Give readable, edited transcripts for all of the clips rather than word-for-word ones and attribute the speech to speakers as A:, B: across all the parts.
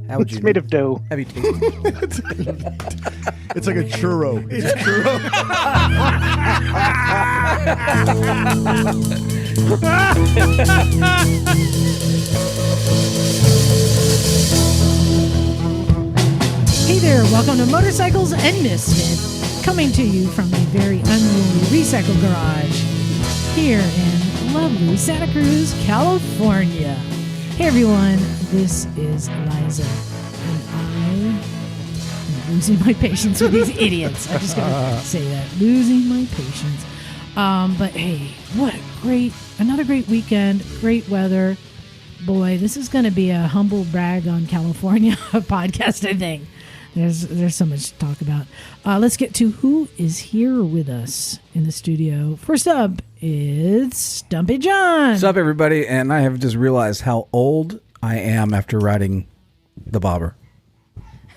A: How would you
B: It's made of dough.
A: Have you tasted it?
C: It's like a churro. It's a churro.
D: Hey there, welcome to Motorcycles and Misfit, coming to you from the very unruly Recycle Garage here in lovely Santa Cruz, California. Hey everyone, this is Liza, and I am losing my patience with these idiots. I'm just going to say that, losing my patience. But hey, what another great weekend, great weather. Boy, this is going to be a humble brag on California podcast, I think. There's so much to talk about. Let's get to who is here with us in the studio. First up is Stumpy John.
A: What's up, everybody? And I have just realized how old I am after riding the bobber.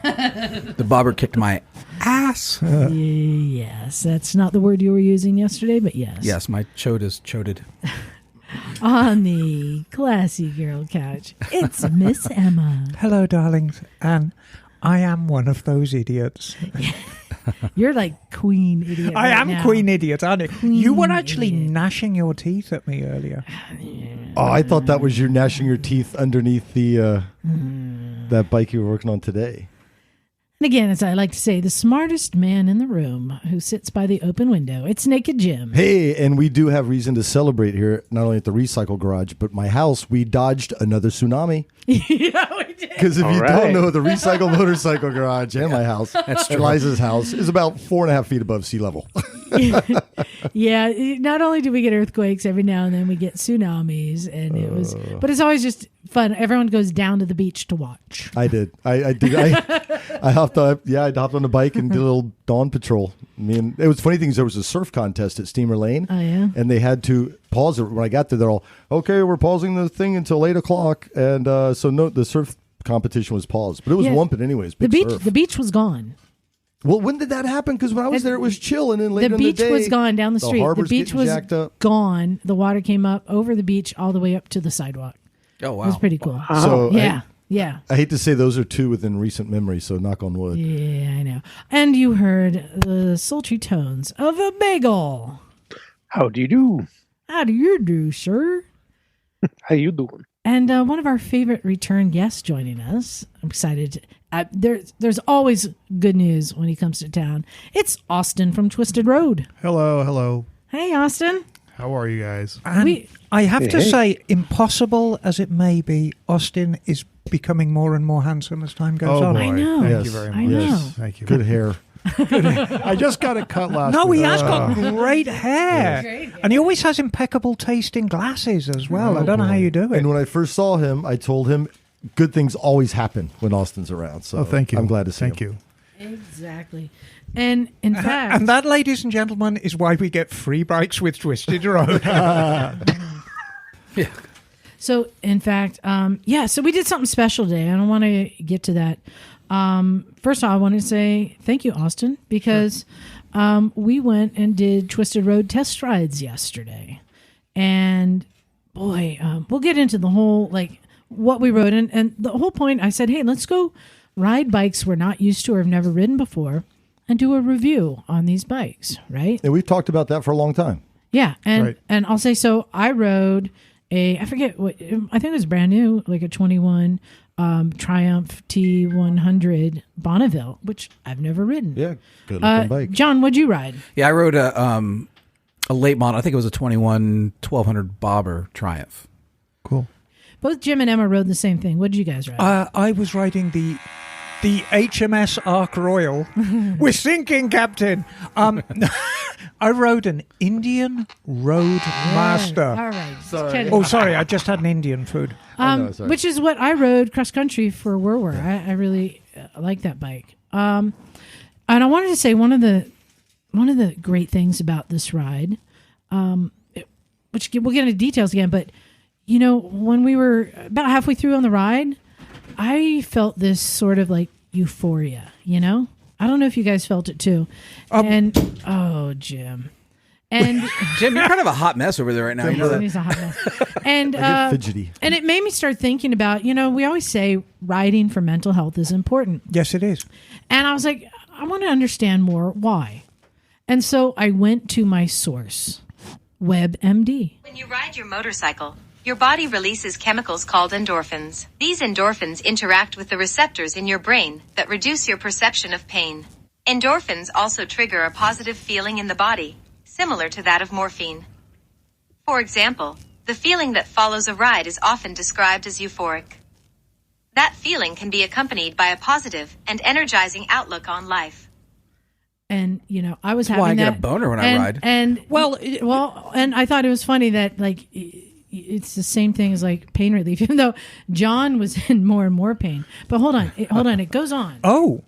A: The bobber kicked my ass.
D: Yes, that's not the word you were using yesterday, but yes.
A: Yes, my chode is choded.
D: On the classy girl couch, it's Miss Emma.
E: Hello, darlings. And I am one of those idiots.
D: You're like queen idiot.
E: I am
D: now.
E: queen idiot, aren't you?
D: Queen
E: You were actually
D: idiot.
E: gnashing your teeth at me earlier.
C: Oh, I thought that was you gnashing your teeth underneath the that bike you were working on today.
D: And again, as I like to say, the smartest man in the room who sits by the open window. It's Naked Jim.
C: Hey, and we do have reason to celebrate here, not only at the Recycle Garage, but my house. We dodged another tsunami.
D: Yeah, we did.
C: Because if
B: All
C: you
B: right.
C: don't know, the Recycle Motorcycle Garage and my house, and Liza's house, is about 4.5 feet above sea level.
D: Yeah, not only do we get earthquakes, every now and then we get tsunamis, and it was, but it's always just fun. Everyone goes down to the beach to watch.
C: I did. I did. I hopped on. Yeah, I hopped on the bike and did a little dawn patrol. It was funny things. There was a surf contest at Steamer Lane.
D: Oh, yeah?
C: And they had to pause it when I got there. They're all okay. We're pausing the thing until 8:00, and so no, the surf competition was paused, but it was
D: Yeah.
C: wumping anyways.
D: The
C: Big
D: beach,
C: surf.
D: the beach was gone.
C: Well, when did that happen? Because when I was there, it was chill, and then later
D: The
C: in the
D: beach
C: day,
D: was gone down the street. The
C: harbor's
D: beach
C: getting
D: was
C: jacked up.
D: gone. The water came up over the beach all the way up to the sidewalk.
A: Oh, wow.
D: It was pretty cool.
C: So
D: Yeah, yeah.
C: I hate to say those are two within recent memory. So knock on wood.
D: Yeah, I know. And you heard the sultry tones of a bagel.
B: How do you do?
D: How do you do, sir?
B: How you doing?
D: And one of our favorite return guests joining us. I'm excited. There's always good news when he comes to town. It's Austin from Twisted Road.
F: Hello.
D: Hey, Austin.
F: How are you guys?
E: And I have to
B: Hey.
E: say, impossible as it may be, Austin is becoming more and more handsome as time goes on.
F: boy.
D: I know.
F: Thank
C: Yes.
F: you very much.
D: I know.
C: Yes.
F: Thank you.
C: Good hair.
F: I just got it cut last
E: No,
F: week.
E: he has got great hair.
D: Great.
E: And he always has impeccable taste in glasses as well. I don't know how you do it.
C: And when I first saw him, I told him good things always happen when Austin's around. So
F: Oh, thank you.
C: I'm glad to see
F: Thank
C: him.
F: you.
D: Exactly. And in fact,
E: And that, ladies and gentlemen, is why we get free bikes with Twisted Road.
D: so in fact, so we did something special today. I don't want to get to that. First of all, I want to say thank you, Austin, because we went and did Twisted Road test rides yesterday. And boy, we'll get into the whole, like, what we rode. And the whole point, I said, hey, let's go ride bikes we're not used to or have never ridden before and do a review on these bikes, right?
C: And we've talked about that for a long time.
D: Yeah, and
F: Right.
D: and I'll say so. I rode I forget what, I think it was brand new, like a 21 Triumph T100 Bonneville, which I've never ridden.
C: Yeah, good looking bike.
D: John, what'd you ride?
A: Yeah, I rode a late model. I think it was a 21 1200 bobber Triumph.
F: Cool.
D: Both Jim and Emma rode the same thing. What did you guys ride?
E: I was riding the HMS Ark Royal. We're sinking, Captain. I rode an Indian Roadmaster.
D: All right.
C: Sorry.
E: Oh, sorry, I just had an Indian food.
C: know, sorry.
D: Which is what I rode cross country for Werwer. I really like that bike. And I wanted to say one of the great things about this ride, which we'll get into details again, but you know, when we were about halfway through on the ride, I felt this sort of like euphoria, you know? I don't know if you guys felt it too. And, oh, Jim. And
A: Jim, you're kind of a hot mess over there right now. You know that?
D: he's a hot mess. And
C: I get fidgety.
D: and it made me start thinking about, we always say riding for mental health is important.
E: Yes, it is.
D: And I was like, I want to understand more why. And so I went to my source, WebMD.
G: When you ride your motorcycle, your body releases chemicals called endorphins. These endorphins interact with the receptors in your brain that reduce your perception of pain. Endorphins also trigger a positive feeling in the body, similar to that of morphine. For example, the feeling that follows a ride is often described as euphoric. That feeling can be accompanied by a positive and energizing outlook on life.
D: And I was
A: That's
D: having
A: why I
D: that.
A: get a boner when I ride.
D: And and I thought it was funny that it's the same thing as like pain relief, even though John was in more and more pain. But hold on, it goes on.
E: Oh.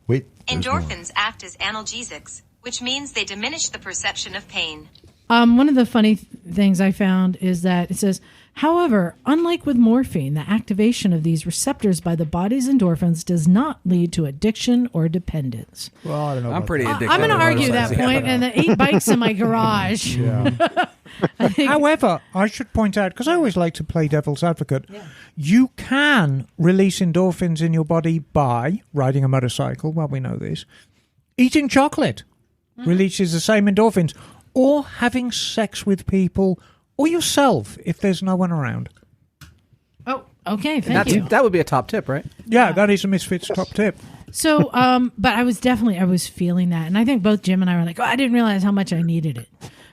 C: Wait.
G: Endorphins act as analgesics, which means they diminish the perception of pain.
D: One of the funny things I found is that it says, however, unlike with morphine, the activation of these receptors by the body's endorphins does not lead to addiction or dependence.
F: Well, I don't know.
A: I'm
F: about
A: pretty
F: that.
A: addicted.
D: I'm going to
A: to
D: argue that
A: motorcycles.
D: point, and the 8 bikes in my garage.
F: Yeah.
E: However, I should point out, because I always like to play devil's advocate, you can release endorphins in your body by riding a motorcycle, well, we know this, eating chocolate releases the same endorphins, or having sex with people, or yourself if there's no one around.
D: Oh, okay, thank you.
A: That would be a top tip, right?
E: Yeah, that is a Misfits top tip.
D: So, but I was feeling that. And I think both Jim and I were like, I didn't realize how much I needed it.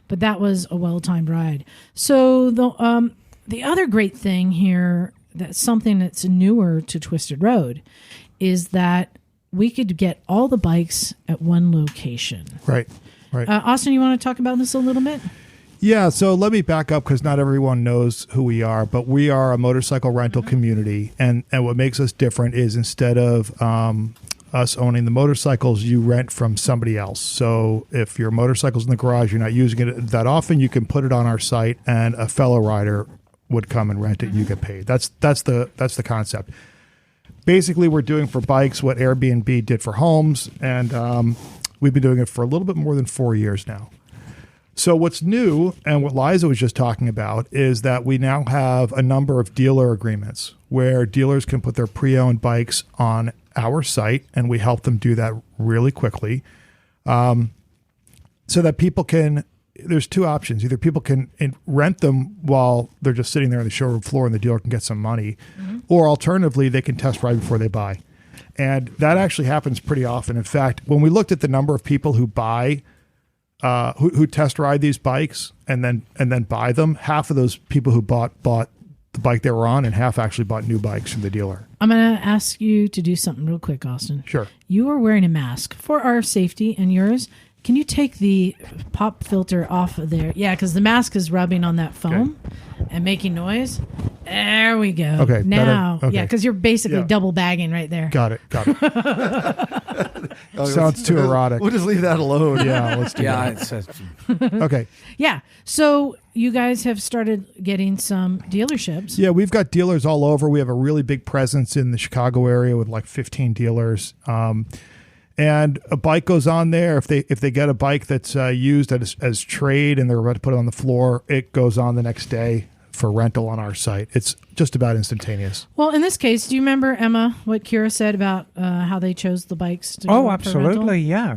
D: But that was a well-timed ride. So the other great thing here, that's something that's newer to Twisted Road, is that we could get all the bikes at one location.
F: Right.
D: Austin, you want to talk about this a little bit?
F: Yeah, so let me back up because not everyone knows who we are, but we are a motorcycle rental community. And what makes us different is instead of us owning the motorcycles, you rent from somebody else. So if your motorcycle's in the garage, you're not using it that often, you can put it on our site and a fellow rider would come and rent it and you get paid. That's the concept. Basically, we're doing for bikes what Airbnb did for homes, and we've been doing it for a little bit more than 4 years now. So what's new, and what Liza was just talking about, is that we now have a number of dealer agreements where dealers can put their pre-owned bikes on our site, and we help them do that really quickly, so that people can. There's two options. Either people can rent them while they're just sitting there on the showroom floor and the dealer can get some money, or alternatively, they can test ride before they buy. And that actually happens pretty often. In fact, when we looked at the number of people who buy, who test ride these bikes and then buy them, half of those people who bought the bike they were on, and half actually bought new bikes from the dealer.
D: I'm going to ask you to do something real quick, Austin.
F: Sure.
D: You are wearing a mask for our safety and yours. Can you take the pop filter off of there? Yeah, because the mask is rubbing on that foam and making noise. There we go.
F: Okay,
D: now,
F: better? Okay.
D: yeah, because you're basically
F: Yeah.
D: double bagging right there.
F: Got it. Sounds too erotic.
C: We'll just leave that alone.
F: Yeah, let's do
A: Yeah,
F: that. Okay.
D: Yeah. So you guys have started getting some dealerships.
F: Yeah, we've got dealers all over. We have a really big presence in the Chicago area with like 15 dealers. And a bike goes on there. If they get a bike that's used as trade and they're about to put it on the floor, it goes on the next day for rental on our site. It's just about instantaneous.
D: Well, in this case, do you remember, Emma, what Kira said about how they chose the bikes to
E: Oh,
D: for
E: absolutely,
D: rental?
E: yeah.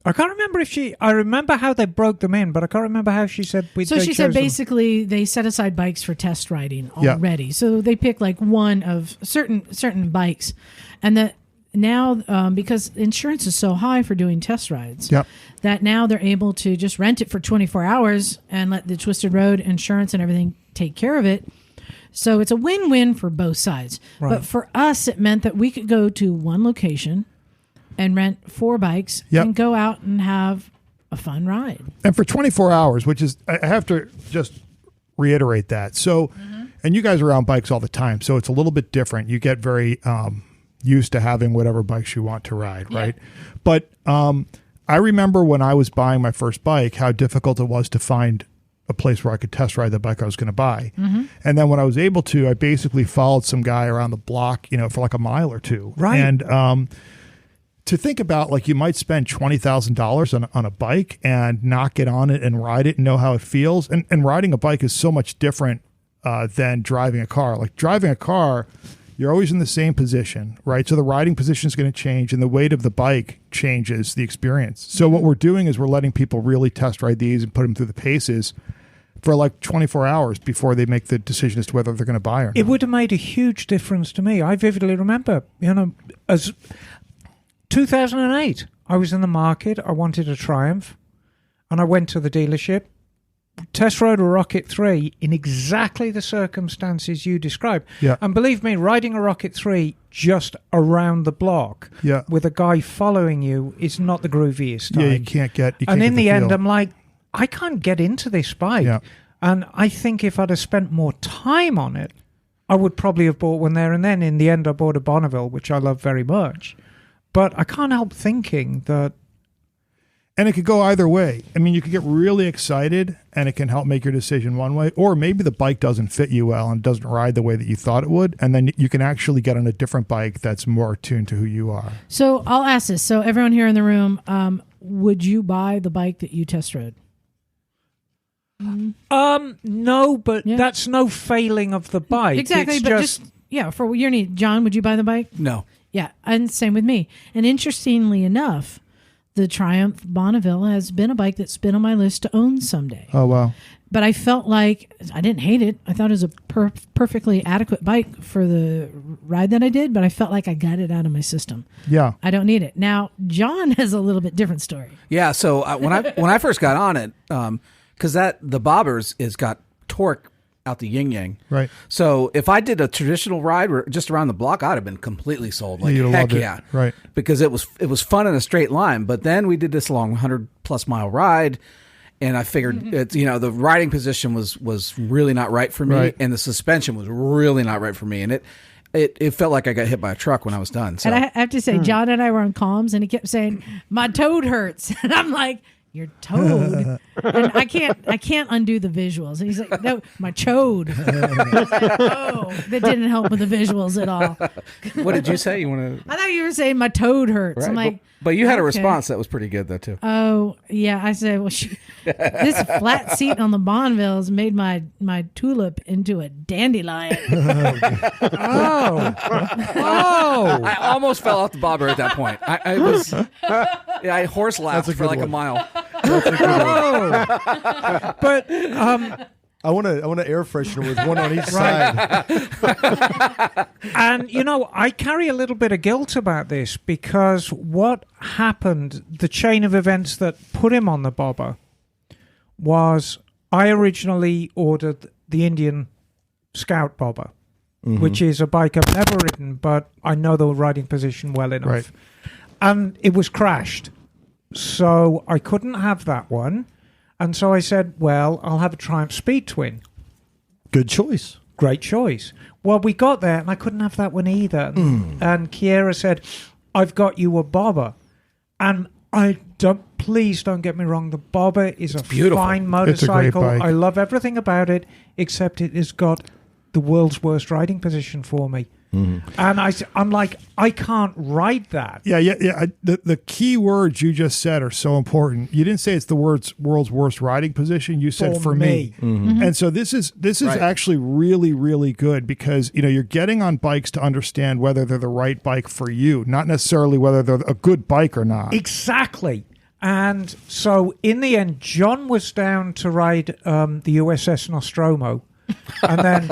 E: I can't remember I remember how they broke them in, but I can't remember how she said
D: So she said basically they set aside bikes for test riding already. So they pick like one of certain bikes, and that now because insurance is so high for doing test rides, that now they're able to just rent it for 24 hours and let the Twisted Road insurance and everything take care of it. So it's a win-win for both sides.
E: Right.
D: But for us, it meant that we could go to one location and rent 4 bikes and go out and have a fun ride.
F: And for 24 hours, which is, I have to just reiterate that. So, and you guys are on bikes all the time, so it's a little bit different. You get very used to having whatever bikes you want to ride, right? But I remember when I was buying my first bike, how difficult it was to find a place where I could test ride the bike I was going to buy. And then when I was able to, I basically followed some guy around the block, for like a mile or two.
E: Right.
F: And to think about, like, you might spend $20,000 on a bike and not get on it and ride it and know how it feels. And riding a bike is so much different than driving a car. Like, driving a car, you're always in the same position, right? So the riding position is going to change, and the weight of the bike changes the experience. So what we're doing is we're letting people really test ride these and put them through the paces for like 24 hours before they make the decision as to whether they're going to buy or not.
E: It would have made a huge difference to me. I vividly remember, as 2008, I was in the market. I wanted a Triumph, and I went to the dealership, test rode a Rocket 3 in exactly the circumstances you described.
F: Yeah.
E: And believe me, riding a Rocket 3 just around the block with a guy following you is not the grooviest time.
F: Yeah, you can't get
E: and in the end,
F: feel.
E: I'm like, I can't get into this bike.
F: Yeah.
E: And I think if I'd have spent more time on it, I would probably have bought one there and then. In the end, I bought a Bonneville, which I love very much. But I can't help thinking that...
F: And it could go either way. I mean, you could get really excited, and it can help make your decision one way. Or maybe the bike doesn't fit you well and doesn't ride the way that you thought it would. And then you can actually get on a different bike that's more attuned to who you are.
D: So I'll ask this. So everyone here in the room, would you buy the bike that you test rode?
E: No, but that's no failing of the bike.
D: Exactly,
E: It's
D: but
E: just
D: for your need. John, would you buy the bike?
A: No.
D: Yeah, and same with me. And interestingly enough, the Triumph Bonneville has been a bike that's been on my list to own someday.
F: Oh, wow.
D: But I felt like I didn't hate it. I thought it was a perfectly adequate bike for the ride that I did, but I felt like I got it out of my system.
F: Yeah.
D: I don't need it. Now, John has a little bit different story.
A: Yeah, so when I first got on it, because the bobbers is got torque out the yin yang.
F: Right.
A: So if I did a traditional ride just around the block, I'd have been completely sold. Like,
F: You'd have
A: heck
F: loved it.
A: yeah.
F: Right.
A: Because it was fun in a straight line. But then we did this long 100+ mile ride, and I figured the riding position was really not right for me,
F: Right.
A: and the suspension was really not right for me, and it felt like I got hit by a truck when I was done. So.
D: And I have to say, John and I were on comms, and he kept saying, "My toad hurts," and I'm like, "Your toad," and I can't undo the visuals. And he's like, "No, my chode." I was like, oh, that didn't help with the visuals at all.
A: What did you say? You want to?
D: I thought you were saying my toad hurts.
A: Right.
D: I'm like,
A: but you had a
D: okay.
A: response that was pretty good though too.
D: Oh yeah, I said, well, this flat seat on the Bonnevilles made my tulip into a dandelion.
E: oh,
A: I almost fell off the bobber at that point. I horse laughed for like a mile.
E: but
C: I want an air freshener with one on each side.
E: And, I carry a little bit of guilt about this because what happened, the chain of events that put him on the bobber, was I originally ordered the Indian Scout bobber, which is a bike I've never ridden, but I know the riding position well enough.
F: Right.
E: And it was crashed. So I couldn't have that one. And so I said, well, I'll have a Triumph Speed Twin.
C: Good choice.
E: Great choice. Well, we got there, and I couldn't have that one either. And Kiera said, I've got you a bobber. And please don't get me wrong, the bobber is a
A: beautiful.
E: fine
F: It's a great
E: motorcycle.
F: bike.
E: I love everything about it, except it has got the world's worst riding position for me. And I'm like, I can't ride that.
F: Yeah. The key words you just said are so important. You didn't say it's the world's worst riding position. You said for me. And so this is
A: Right.
F: actually really, really good because you're getting on bikes to understand whether they're the right bike for you, not necessarily whether they're a good bike or not.
E: Exactly. And so in the end, John was down to ride the USS Nostromo. And then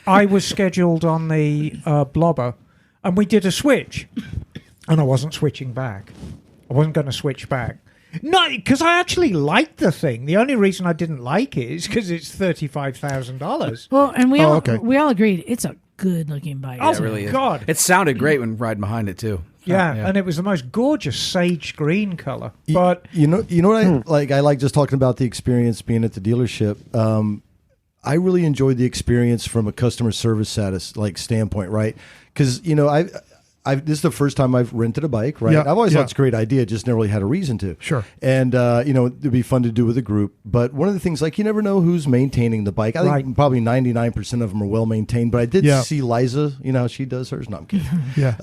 E: I was scheduled on the Blobber, and we did a switch. And I wasn't switching back. I wasn't going to switch back. No, because I actually liked the thing. The only reason I didn't like it is because it's $35,000.
D: Well, and we
F: okay.
D: all agreed it's a good looking bike.
E: Oh,
A: It really is.
E: God.
A: It sounded great when riding behind it too.
E: Yeah, and it was the most gorgeous sage green color. But
C: You know what I like? I like just talking about the experience being at the dealership. I really enjoyed the experience from a customer service standpoint, right? Because this is the first time I've rented a bike, right?
F: Yeah,
C: I've always
F: yeah.
C: thought it's a great idea, just never really had a reason to.
F: Sure.
C: And, it'd be fun to do with a group. But one of the things, like, you never know who's maintaining the bike. I think probably 99% of them are well maintained. But I did see Liza, how she does hers. No, I'm kidding.
F: Yeah.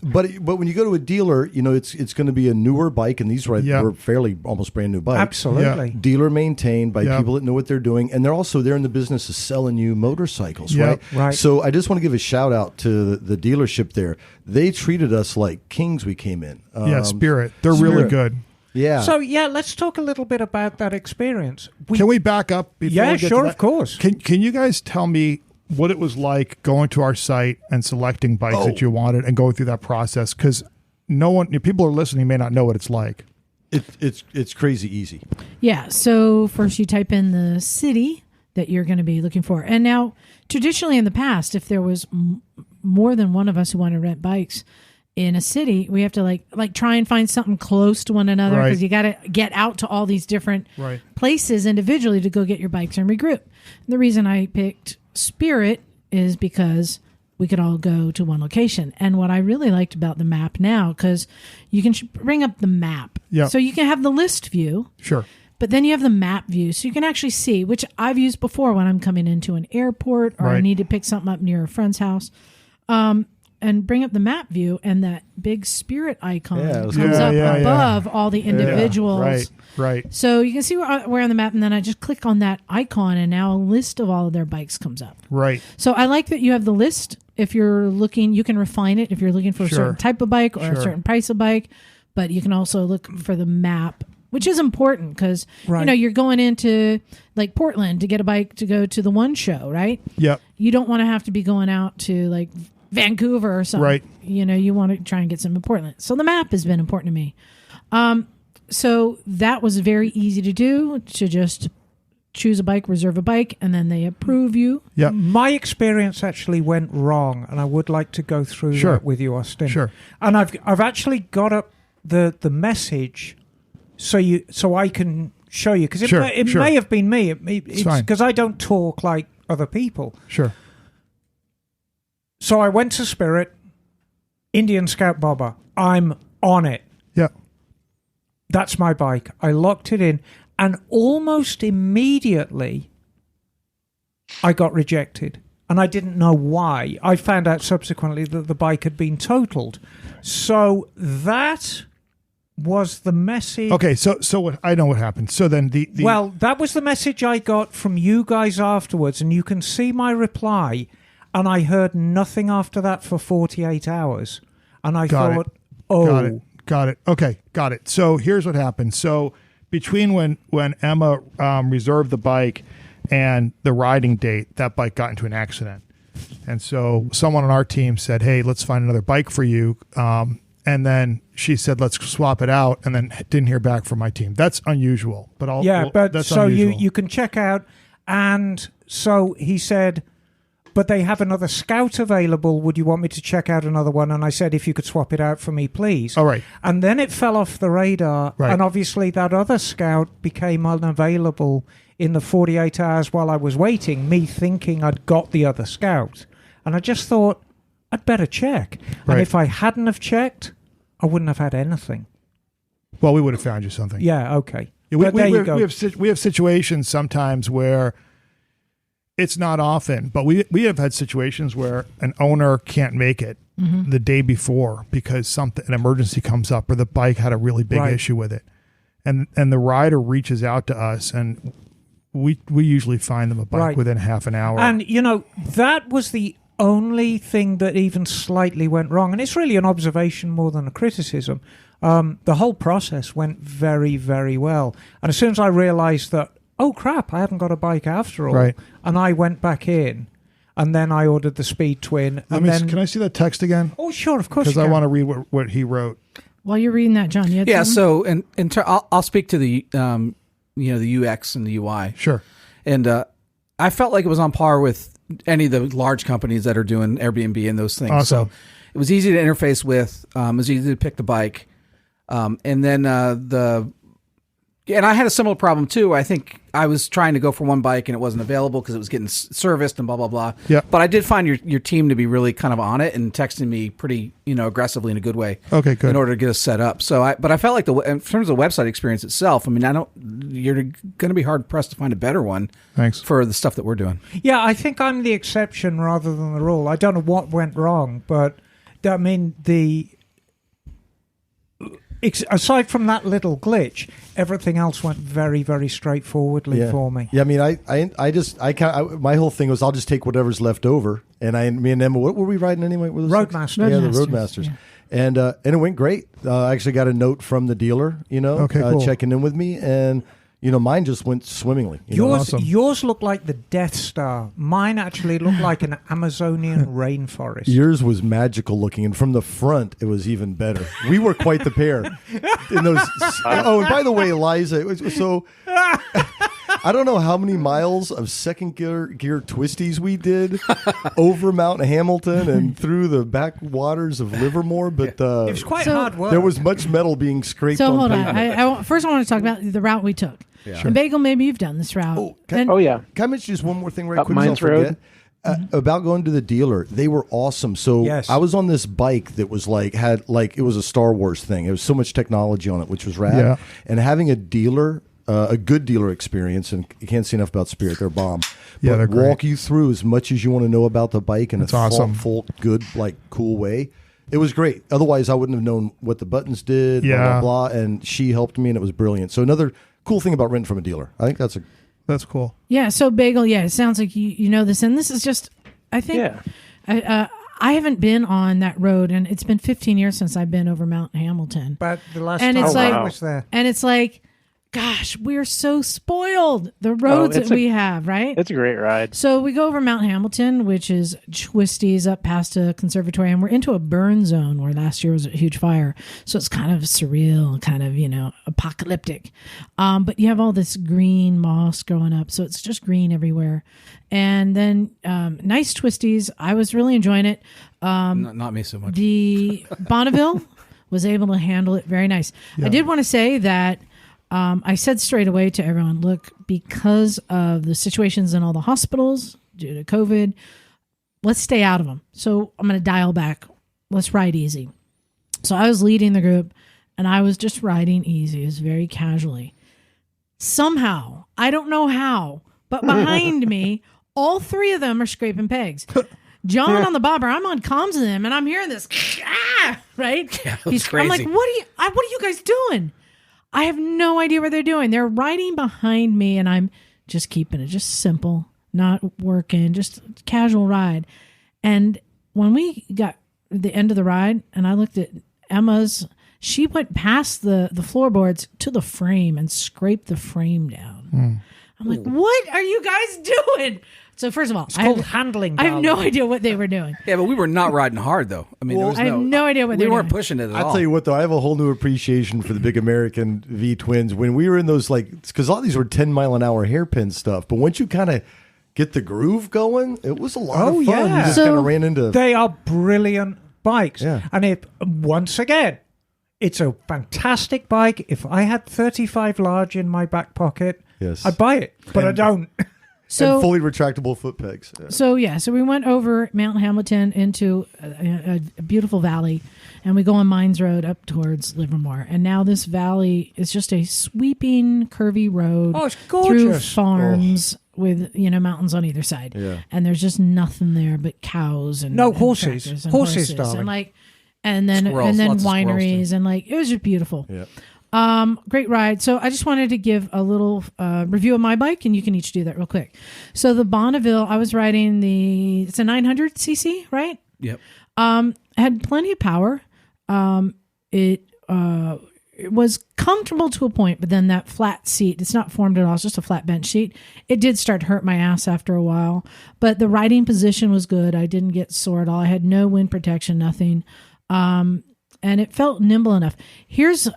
C: But when you go to a dealer, it's going to be a newer bike. And these were fairly almost brand new bikes.
E: Absolutely.
F: Yeah.
C: Dealer maintained by people that know what they're doing. And they're in the business of selling you motorcycles, right?
E: Right.
C: So I just want to give a shout out to the dealership there. They treated us like kings. We came in.
F: Spirit. They're really good.
C: Yeah.
E: So, let's talk a little bit about that experience.
F: Can we back up before we get to that?
E: of course.
F: Can you guys tell me what it was like going to our site and selecting bikes that you wanted and going through that process? Because people are listening may not know what it's like.
C: It's crazy easy.
D: Yeah. So first you type in the city that you're going to be looking for. And now, traditionally in the past, if there was more than one of us who want to rent bikes in a city, we have to like try and find something close to one another because you got to get out to all these different places individually to go get your bikes and regroup. The reason I picked Spirit is because we could all go to one location. And what I really liked about the map now, because you can bring up the map.
F: Yeah.
D: So you can have the list view.
F: Sure.
D: But then you have the map view, so you can actually see, which I've used before when I'm coming into an airport or I need to pick something up near a friend's house. And bring up the map view, and that big Spirit icon comes up above all the individuals.
F: Right.
D: So you can see where on the map, and then I just click on that icon, and now a list of all of their bikes comes up.
F: Right.
D: So I like that you have the list. If you're looking, you can refine it if you're looking for a certain type of bike or a certain price of bike, but you can also look for the map, which is important because, you're going into like Portland to get a bike to go to the one show, right?
F: Yep.
D: You don't want to have to be going out to like Vancouver or something.
F: Right.
D: You want to try and get some in Portland. So the map has been important to me. So that was very easy to do, to just choose a bike, reserve a bike, and then they approve you.
F: Yeah.
E: My experience actually went wrong, and I would like to go through that with you, Austin.
F: Sure.
E: And I've actually got up the message so I can show you, because it may have been me. It's because I don't talk like other people.
F: Sure.
E: So I went to Spirit, Indian Scout Bobber. I'm on it.
F: Yeah.
E: That's my bike. I locked it in, and almost immediately I got rejected. And I didn't know why. I found out subsequently that the bike had been totaled. So that was the message.
F: Okay, so what, I know what happened. So then
E: Well, that was the message I got from you guys afterwards, and you can see my reply. And I heard nothing after that for 48 hours. And I thought,
F: Got it. Okay, got it. So here's what happened. So between when Emma reserved the bike and the riding date, that bike got into an accident. And so someone on our team said, hey, let's find another bike for you. And then she said, let's swap it out, and then didn't hear back from my team. That's unusual. But that's
E: so
F: unusual.
E: you can check out. And so he said, but they have another Scout available. Would you want me to check out another one? And I said, if you could swap it out for me, please.
F: All right.
E: And then it fell off the radar.
F: Right.
E: And obviously that other Scout became unavailable in the 48 hours while I was waiting, me thinking I'd got the other Scout. And I just thought, I'd better check.
F: Right.
E: And if I hadn't have checked, I wouldn't have had anything.
F: Well, we would have found you something.
E: Yeah, okay.
F: Yeah,
E: But there you go.
F: We have situations sometimes where it's not often, but we have had situations where an owner can't make it the day before because an emergency comes up or the bike had a really big issue with it, and the rider reaches out to us, and we usually find them a bike within half an hour.
E: And that was the only thing that even slightly went wrong, and it's really an observation more than a criticism. The whole process went very, very well, and as soon as I realized that, oh crap, I haven't got a bike after all.
F: Right.
E: And I went back in, and then I ordered the Speed Twin.
F: Can I see that text again?
E: Oh, sure, of course.
F: Because I want to read what he wrote.
D: While you're reading that, John, you had something?
A: So I'll speak to the the UX and the UI.
F: Sure.
A: And I felt like it was on par with any of the large companies that are doing Airbnb and those things.
F: Awesome.
A: So it was easy to interface with. It was easy to pick the bike, and then And I had a similar problem too. I think I was trying to go for one bike and it wasn't available because it was getting serviced and blah, blah, blah.
F: Yeah.
A: But I did find your team to be really kind of on it and texting me pretty, aggressively in a good way.
F: Okay, good.
A: In order to get us set up. So I felt like in terms of the website experience itself, I mean, you're going to be hard pressed to find a better one.
F: Thanks.
A: For the stuff that we're doing.
E: Yeah, I think I'm the exception rather than the rule. I don't know what went wrong, but I mean, aside from that little glitch, everything else went very, very straightforwardly for me.
C: Yeah, I mean, my whole thing was I'll just take whatever's left over. And me and Emma, what were we riding anyway?
E: Roadmaster.
C: Yeah, the Roadmasters. Yeah. And it went great. I actually got a note from the dealer,
F: cool.
C: checking in with me, and mine just went swimmingly.
E: Yours looked like the Death Star. Mine actually looked like an Amazonian rainforest.
C: Yours was magical looking, and from the front, it was even better. We were quite the pair. In those. And by the way, Liza, it was so. I don't know how many miles of second gear twisties we did over Mount Hamilton and through the backwaters of Livermore, but
E: it was quite hard work.
C: There was much metal being scraped.
D: So
C: on
D: hold
C: paper.
D: on. First, I want to talk about the route we took.
A: Yeah.
D: Sure. And Bagel, maybe you've done this route.
B: Yeah.
C: Can I mention just one more thing right
B: Up
C: quick?
B: Mines Road.
C: About going to the dealer. They were awesome. So I was on this bike that was it was a Star Wars thing. It was so much technology on it, which was rad. Yeah. And having a dealer, a good dealer experience, and you can't say enough about Spirit. They're bomb.
F: Yeah, they're great.
C: Walk you through as much as you want to know about the bike in a
F: awesome.
C: thoughtful, good, cool way. It was great. Otherwise, I wouldn't have known what the buttons did, blah, blah, blah. And she helped me, and it was brilliant. So another cool thing about renting from a dealer. I think that's
F: cool.
D: Yeah, so Bagel, it sounds like you know this. And this is just, I think, I haven't been on that road, and it's been 15 years since I've been over Mount Hamilton.
E: But the last
D: time
E: I was there.
D: And it's like, gosh, we're so spoiled. The roads that we have, right?
B: It's a great ride.
D: So we go over Mount Hamilton, which is twisties up past a conservatory, and we're into a burn zone where last year was a huge fire. So it's kind of surreal, kind of, apocalyptic. But you have all this green moss growing up, so it's just green everywhere. And then nice twisties. I was really enjoying it.
A: Not me so much.
D: The Bonneville was able to handle it very nice. Yeah. I did want to say that I said straight away to everyone, look, because of the situations in all the hospitals due to COVID, let's stay out of them. So I'm going to dial back. Let's ride easy. So I was leading the group, and I was just riding easy. It was very casually. Somehow, I don't know how, but behind me, all three of them are scraping pegs. John on the bobber, I'm on comms with him, and I'm hearing this, right?
A: Yeah, it was crazy.
D: I'm like, what are you guys doing? I have no idea what they're doing. They're riding behind me, and I'm just keeping it just simple, not working, just casual ride. And when we got the end of the ride, and I looked at Emma's, she went past the floorboards to the frame and scraped the frame down. I'm like, what are you guys doing? So first of all,
E: it's called handling.
D: I have no idea what they were doing.
A: Yeah, but we were not riding hard, though. I mean,
D: I have no idea what they were doing.
A: We weren't pushing it at all.
C: I'll tell you what, though, I have a whole new appreciation for the big American V twins. When we were in those, because all these were 10-mile-an-hour hairpin stuff, but once you kind of get the groove going, it was a lot of fun.
E: Yeah.
C: You just kind of ran into.
E: They are brilliant bikes,
C: yeah.
E: And once again, it's a fantastic bike. If I had 35 large in my back pocket, I'd buy it, but I don't.
C: And fully retractable foot pegs.
D: Yeah. So we went over Mount Hamilton into a beautiful valley, and we go on Mines Road up towards Livermore. And now this valley is just a sweeping, curvy road.
E: Oh, it's gorgeous.
D: Through farms with mountains on either side.
C: Yeah.
D: And there's just nothing there but cows and
E: horses.
D: And
E: horses, darling.
D: And then
A: squirrels,
D: wineries and it was just beautiful.
C: Yeah.
D: Great ride. So I just wanted to give a little review of my bike, and you can each do that real quick. So the Bonneville, I was riding it's a 900cc, right?
A: Yep.
D: Had plenty of power. It was comfortable to a point, but then that flat seat, it's not formed at all. It's just a flat bench seat. It did start to hurt my ass after a while, but the riding position was good. I didn't get sore at all. I had no wind protection, nothing. And it felt nimble enough. Here's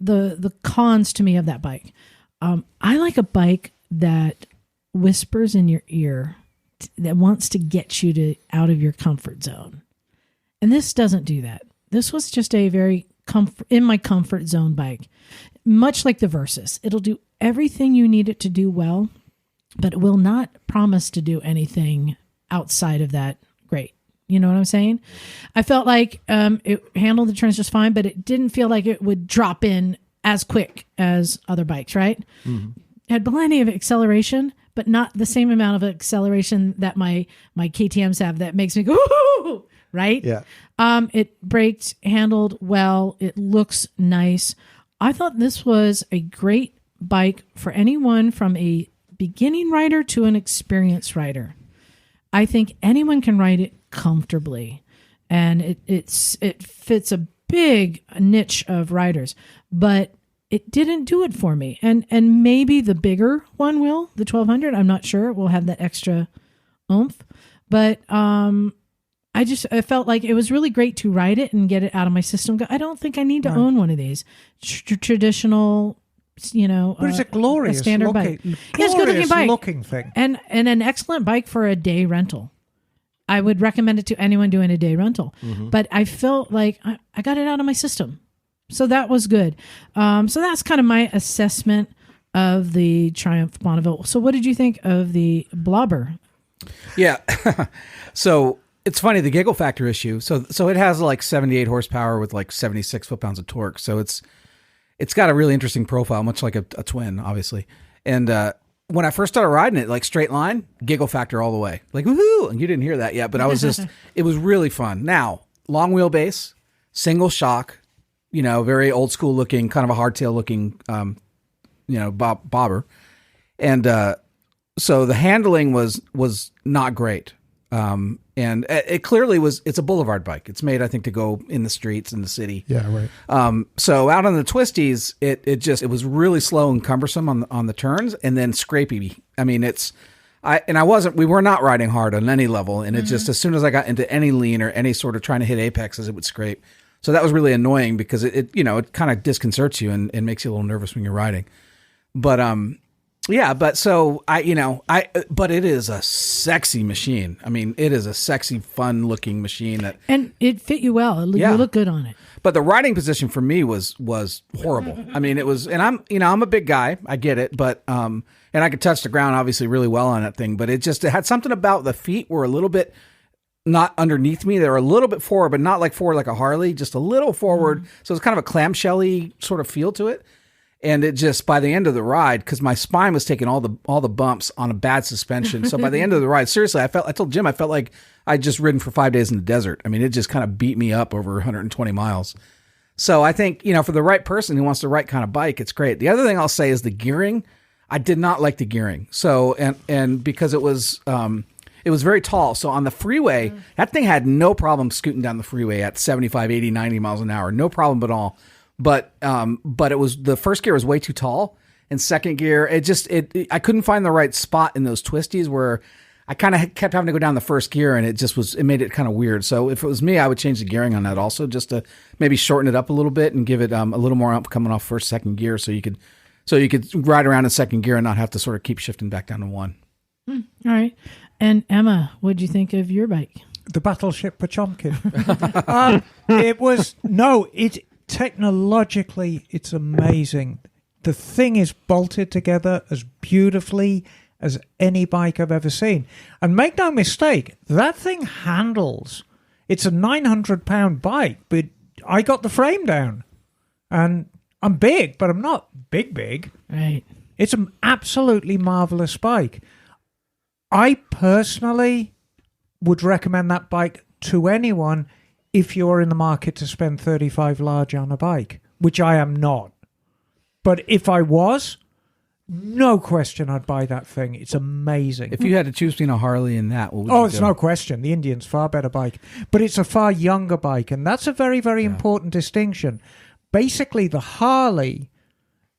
D: the cons to me of that bike. I like a bike that whispers in your ear, that wants to get you out of your comfort zone. And this doesn't do that. This was just a very in my comfort zone bike. much like the Versus. It'll do everything you need it to do well, but it will not promise to do anything outside of that great. You know what I'm saying? I felt like it handled the turns just fine, but it didn't feel like it would drop in as quick as other bikes, right? It had plenty of acceleration, but not the same amount of acceleration that my KTMs have that makes me go, ooh, right?
C: Yeah.
D: It braked, handled well. It looks nice. I thought this was a great bike for anyone from a beginning rider to an experienced rider. I think anyone can ride it comfortably, and it fits a big niche of riders, but it didn't do it for me. And maybe the bigger one will, the 1200. I'm not sure. Will have that extra oomph, but I felt like it was really great to ride it and get it out of my system. I don't think I need to own one of these traditional,
E: but it's a glorious
D: standard bike. Yeah, it's a good looking bike.
E: Looking thing.
D: And an excellent bike for a day rental. I would recommend it to anyone doing a day rental. But I felt like I got it out of my system. So that was good. So that's kind of my assessment of the Triumph Bonneville. So what did you think of the Blobber?
A: Yeah. So it's funny, the giggle factor issue. So it has like 78 horsepower with like 76 foot-pounds of torque. So it's got a really interesting profile, much like a twin, obviously. And when I first started riding it, like straight line, giggle factor all the way. Like, woohoo! And you didn't hear that yet, but I was just, it was really fun. Now, long wheelbase, single shock, very old school looking, kind of a hardtail looking, bobber. And so the handling was not great. And it clearly it's a boulevard bike. It's made, I think, to go in the streets in the city.
F: Yeah, right.
A: So out on the twisties, it was really slow and cumbersome on the turns, and then scrapey. I mean, we were not riding hard on any level, and it just, as soon as I got into any lean or any sort of trying to hit apexes, it would scrape. So that was really annoying because it kind of disconcerts you and makes you a little nervous when you're riding. But yeah, but so but it is a sexy machine. I mean, it is a sexy, fun looking machine
D: and it fit you well. You look good on it.
A: But the riding position for me was horrible. I mean, it was, and I'm a big guy. I get it, but and I could touch the ground obviously really well on that thing. But it had something about the feet were a little bit not underneath me. They were a little bit forward, but not like forward like a Harley, just a little forward. So it's kind of a clamshelly sort of feel to it. And it just, by the end of the ride, because my spine was taking all the bumps on a bad suspension. So by the end of the ride, seriously, I told Jim, I felt like I'd just ridden for 5 days in the desert. I mean, it just kind of beat me up over 120 miles. So I think, for the right person who wants the right kind of bike, it's great. The other thing I'll say is the gearing. I did not like the gearing. So, and because it was very tall. So on the freeway, that thing had no problem scooting down the freeway at 75, 80, 90 miles an hour. No problem at all. But it was, the first gear was way too tall, and second gear, I couldn't find the right spot in those twisties where I kind of kept having to go down the first gear, and it made it kind of weird. So if it was me, I would change the gearing on that also, just to maybe shorten it up a little bit and give it a little more up coming off first, second gear, so you could ride around in second gear and not have to sort of keep shifting back down to one.
D: All right. And Emma, what'd you think of your bike?
E: The Battleship Pochomkin. Technologically, it's amazing. The thing is bolted together as beautifully as any bike I've ever seen. And make no mistake, that thing handles. It's a 900-pound bike, but I got the frame down. And I'm big, but I'm not big.
D: Right.
E: It's an absolutely marvelous bike. I personally would recommend that bike to anyone if you're in the market to spend 35 large on a bike, which I am not. But if I was, no question I'd buy that thing. It's amazing.
A: If you had to choose between a Harley and that, what would you do?
E: It's no question. The Indian's far better bike. But it's a far younger bike, and that's a very, very important distinction. Basically, the Harley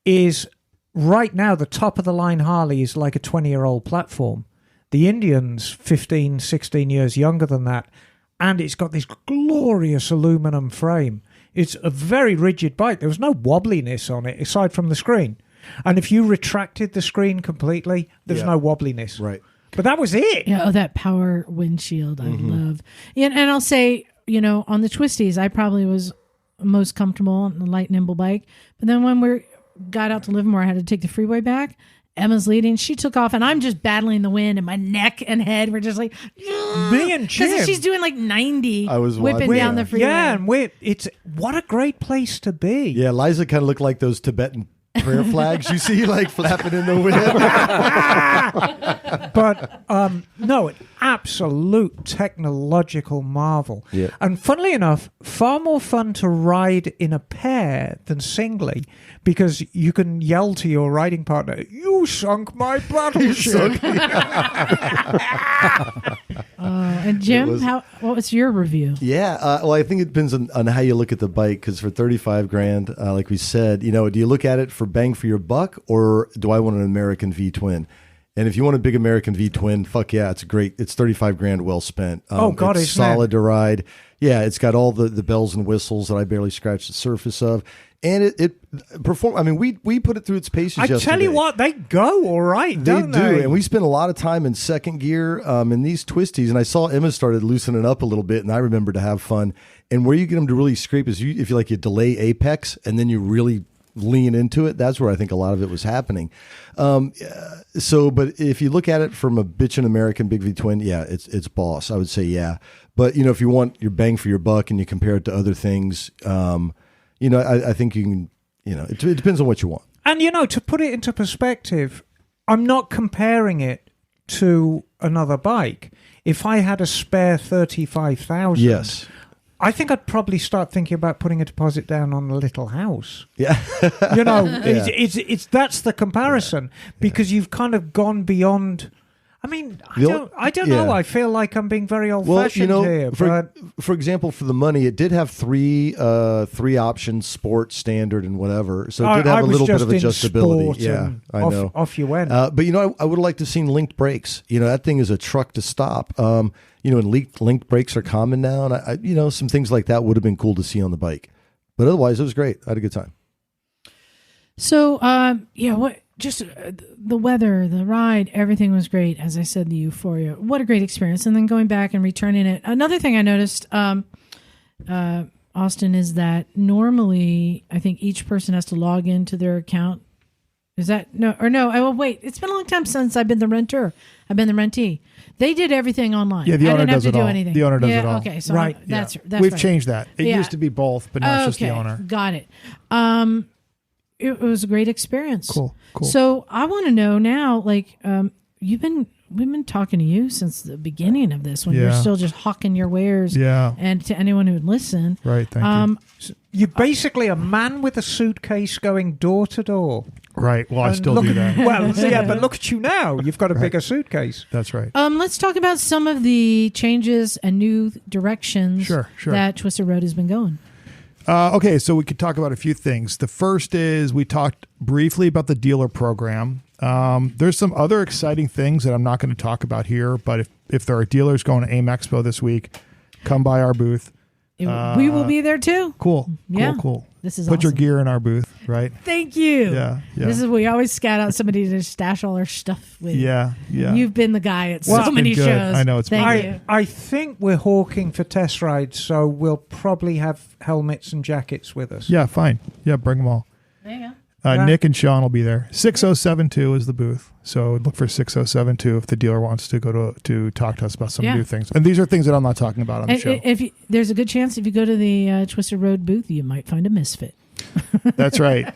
E: is, right now, the top-of-the-line Harley is like a 20-year-old platform. The Indian's 15, 16 years younger than that. And it's got this glorious aluminum frame. It's a very rigid bike. There was no wobbliness on it, aside from the screen. And if you retracted the screen completely, there's no wobbliness.
C: Right.
E: But that was it.
D: Yeah, that power windshield I love. Yeah, and I'll say, on the twisties, I probably was most comfortable on the light, nimble bike. But then when we're got out to Livermore, I had to take the freeway back. Emma's leading. She took off, and I'm just battling the wind, and my neck and head were just like,
E: Me and Jim.
D: because she's doing like 90,
C: I was
D: whipping
C: watching
D: down
C: that.
D: the freeway.
E: Yeah, and it's what a great place to be.
C: Yeah, Liza kind of looked like those Tibetan prayer flags you see like flapping in the wind.
E: But no, an absolute technological marvel.
C: Yeah.
E: And funnily enough, far more fun to ride in a pair than singly, because you can yell to your riding partner, "You sunk my battleship."
D: And Jim, what was your review?
C: Yeah, well, I think it depends on how you look at the bike. Because for $35,000, like we said, do you look at it for bang for your buck, or do I want an American V twin? And if you want a big American V twin, fuck yeah, it's great. It's $35,000 well spent.
E: God,
C: it's solid to ride. Yeah, it's got all the bells and whistles that I barely scratched the surface of, and it perform. I mean, we put it through its paces.
E: I tell you what, they go all right, don't
C: they?
E: they?
C: And we spent a lot of time in second gear in these twisties, and I saw Emma started loosening up a little bit, and I remember to have fun. And where you get them to really scrape is if you delay apex, and then you really lean into it. That's where I think a lot of it was happening. But if you look at it from a bitchin' American Big V twin, yeah, it's boss. I would say yeah. But if you want your bang for your buck and you compare it to other things, I think you can. It depends on what you want.
E: And to put it into perspective, I'm not comparing it to another bike. If I had a spare 35,000,
C: yes,
E: I think I'd probably start thinking about putting a deposit down on a little house.
C: Yeah,
E: it's that's the comparison, because you've kind of gone beyond. I mean, I don't know. I feel like I'm being very old-fashioned here.
C: For example, for the money, it did have three options: sport, standard, and whatever. So it did have a little bit of adjustability. Yeah, I know.
E: Off you went.
C: But I would have liked to have seen linked brakes. That thing is a truck to stop. And linked brakes are common now, and I some things like that would have been cool to see on the bike. But otherwise, it was great. I had a good time.
D: So, just the weather, the ride, everything was great. As I said, the euphoria. What a great experience. And then going back and returning it. Another thing I noticed, Austin, is that normally I think each person has to log into their account. Is that no? Oh, wait. It's been a long time since I've been the renter. I've been the rentee. They did everything online.
F: Yeah, the owner
D: I didn't
F: does
D: have to
F: it
D: do
F: all.
D: anything.
F: The owner does it all.
D: Okay, so
E: Right.
D: That's
F: We've
D: right.
F: changed that. It
D: Yeah.
F: used to be both, but now it's just the owner.
D: Got it. It was a great experience.
F: Cool.
D: So I want to know now, like, we've been talking to you since the beginning of this, when you're still just hawking your wares.
F: Yeah.
D: And to anyone who would listen.
F: Right. Thank you.
E: You're basically a man with a suitcase going door to door.
F: Right. Well, I still do that.
E: Well, yeah, but look at you now. You've got a bigger suitcase.
F: That's right.
D: Let's talk about some of the changes and new directions
F: Sure.
D: that Twisted Road has been going.
F: Okay, so we could talk about a few things. The first is we talked briefly about the dealer program. There's some other exciting things that I'm not going to talk about here, but if there are dealers going to AIM Expo this week, come by our booth.
D: We will be there too.
F: Cool.
D: Yeah.
F: Cool.
D: This is
F: Put your
D: awesome.
F: gear in our booth, right?
D: Thank you.
F: Yeah.
D: This is we always scout out somebody to stash all our stuff with.
F: Yeah.
D: You've been the guy at
F: It's
D: so
F: been
D: many
F: good.
D: shows.
F: I know, it's been
D: Thank
F: good.
D: you.
E: I think we're hawking for test rides, so we'll probably have helmets and jackets with us.
F: Yeah, fine. Yeah, bring them all.
D: There you go.
F: Nick and Sean will be there. 6072 is the booth. So look for 6072 if the dealer wants to go to talk to us about some new things. And these are things that I'm not talking about on the show.
D: There's a good chance if you go to the Twisted Road booth, you might find a misfit.
F: That's right.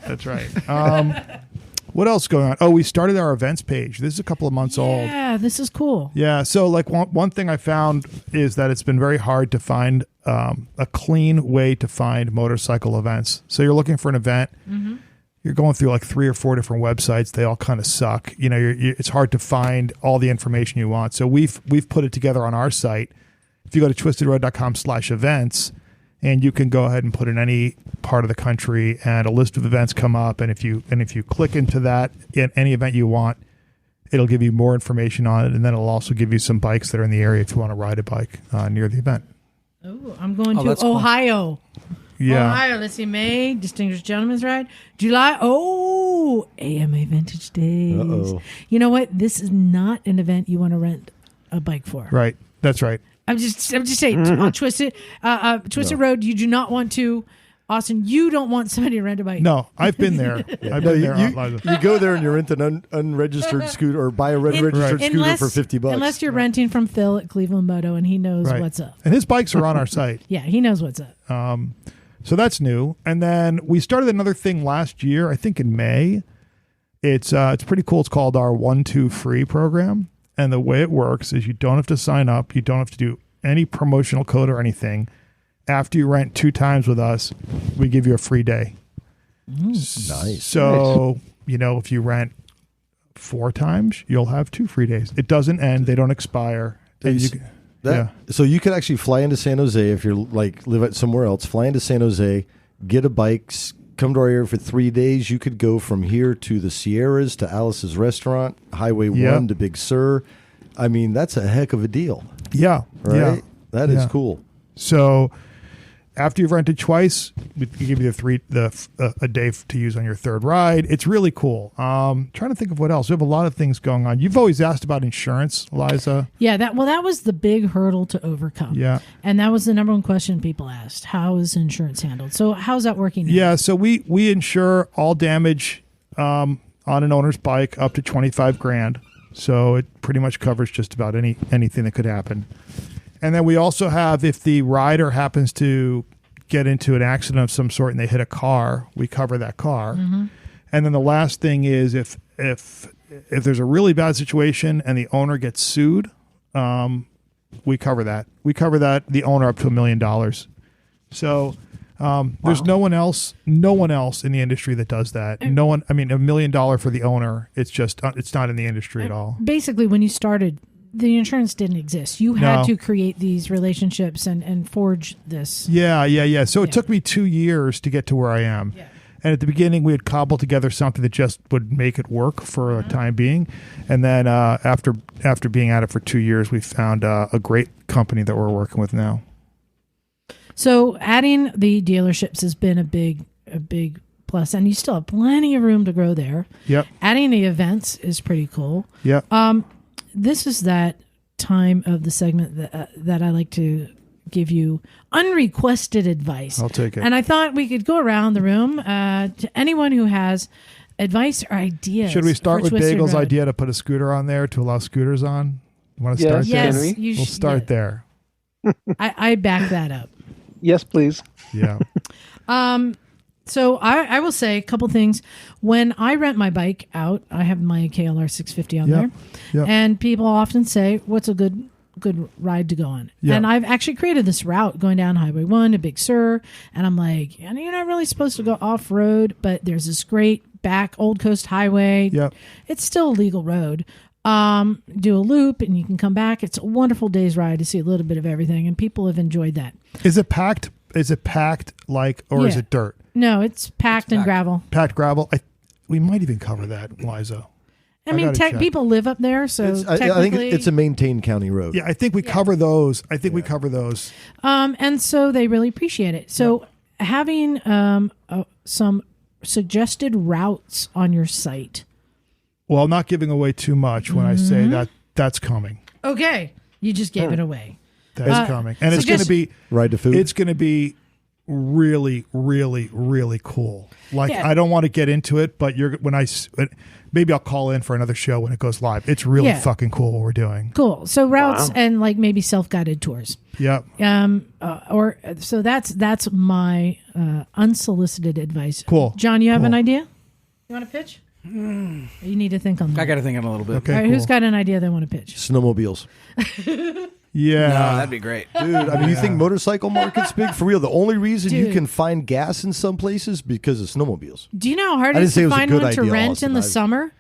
F: What else going on? Oh, we started our events page. This is a couple of months old.
D: Yeah, this is cool.
F: Yeah. So like one thing I found is that it's been very hard to find a clean way to find motorcycle events. So you're looking for an event. Mm-hmm. You're going through like 3 or 4 different websites. They all kind of suck. It's hard to find all the information you want. So we've put it together on our site. If you go to twistedroad.com/events, and you can go ahead and put in any part of the country, and a list of events come up. And if you click into that in any event you want, it'll give you more information on it, and then it'll also give you some bikes that are in the area if you want to ride a bike near the event.
D: Oh, I'm going to
A: that's cool.
D: Ohio.
F: Yeah.
D: Ohio. Let's see. May, Distinguished Gentleman's Ride. July. AMA Vintage Days.
C: Uh-oh.
D: You know what? This is not an event you want to rent a bike for.
F: Right. That's right.
D: I'm just saying. On Twisted Road, you do not want to Austin, you don't want somebody to rent a bike.
F: No, I've been there. I've been there.
C: You go there and you rent an unregistered scooter or buy a unregistered scooter for $50.
D: Unless you're renting from Phil at Cleveland Moto and he knows what's up.
F: And his bikes are on our site.
D: Yeah, he knows what's up.
F: So that's new. And then we started another thing last year, I think in May. It's pretty cool. It's called our 1-2 free program. And the way it works is you don't have to sign up. You don't have to do any promotional code or anything. After you rent 2 times with us, we give you a free day.
C: Nice.
F: So, if you rent 4 times, you'll have 2 free days. It doesn't end. They don't expire.
C: So you could actually fly into San Jose if you're live at somewhere else. Fly into San Jose, get a bike, come to our area for 3 days. You could go from here to the Sierras, to Alice's Restaurant, Highway 1 to Big Sur. I mean, that's a heck of a deal.
F: Yeah.
C: Right?
F: Yeah.
C: That is cool.
F: So after you've rented twice, we give you a day to use on your 3rd ride. It's really cool. Trying to think of what else. We have a lot of things going on. You've always asked about insurance, Liza.
D: Yeah, that was the big hurdle to overcome.
F: Yeah.
D: And that was the number one question people asked. How is insurance handled? So how's that working now?
F: Yeah, so we insure all damage on an owner's bike up to $25,000. So it pretty much covers just about anything that could happen. And then we also have, if the rider happens to get into an accident of some sort and they hit a car, we cover that car. Mm-hmm. And then the last thing is if there's a really bad situation and the owner gets sued, we cover that. We cover the owner up to $1 million. So there's no one else in the industry that does that. No one. I mean, $1 million for the owner. It's just it's not in the industry at all.
D: Basically, when you started, the insurance didn't exist. You had to create these relationships and forge this.
F: Yeah. So it took me 2 years to get to where I am. Yeah. And at the beginning, we had cobbled together something that just would make it work for a time being. And then after being at it for 2 years, we found a great company that we're working with now.
D: So adding the dealerships has been a big plus, and you still have plenty of room to grow there.
F: Yep.
D: Adding the events is pretty cool.
F: Yep.
D: This is that time of the segment that I like to give you unrequested advice.
F: I'll take it.
D: And I thought we could go around the room to anyone who has advice or ideas.
F: Should we start with Bagel's idea to put a scooter on there to allow scooters on? You want to start there?
D: Yes,
F: we'll start there.
D: I back that up.
B: Yes, please.
F: Yeah.
D: So I will say a couple things. When I rent my bike out, I have my KLR 650 on there. Yep. And people often say, what's a good ride to go on? Yep. And I've actually created this route going down Highway 1 to Big Sur. And I'm like, you're not really supposed to go off-road, but there's this great back Old Coast Highway.
F: Yep. It's
D: still a legal road. Do a loop and you can come back. It's a wonderful day's ride to see a little bit of everything. And people have enjoyed that.
F: Is it packed is it dirt?
D: No, it's packed and gravel.
F: Packed gravel. We might even cover that, Liza.
D: I mean, people live up there, so technically...
C: I think it's a maintained county road.
F: Yeah, I think we cover those. We cover those.
D: And so they really appreciate it. So having some suggested routes on your site.
F: Well, I'm not giving away too much when I say that's coming.
D: Okay. You just gave it away.
F: That's coming. And it's going to be...
C: Ride to food?
F: It's going to be really, really, really cool. I don't want to get into it, but maybe I'll call in for another show when it goes live. It's really fucking cool what we're doing.
D: Cool. So routes and maybe self-guided tours.
F: Yep.
D: So that's my unsolicited advice.
F: Cool.
D: John, you have an idea? You want to pitch? You need to think on that.
A: I got to think on a little bit.
F: Okay.
D: All right,
F: cool.
D: Who's got an idea they want to pitch?
C: Snowmobiles.
F: Yeah.
A: No, that'd be great.
C: Dude, I mean, you think motorcycle market's big? For real, the only reason you can find gas in some places because of snowmobiles.
D: Do you know how hard it is to find one to rent in the summer?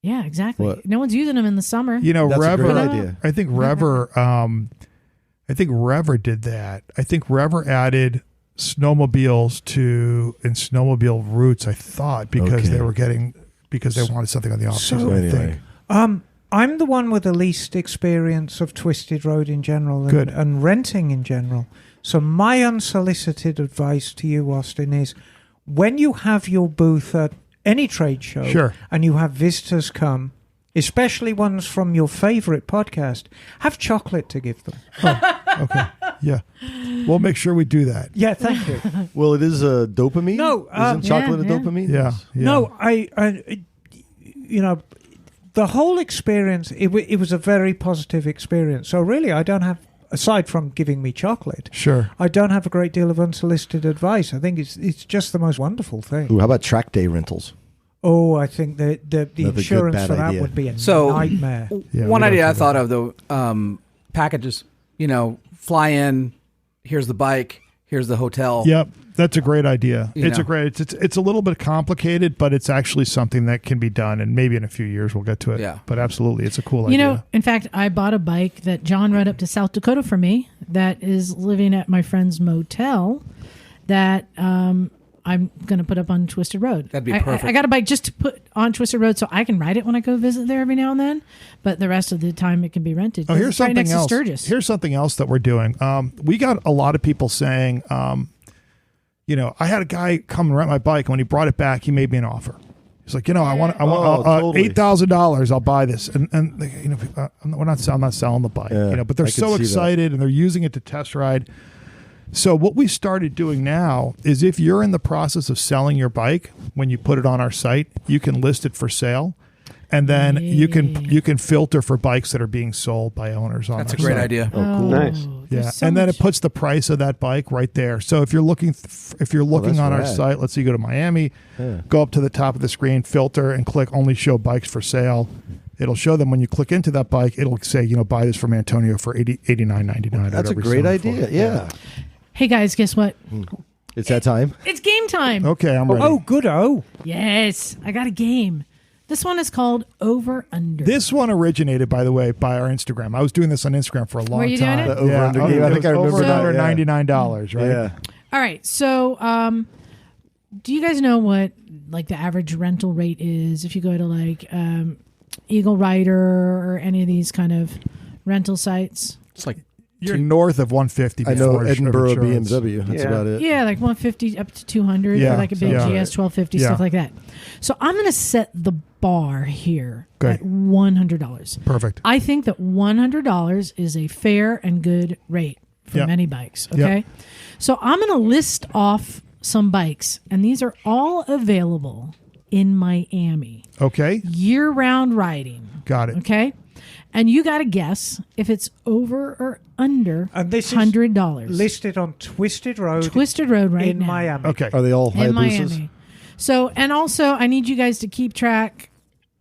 D: Yeah, exactly.
C: What?
D: No one's using them in the summer.
C: That's a great idea.
F: I think Rever did that. I think Rever added snowmobiles and snowmobile routes, I thought, because they wanted something on the opposite.
C: So anyway.
E: I'm the one with the least experience of Twisted Road in general and renting in general. So my unsolicited advice to you, Austin, is when you have your booth at any trade show and you have visitors come, especially ones from your favorite podcast, have chocolate to give them.
F: Oh, okay. Yeah. We'll make sure we do that.
E: Yeah, thank you.
C: Well, it is dopamine.
E: No,
C: isn't chocolate a dopamine?
F: Yeah.
E: No, I the whole experience, it was a very positive experience. So really, I don't have, aside from giving me chocolate,
F: Sure.
E: I don't have a great deal of unsolicited advice. I think it's just the most wonderful thing.
C: Ooh, how about track day rentals?
E: Oh, I think the
C: good,
E: insurance
C: bad
E: for that
C: idea.
E: would be a
A: So-
E: nightmare.
F: Yeah,
A: One
F: we don't
A: idea
F: do
A: I thought
F: that.
A: of though, packages. Fly in. Here's the bike. Here's the hotel.
F: Yep, that's a great idea.
A: You
F: It's
A: know.
F: a great. It's a little bit complicated, but it's actually something that can be done, and maybe in a few years we'll get to it.
A: Yeah.
F: But absolutely, it's a cool
D: You
F: idea.
D: know, in fact, I bought a bike that John rode up to South Dakota for me that is living at my friend's motel that I'm going to put up on Twisted Road.
A: That'd be
D: I
A: perfect.
D: got a bike just to put on Twisted Road so I can ride it when I go visit there every now and then. But the rest of the time it can be rented.
F: Oh,
D: 'cause
F: here's
D: it's right
F: something
D: next
F: else.
D: to Sturgis.
F: Here's something else that we're doing. We got a lot of people saying, I had a guy come and rent my bike, and when he brought it back, he made me an offer. He's like, I want
C: totally.
F: $8,000. I'll buy this, and I'm not selling the bike,
C: Yeah,
F: but they're
C: I could
F: so
C: see that.
F: excited and they're using it to test ride. So what we started doing now is if you're in the process of selling your bike, when you put it on our site, you can list it for sale. And then you can filter for bikes that are being sold by owners on
A: That's a
F: our
A: great
F: site.
A: idea.
C: Oh, cool.
B: Nice.
F: Yeah,
D: there's so
F: and then
D: much-
F: it puts the price of that bike right there. So if you're looking,
C: that's
F: on our
C: rad.
F: site, let's say you go to Miami,
C: Yeah.
F: go up to the top of the screen, filter, and click only show bikes for sale. It'll show them when you click into that bike. It'll say, buy this from Antonio for $89.99.
C: That's a great idea. Yeah.
D: Hey guys, guess what?
C: It's that time.
D: It's game time.
F: Okay, I'm ready.
E: Oh, good-o.
D: Yes, I got a game. This one is called Over Under.
F: This one originated, by the way, by our Instagram. I was doing this on Instagram for a long
D: Were you doing
F: time.
D: it?
C: The over-under game. I
F: it
C: think I
F: was
C: remember
F: over and
C: that,
F: under
C: yeah.
F: $99, right?
C: Yeah.
D: All right. So, do you guys know what like the average rental rate is if you go to like Eagle Rider or any of these kind of rental sites?
A: It's like
F: You're north of 150.
C: I know
F: before
C: Edinburgh
F: insurance.
C: BMW. That's
B: Yeah.
C: about it.
D: Yeah, like 150 up to 200
F: Yeah,
D: or like a big
F: yeah.
D: GS 1250
F: Yeah.
D: stuff like that. So I'm going to set the bar here
F: Okay.
D: at $100.
F: Perfect.
D: I think that $100 is a fair and good rate for
F: Yep.
D: many bikes.
F: Yep.
D: Okay. So I'm going to list off some bikes, and these are all available in Miami.
F: Okay,
D: Year round riding.
F: got it.
D: Okay. And you got to guess if it's over or under
E: And this is
D: $100.
E: listed on Twisted Road
D: Twisted Road right
E: in
D: now.
E: Miami.
F: Okay.
C: Are they all
D: In
C: Hayabusas?
D: Miami. So, and also, I need you guys to keep track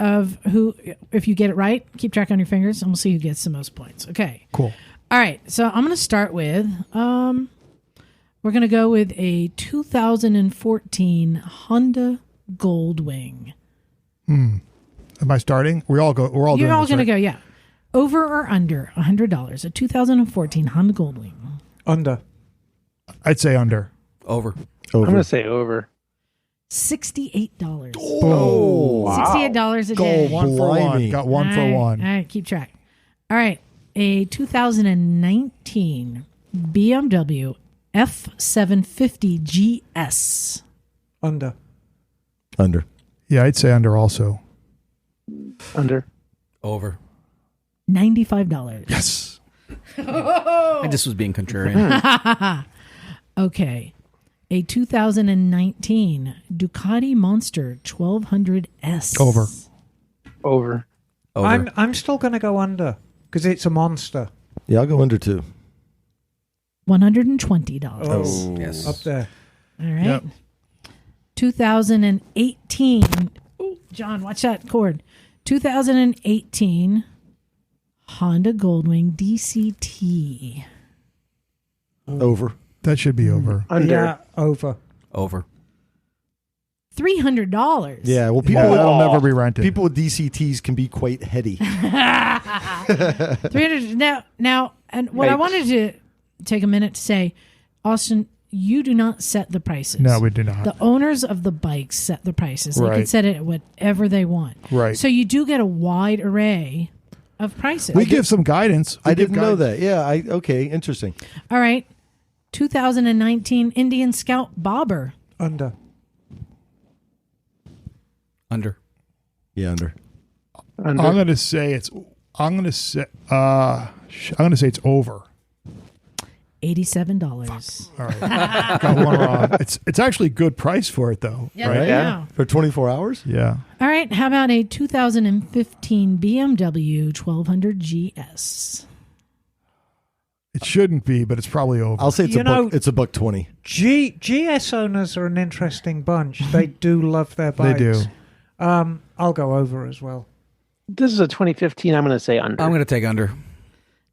D: of who, if you get it right, keep track on your fingers, and we'll see who gets the most points. Okay.
F: Cool.
D: All right. So I'm going to start with, we're going to go with a 2014 Honda Goldwing.
F: Am I starting? We're all
D: You're
F: doing
D: all
F: this,
D: going to
F: right?
D: go, yeah. Over or under $100, a 2014 Honda Goldwing.
E: Under.
F: I'd say under.
A: over.
B: I'm
C: Over.
B: going to say over.
D: $68.
C: Oh, wow.
D: $68 a
C: Gold.
D: day.
F: One for one.
C: Blimey.
F: Got one for
D: All right,
F: one.
D: All right, keep track. All right, a 2019 BMW F750 GS.
E: Under.
C: Under.
F: Yeah, I'd say under also.
B: Under.
A: Over.
D: $95.
F: Yes.
A: I just was being contrarian.
D: Okay. A 2019 Ducati Monster 1200S.
F: Over.
B: Over.
A: Over.
E: I'm still going to go under because it's a monster.
C: Yeah, I'll go under too.
D: $120.
E: Oh,
A: yes.
E: up there.
D: All right.
F: Yep.
D: 2018. Ooh, John, watch that cord. 2018 Honda Goldwing DCT.
C: Over.
F: That should be over.
B: Under.
E: Yeah, over.
A: Over.
D: $300.
C: Yeah, well, people
F: Yeah,
C: with,
F: that'll never be rented.
C: people with DCTs can be quite heady.
D: 300 now and what I
B: Yikes.
D: wanted to take a minute to say, Austin, you do not set the prices.
F: No, we do not.
D: The owners of the bikes set the prices. They can
F: Right.
D: set it at whatever they want.
F: Right.
D: So you do get a wide array of prices.
F: we give some guidance.
C: I didn't know that. Yeah, okay, interesting.
D: All right. 2019 Indian Scout Bobber.
E: Under.
A: Under.
C: Yeah, under.
B: Under.
F: I'm going to say it's. I'm going to say. I'm going to say it's over.
D: $87.
F: All right, got one wrong. It's actually a good price for it though.
D: Yeah,
F: right?
D: yeah.
C: For 24 hours?
F: Yeah.
D: All right. How about a 2015 BMW 1200 GS?
F: It shouldn't be, but it's probably over.
C: I'll say it's
E: You know-
C: it's a buck 20.
E: GS owners are an interesting bunch. They do love their
F: They
E: bikes.
F: do.
E: I'll go over as well.
B: This is a 2015. I'm going to say under.
A: I'm going to take under.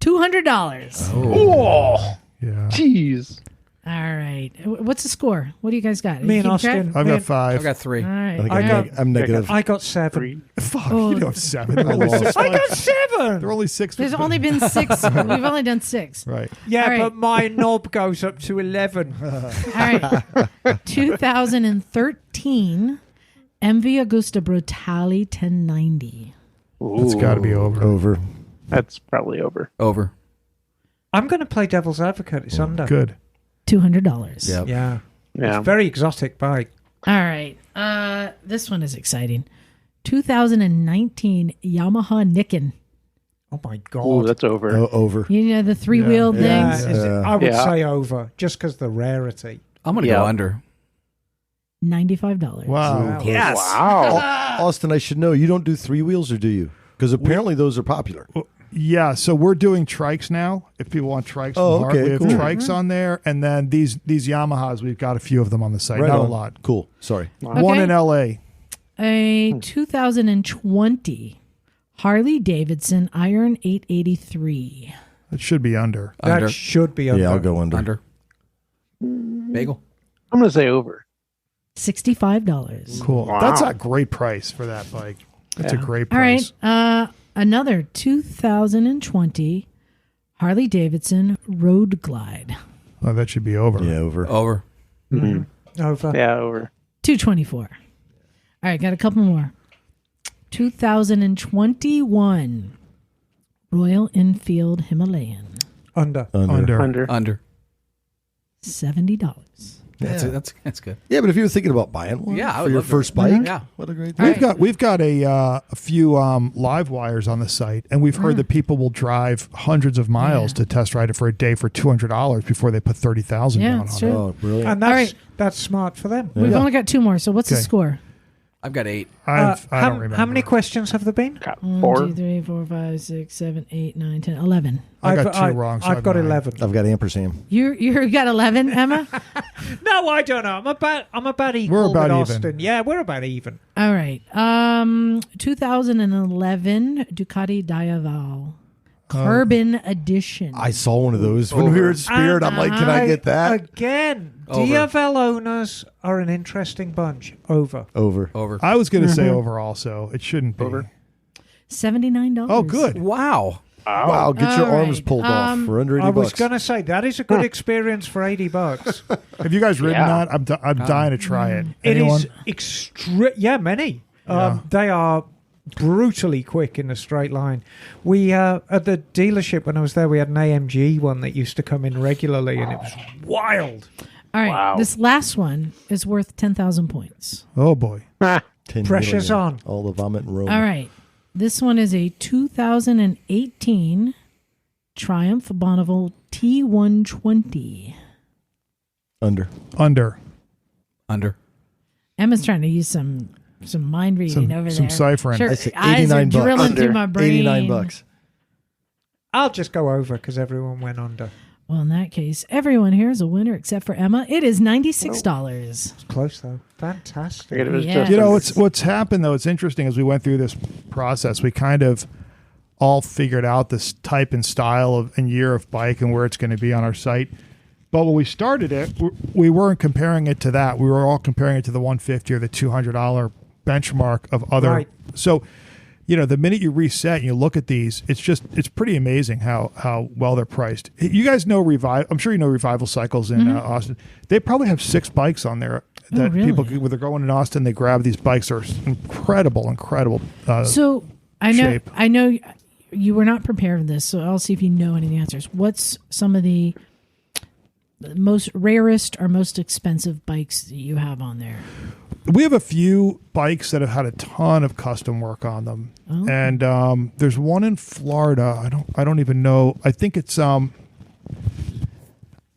D: $200.
B: Oh,
F: Yeah.
B: jeez.
D: All right. What's the score? What do you guys got?
E: Me and
D: You keep track?
E: Austin.
F: I've got 5.
A: I've got 3.
D: All
C: I
D: right.
C: think
E: I got-
C: I'm negative.
E: I got 7.
B: 3.
F: Fuck,
D: Oh.
F: you don't have 7. They're only
C: I lost.
F: 6
E: I got
F: bikes.
E: 7.
F: They're only 6.
D: There's only been 6. We've only done 6.
F: Right.
E: Yeah,
D: All right.
E: but my knob goes up to 11.
D: All right. 2013 MV Agusta Brutale 1090.
F: That's got to be over.
C: Over.
B: That's probably over.
A: Over.
E: I'm going to play devil's advocate. It's under.
F: Good.
D: $200.
A: Yep.
E: Yeah.
B: Yeah.
E: It's a very exotic bike.
D: All right. This one is exciting. 2019 Yamaha Nikken.
E: Oh, my God.
B: Oh, that's over.
C: Over.
D: You know, the 3-wheeled
E: Yeah,
D: things?
E: I would
B: Yeah.
E: say over, just because the rarity.
A: I'm going to
B: Yeah.
A: go under.
D: $95.
F: Wow.
A: Yes.
B: Wow.
C: Austin, I should know. You don't do 3 wheels, or do you? Because apparently those are popular.
F: Yeah, so we're doing trikes now. If people want trikes,
C: Oh,
F: from Hart,
C: okay,
F: we have
C: cool.
F: trikes on there, and then these Yamahas, we've got a few of them on the site. Not a
C: on.
F: lot.
C: Cool. Sorry.
F: One in LA.
D: A 2020 Harley Davidson Iron 883.
F: It should be under.
A: Under.
E: That should be under.
C: Yeah, I'll go under.
A: Under. Bagel.
B: I'm going to say over.
D: $65.
F: Cool.
B: Wow.
F: That's a great price for that bike. That's a great
D: All
F: price.
D: right. Another 2020 Harley Davidson Road Glide.
F: Oh, that should be over.
C: Yeah, over.
A: Over.
E: Over.
B: Yeah, over.
D: 224. All right, got a couple more. 2021 Royal Enfield Himalayan.
E: Under.
F: Under.
B: Under.
A: Under.
D: $70.
A: That's good.
C: Yeah, but if you were thinking about buying one
A: Yeah, I
C: for
A: would
C: your
A: love
C: first
A: to.
C: bike,
A: Yeah.
C: what a great
F: We've got a few live wires on the site, and we've heard that people will drive hundreds of miles to test ride it for a day for $200 before they put 30,000
D: Yeah,
F: down on
D: it's
F: it.
D: true.
C: Oh, brilliant.
E: And
D: All
E: that's,
D: right.
E: that's smart for them.
D: We've only got 2 more, so what's the
F: Okay.
D: score?
A: I've got 8.
F: I don't remember.
E: How many questions have there been?
B: Got
D: 1,
B: 4.
D: 2, 3, 4, 5, 6, 7, 8, 9, 10, 11.
F: I got 2 wrong. So
E: I've got
F: nine.
E: 11.
C: I've got ampersand.
D: You got 11, Emma?
E: No, I don't know. I'm about equal
F: We're about
E: with
F: even.
E: Austin. Yeah, we're about even.
D: All right. 2011 Ducati Diaval Carbon Edition.
C: I saw one of those when we were at Spirit. I'm like, can I get that?
E: Again,
A: Over.
E: DFL owners are an interesting bunch. Over.
C: Over.
A: Over.
F: I was going to say over also. It shouldn't be.
B: Over.
D: $79.
F: Oh, good.
A: Wow.
C: Wow, get your
D: All
C: arms
D: right.
C: pulled off for under 80
E: I was
C: bucks.
E: going to say, that is a good experience for $80.
F: Have you guys ridden
B: Yeah.
F: that? I'm dying to try it.
E: It
F: Anyone?
E: is yeah, many.
F: Yeah.
E: They are brutally quick in a straight line. We at the dealership when I was there, we had an AMG one that used to come in regularly, and it was wild.
D: All right.
B: Wow.
D: This last one is worth 10,000 points.
F: Oh, boy.
C: 10
E: Pressure's
C: million.
E: on.
C: All the vomit and Rome.
D: All right. This one is a 2018 Triumph Bonneville T120.
C: Under.
F: Under.
A: Under.
D: Emma's trying to use some mind reading over
F: some
D: there.
F: ciphering.
D: Sure,
C: I say
D: eyes are
C: 89 bucks.
D: drilling
C: Under.
D: through my brain.
C: 89 bucks.
E: I'll just go over because everyone went under.
D: Well, in that case, everyone here is a winner except for Emma. It is $96.
E: It's close though. Fantastic.
B: It was
D: Yeah.
B: just
F: You know, what's happened, though, it's interesting as we went through this process, we kind of all figured out this type and style of and year of bike and where it's going to be on our site. But when we started it, we weren't comparing it to that. We were all comparing it to the $150 or the $200 benchmark of other.
E: Right.
F: So, you know, the minute you reset and you look at these, it's pretty amazing how well they're priced. You guys know I'm sure you know Revival Cycles in Austin. They probably have 6 bikes on there that
D: really?
F: people, when they're going in Austin, they grab these bikes. They're incredible.
D: So I know
F: shape.
D: you were not prepared for this, so I'll see if you know any of the answers. What's some of the most rarest or most expensive bikes that you have on there?
F: We have a few bikes that have had a ton of custom work on them, and there's one in Florida. I don't even know. I think it's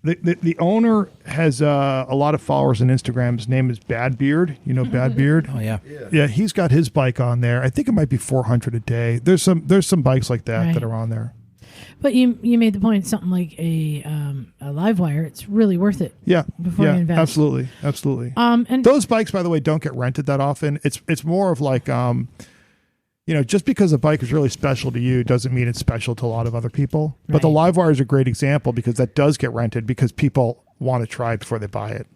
F: The owner has a lot of followers on Instagram. His name is Bad Beard. You know Bad Beard?
A: Oh yeah.
F: Yeah, he's got his bike on there. I think it might be 400 a day. There's some bikes like that that are on there.
D: But you made the point, something like a live wire, it's really worth it.
F: Yeah,
D: before you invest.
F: absolutely.
D: And
F: Those bikes, by the way, don't get rented that often. It's more of like just because a bike is really special to you doesn't mean it's special to a lot of other people. But the live wire is a great example because that does get rented because people want to try it before they buy it.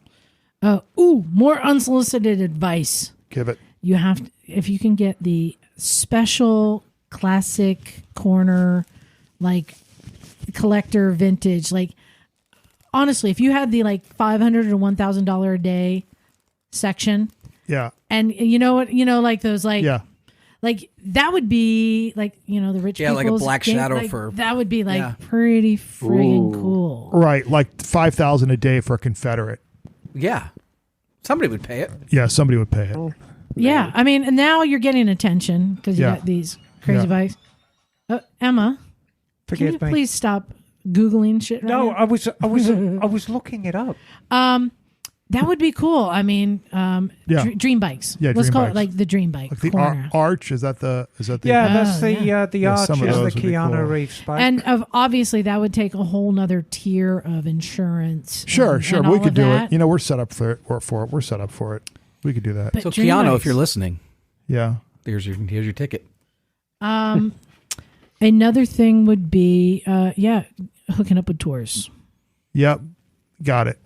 D: More unsolicited advice.
F: Give it.
D: You have to, if you can get the special classic corner, like collector vintage, like honestly, if you had the like $500 or $1,000 a day section, and like those like that would be like the rich people's
A: like a black shadow
D: like,
A: for
D: that would be like pretty friggin' cool,
F: right? Like $5,000 a day for a Confederate.
A: Yeah, somebody would pay it.
F: Yeah, somebody would pay it.
D: Yeah, I mean, and now you're getting attention because you got these crazy bikes. Emma, can you please stop Googling shit? Right now?
E: I was looking it up.
D: That would be cool. I mean, dream bikes.
F: Yeah,
D: let's
F: dream
D: call
F: bikes.
D: it like the dream bike.
F: Like the
D: corner.
F: Arch is that the
E: that's the Arch
F: some of
E: is
F: those
E: the
F: would be
E: Keanu
F: cool.
E: Reeves bike.
D: And obviously that would take a whole nother tier of insurance.
F: Sure,
D: and
F: we
D: all
F: could
D: of
F: do
D: that.
F: it. We're set up for it. We're set up for it. We could do that.
D: But
A: So
D: dream
A: Keanu,
D: bikes.
A: if you're listening, here's your ticket.
D: Another thing would be hooking up with tours.
F: Yep, got it.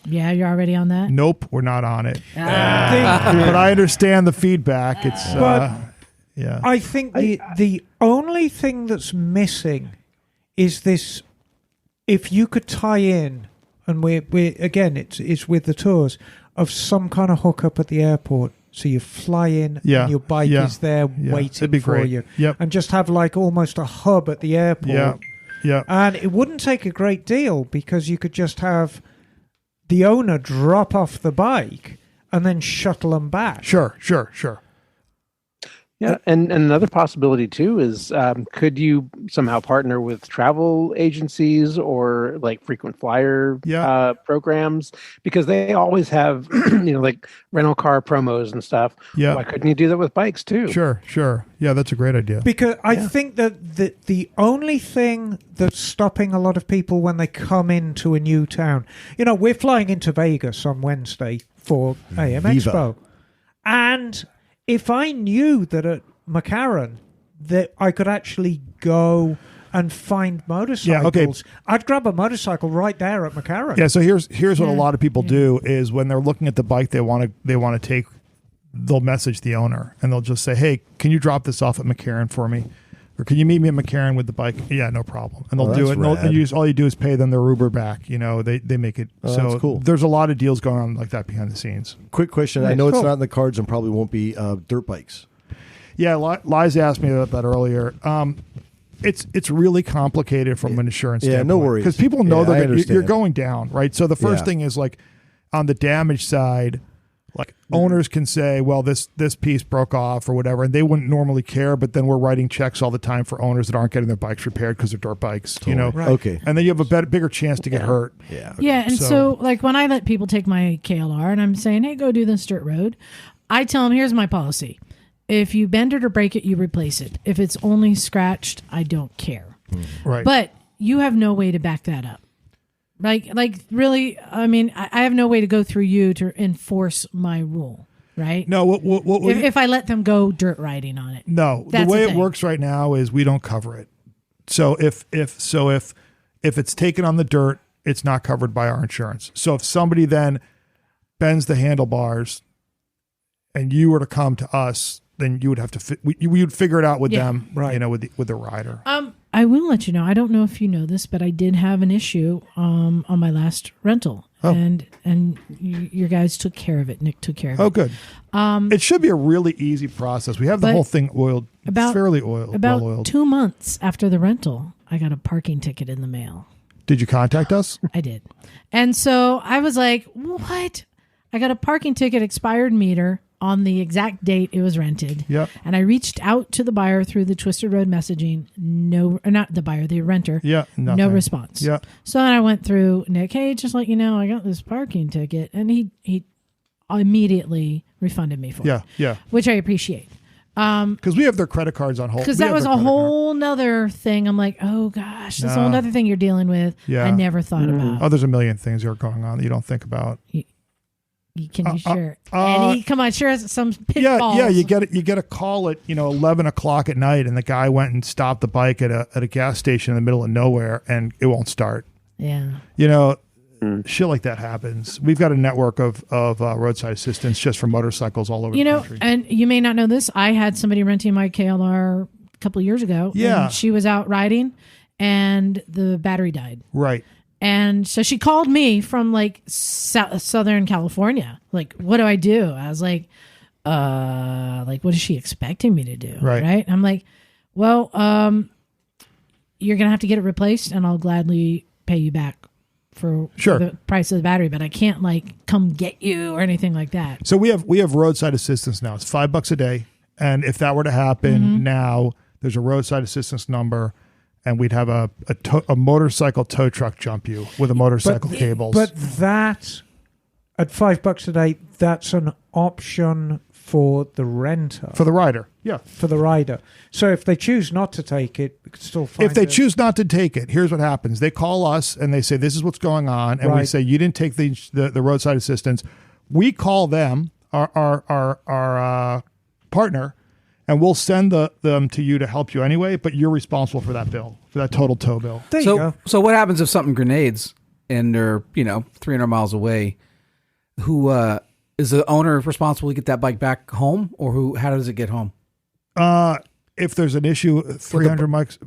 D: Yeah, you're already on that.
F: Nope, we're not on it. But I understand the feedback. It's
E: I think the only thing that's missing is this. If you could tie in, and we again, it's with the tours of some kind of hookup at the airport. So you fly in and your bike is there waiting
F: be
E: for
F: great.
E: you.
F: Yep.
E: And just have like almost a hub at the airport.
F: Yeah.
E: And it wouldn't take a great deal because you could just have the owner drop off the bike and then shuttle them back.
F: Sure.
B: Yeah, and another possibility too is could you somehow partner with travel agencies or like frequent flyer programs, because they always have like rental car promos and stuff.
F: Yeah,
B: why couldn't you do that with bikes too?
F: Sure. Yeah, that's a great idea.
E: Because I think that the only thing that's stopping a lot of people when they come into a new town, we're flying into Vegas on Wednesday for AM
C: Viva.
E: Expo, and if I knew that at McCarran that I could actually go and find motorcycles, I'd grab a motorcycle right there at McCarran.
F: Yeah, so here's what a lot of people do is when they're looking at the bike they want to take, they'll message the owner and they'll just say, "Hey, can you drop this off at McCarran for me? Or can you meet me at McCarran with the bike?" Yeah, no problem. And they'll do it. And all you do is pay them their Uber back. They make it. So
C: that's cool.
F: There's a lot of deals going on like that behind the scenes.
C: Quick question.
E: Yeah,
C: I know
E: it's
C: it's
E: cool.
C: not in the cards and probably won't be dirt bikes.
F: Yeah, Liza asked me about that earlier. It's really complicated from an insurance standpoint.
C: no worries.
F: Because people know
C: I
F: that you're
C: understand.
F: going down, right? So the first thing is like on the damage side, like owners can say, well, this piece broke off or whatever, and they wouldn't normally care, but then we're writing checks all the time for owners that aren't getting their bikes repaired because they're dirt bikes,
E: Right.
C: Okay.
F: And then you have a bigger chance to get hurt.
C: Yeah.
D: Yeah, and so like when I let people take my KLR and I'm saying, "Hey, go do this dirt road," I tell them, "Here's my policy. If you bend it or break it, you replace it. If it's only scratched, I don't care."
F: Right.
D: But you have no way to back that up. Like really, I mean, I have no way to go through you to enforce my rule, right?
F: No, what
D: If I let them go dirt riding on it.
F: No,
D: That's
F: the way
D: the
F: it
D: thing.
F: works right now is we don't cover it. So if it's taken on the dirt, it's not covered by our insurance. So if somebody then bends the handlebars and you were to come to us, then you would have to we would figure it out with them,
E: Right.
F: with the rider.
D: I will let you know. I don't know if you know this, but I did have an issue on my last rental, and your guys took care of it. Nick took care of it.
F: Oh, good. It should be a really easy process. We have the
D: But
F: whole thing oiled, fairly
D: About
F: well-oiled.
D: 2 months after the rental, I got a parking ticket in the mail.
F: Did you contact us?
D: I did. And so I was like, what? I got a parking ticket expired meter on the exact date it was rented.
F: Yep.
D: And I reached out to the buyer through the Twisted Road messaging. No, or not the buyer, the renter.
F: Yeah.
D: No
F: Nothing.
D: response.
F: Yeah.
D: So then I went through Nick. Hey, just let you know, I got this parking ticket, and he immediately refunded me for it.
F: Yeah.
D: Which I appreciate.
F: Because we have their credit cards on hold.
D: Because that was a whole nother thing. I'm like, oh gosh, that's a whole nother thing you're dealing with.
F: Yeah.
D: I never thought about.
F: Oh, there's a million things that are going on that you don't think about.
D: Can you share? Any? Come on, share some pitfalls.
F: Yeah. You get a call at 11 o'clock at night, and the guy went and stopped the bike at a gas station in the middle of nowhere, and it won't start.
D: Yeah.
F: Shit like that happens. We've got a network of roadside assistance just for motorcycles all over the country.
D: And you may not know this. I had somebody renting my KLR a couple of years ago.
F: Yeah.
D: And she was out riding, and the battery died.
F: Right.
D: And so she called me from like Southern California. Like, what do I do? I was like, what is she expecting me to do?
F: Right.
D: And I'm like, well, you're going to have to get it replaced, and I'll gladly pay you back for the price of the battery, but I can't like come get you or anything like that.
F: So we have roadside assistance now. It's $5 a day. And if that were to happen now, there's a roadside assistance number, and we'd have a motorcycle tow truck jump you with a motorcycle cables.
E: But that, at $5 a day, that's an option for the renter.
F: For the rider, yeah.
E: For the rider. So if they choose not to take it, we could still find
F: If they choose not to take it, here's what happens. They call us, and they say, this is what's going on. And we say, you didn't take the roadside assistance. We call them, our partner, and we'll send them to you to help you anyway, but you're responsible for that bill, for that total tow bill.
E: There you go.
A: So what happens if something grenades and they're 300 miles away? Who is the owner responsible to get that bike back home, or how does it get home?
F: If there's an issue, 300 miles.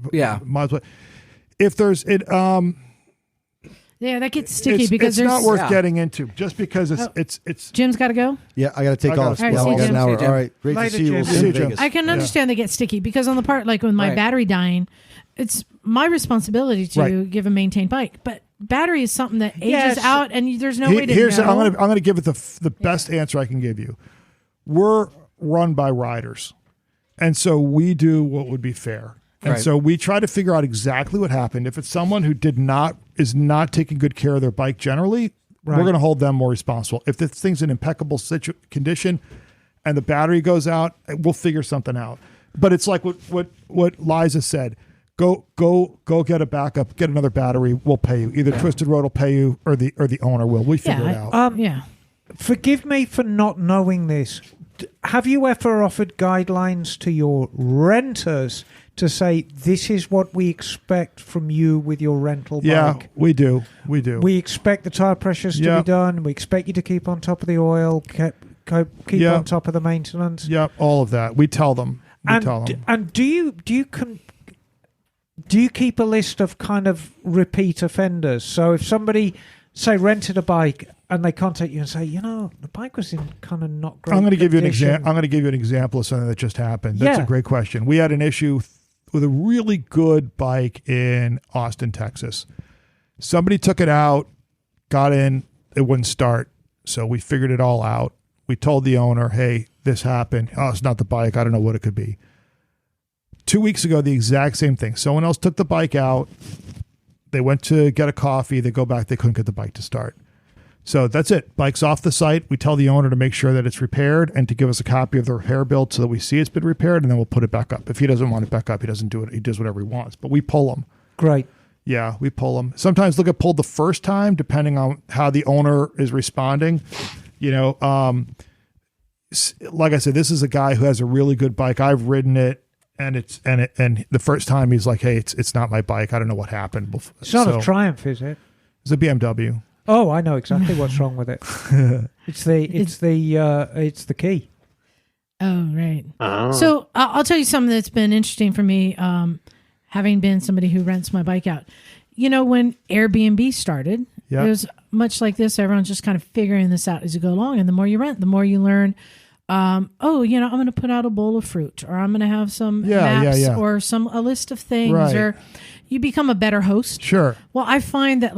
F: If there's it,
D: yeah, that gets sticky because
F: it's not worth getting into just because it's.
D: Jim's got to go.
C: Yeah, I got to take off.
D: All right,
C: We got an hour.
D: see you, Jim.
C: All right, great
E: Later,
C: to see you. We'll
E: Jim.
C: see you in
F: See you, Jim.
C: Vegas.
D: I can understand they get sticky because on the part like with my battery dying, it's my responsibility to give a maintained bike, but battery is something that ages out, and there's no way to know.
F: I'm going to give it the best answer I can give you. We're run by riders, and so we do what would be fair. And so we try to figure out exactly what happened. If it's someone who is not taking good care of their bike generally, we're going to hold them more responsible. If the thing's in impeccable condition and the battery goes out, we'll figure something out. But it's like what Liza said. Go get a backup, get another battery, we'll pay you. Either Twisted Road will pay you or the owner will. We figure it out.
E: Forgive me for not knowing this. Have you ever offered guidelines to your renters to say, this is what we expect from you with your rental bike?
F: Yeah, we do.
E: We expect the tire pressures to be done. We expect you to keep on top of the oil, keep on top of the maintenance.
F: Yeah, all of that. We tell them.
E: And do you keep a list of kind of repeat offenders? So if somebody, say, rented a bike and they contact you and say, the bike was in kind of not great
F: I'm going to give you an
E: condition.
F: example of something that just happened. That's a great question. We had an issue with a really good bike in Austin, Texas. Somebody took it out, got in, it wouldn't start. So we figured it all out. We told the owner, hey, this happened. Oh, it's not the bike. I don't know what it could be. 2 weeks ago, the exact same thing. Someone else took the bike out. They went to get a coffee. They go back. They couldn't get the bike to start. So that's it. Bike's off the site. We tell the owner to make sure that it's repaired and to give us a copy of the repair bill so that we see it's been repaired, and then we'll put it back up. If he doesn't want it back up, he doesn't do it. He does whatever he wants. But we pull them.
E: Great.
F: Yeah, we pull them. Sometimes they'll get pulled the first time, depending on how the owner is responding. Like I said, this is a guy who has a really good bike. I've ridden it. And the first time he's like, hey, it's not my bike. I don't know what happened.
E: It's not a Triumph, is it?
F: It's a BMW.
E: Oh, I know exactly what's wrong with it. It's the key.
D: Oh, right. So I'll tell you something that's been interesting for me, having been somebody who rents my bike out. When Airbnb started, it was much like this. Everyone's just kind of figuring this out as you go along. And the more you rent, the more you learn. I'm going to put out a bowl of fruit, or I'm going to have some maps or a list of things, or you become a better host.
F: Sure.
D: Well, I find that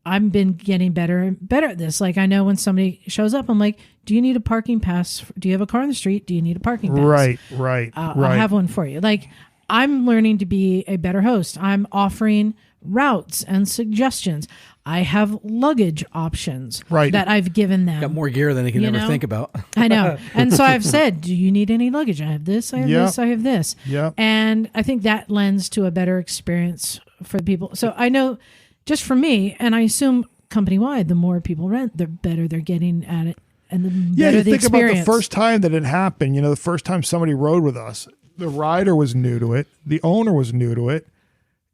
D: I've been getting better and better at this. Like I know when somebody shows up, I'm like, do you need a parking pass? Do you have a car on the street? Do you need a parking pass?
F: Right.
D: I'll have one for you. Like I'm learning to be a better host. I'm offering routes and suggestions. I have luggage options that I've given them.
A: Got more gear than they can ever think about.
D: I know. And so I've said, do you need any luggage? I have this, I have this, I have this.
F: Yeah.
D: And I think that lends to a better experience for the people. So I know just for me, and I assume company-wide, the more people rent, the better they're getting at it. And the better
F: you
D: the
F: think
D: experience.
F: about the first time that it happened, the first time somebody rode with us, the rider was new to it. The owner was new to it.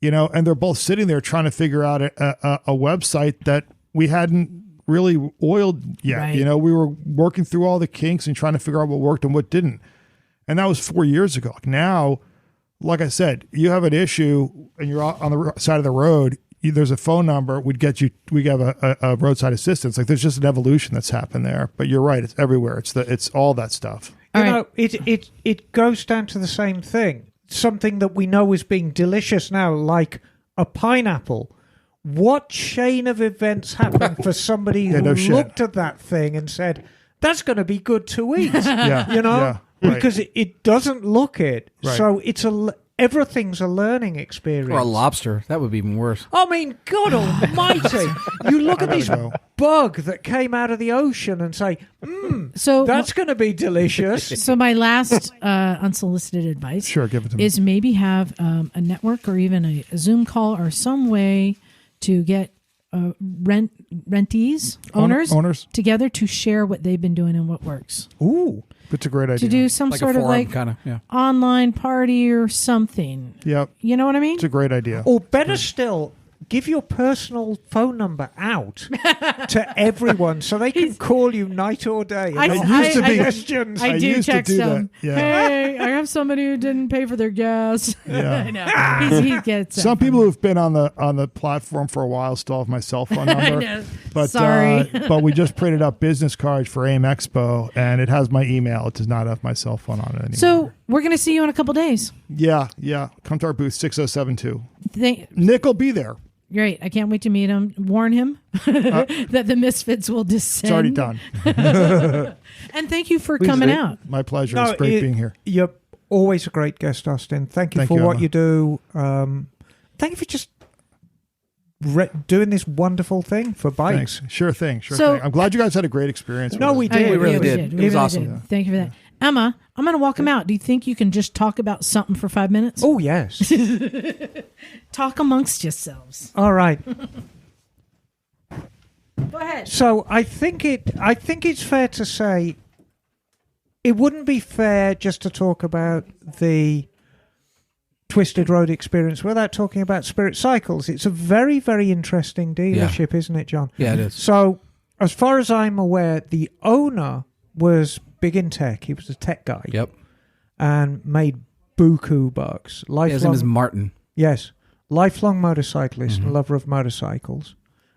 F: And they're both sitting there trying to figure out a website that we hadn't really oiled yet.
D: Right.
F: We were working through all the kinks and trying to figure out what worked and what didn't. And that was 4 years ago. Now, like I said, you have an issue and you're on the side of the road. There's a phone number. We have a roadside assistance. Like there's just an evolution that's happened there. But you're right. It's everywhere. It's all that stuff.
E: It goes down to the same thing. Something that we know is being delicious now, like a pineapple. What chain of events happened for somebody who looked at that thing and said, that's going to be good to eat?
F: Right.
E: Because it doesn't look it.
F: Right.
E: So everything's a learning experience.
A: Or a lobster. That would be even worse.
E: I mean, God almighty. You look at this bug that came out of the ocean and say,
D: so
E: that's going to be delicious.
D: So my last unsolicited advice
F: Sure, give it to me.
D: is maybe have a network or even a Zoom call or some way to get rentees, owners together to share what they've been doing and what works.
F: Ooh, that's a great idea.
D: To do some
A: like
D: sort
A: a
D: of
A: forum,
D: like
A: kinda,
D: online party or something.
F: Yep.
D: You know what I mean?
F: It's a great idea.
E: Or better still, give your personal phone number out to everyone so they can call you night or day.
D: I
F: I
D: do
F: used to
D: text
F: do
D: him.
F: that. Yeah.
D: Hey, I have somebody who didn't pay for their gas.
F: Yeah.
D: I know. He gets
F: Some people who've been on the platform for a while still have my cell phone number.
D: know.
F: But
D: Sorry.
F: But we just printed up business cards for AIM Expo, and it has my email. It does not have my cell phone on it anymore.
D: So we're going to see you in a couple days.
F: Yeah. Come to our booth 6072.
D: Thank,
F: Nick will be there.
D: Great. I can't wait to meet him. Warn him that the Misfits will descend.
F: It's already done.
D: And thank you for
F: Please,
D: coming out.
F: My pleasure. It's great being here.
E: You're always a great guest, Austin. Thank you for what you do. Thank you for just doing this wonderful thing for bikes.
F: Thanks. Sure thing. I'm glad you guys had a great experience.
E: No, we
A: Oh,
E: did.
A: we really did. It was awesome.
D: Did. Thank you for that. Emma, I'm going to walk him out. Do you think you can just talk about something for 5 minutes?
E: Oh, yes.
D: Talk amongst yourselves.
E: All right.
D: Go ahead.
E: So I think it's fair to say it wouldn't be fair just to talk about the Twisted Road experience without talking about Spirit Cycles. It's a very, very interesting dealership, isn't it, John?
A: Yeah, it is.
E: So as far as I'm aware, the owner was big in tech. He was a tech guy.
A: Yep.
E: And made buku bucks.
A: His name is Martin.
E: Yes. Lifelong motorcyclist, lover of motorcycles.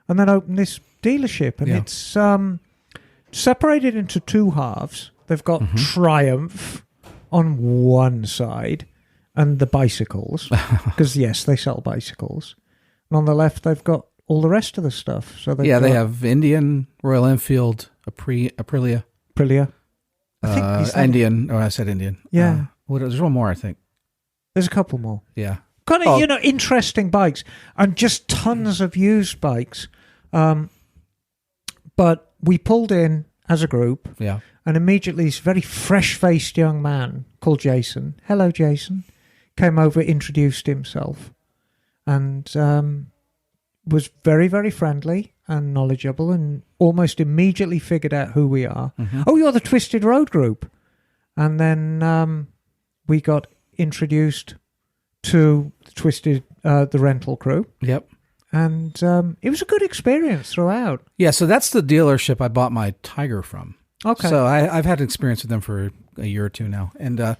E: And then opened this dealership. And it's separated into two halves. They've got Triumph on one side and the bicycles. Because, yes, they sell bicycles. And on the left, they've got all the rest of the stuff. So they
A: have Indian, Royal Enfield, Aprilia.
E: I think
A: Indian. Oh, I said Indian.
E: Yeah.
A: There's one more, I think.
E: There's a couple more.
A: Yeah.
E: Kind of, interesting bikes and just tons of used bikes. But we pulled in as a group.
A: Yeah.
E: And immediately this very fresh-faced young man called Jason, hello, Jason, came over, introduced himself, and was very, very friendly and knowledgeable, and almost immediately figured out who we are. Oh, you're the Twisted Road group. And then we got introduced to the rental crew.
A: Yep.
E: And it was a good experience throughout.
A: Yeah, so that's the dealership I bought my Tiger from.
E: Okay.
A: So I've had experience with them for a year or two now. And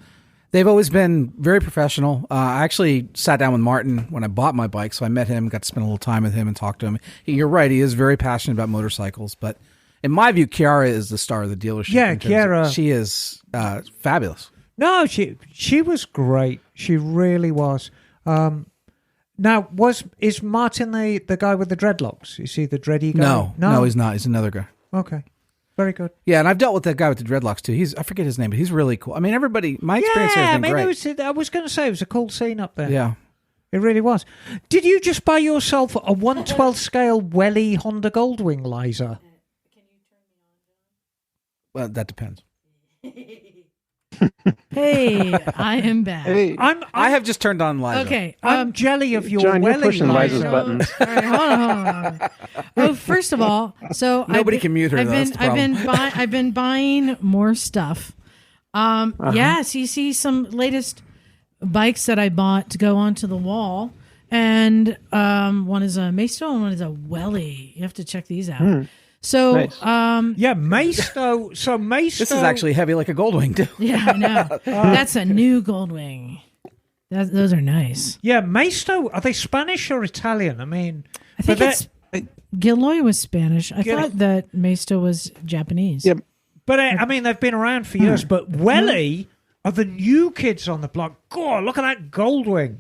A: they've always been very professional. I actually sat down with Martin when I bought my bike, so I met him, got to spend a little time with him and talk to him. You're right, he is very passionate about motorcycles. But in my view, Chiara is the star of the dealership.
E: Yeah, Chiara.
A: She is fabulous.
E: No, she was great. She really was. Now, is Martin the guy with the dreadlocks? Is he the dready guy?
A: No, he's not. He's another guy.
E: Okay. Very good.
A: Yeah, and I've dealt with that guy with the dreadlocks too. I forget his name, but he's really cool. I mean, my experience here has been great.
E: I was going to say it was a cool scene up there.
A: Yeah.
E: It really was. Did you just buy yourself a 1/12 scale Welly Honda Goldwing, Liza?
A: Well, that depends.
D: Hey, I am back.
B: Hey,
A: I have just turned on Liza.
D: Okay,
E: I'm jelly of your
B: John,
E: Welly,
B: you're pushing Liza's
E: Liza.
B: buttons.
D: All right, hold on. Well, first of all, so
A: Nobody can mute her, though, that's the
D: I've been buying more stuff. Yes, you see some latest bikes that I bought to go onto the wall, and one is a Maisto and one is a Welly. You have to check these out. So,
B: Nice.
E: Yeah, Maisto. So Maisto.
A: This is actually heavy like a Goldwing too.
D: yeah, I know. That's a new Goldwing. Those are nice.
E: Yeah, Maisto. Are they Spanish or Italian? I mean,
D: I think it's Gilloy was Spanish. I thought that Maisto was Japanese.
B: Yep.
E: But I mean, they've been around for years. But Welly are the new kids on the block. God, look at that Goldwing.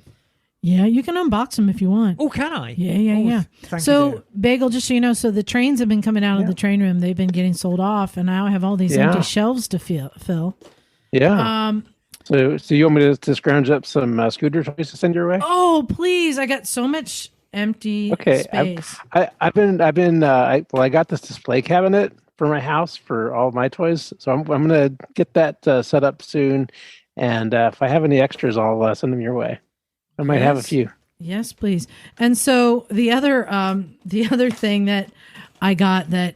D: Yeah, you can unbox them if you want.
E: Oh, can I?
D: Yeah.
E: Thank
D: So,
E: you,
D: Bagel, just so you know, so the trains have been coming out of the train room. They've been getting sold off, and now I have all these empty shelves to fill.
B: Yeah. So you want me to scrounge up some scooter toys to send your way?
D: Oh, please! I got so much empty space.
B: I got this display cabinet for my house for all of my toys, so I'm gonna get that set up soon, and if I have any extras, I'll send them your way. I might have a few.
D: Yes, please. And so the other thing that I got that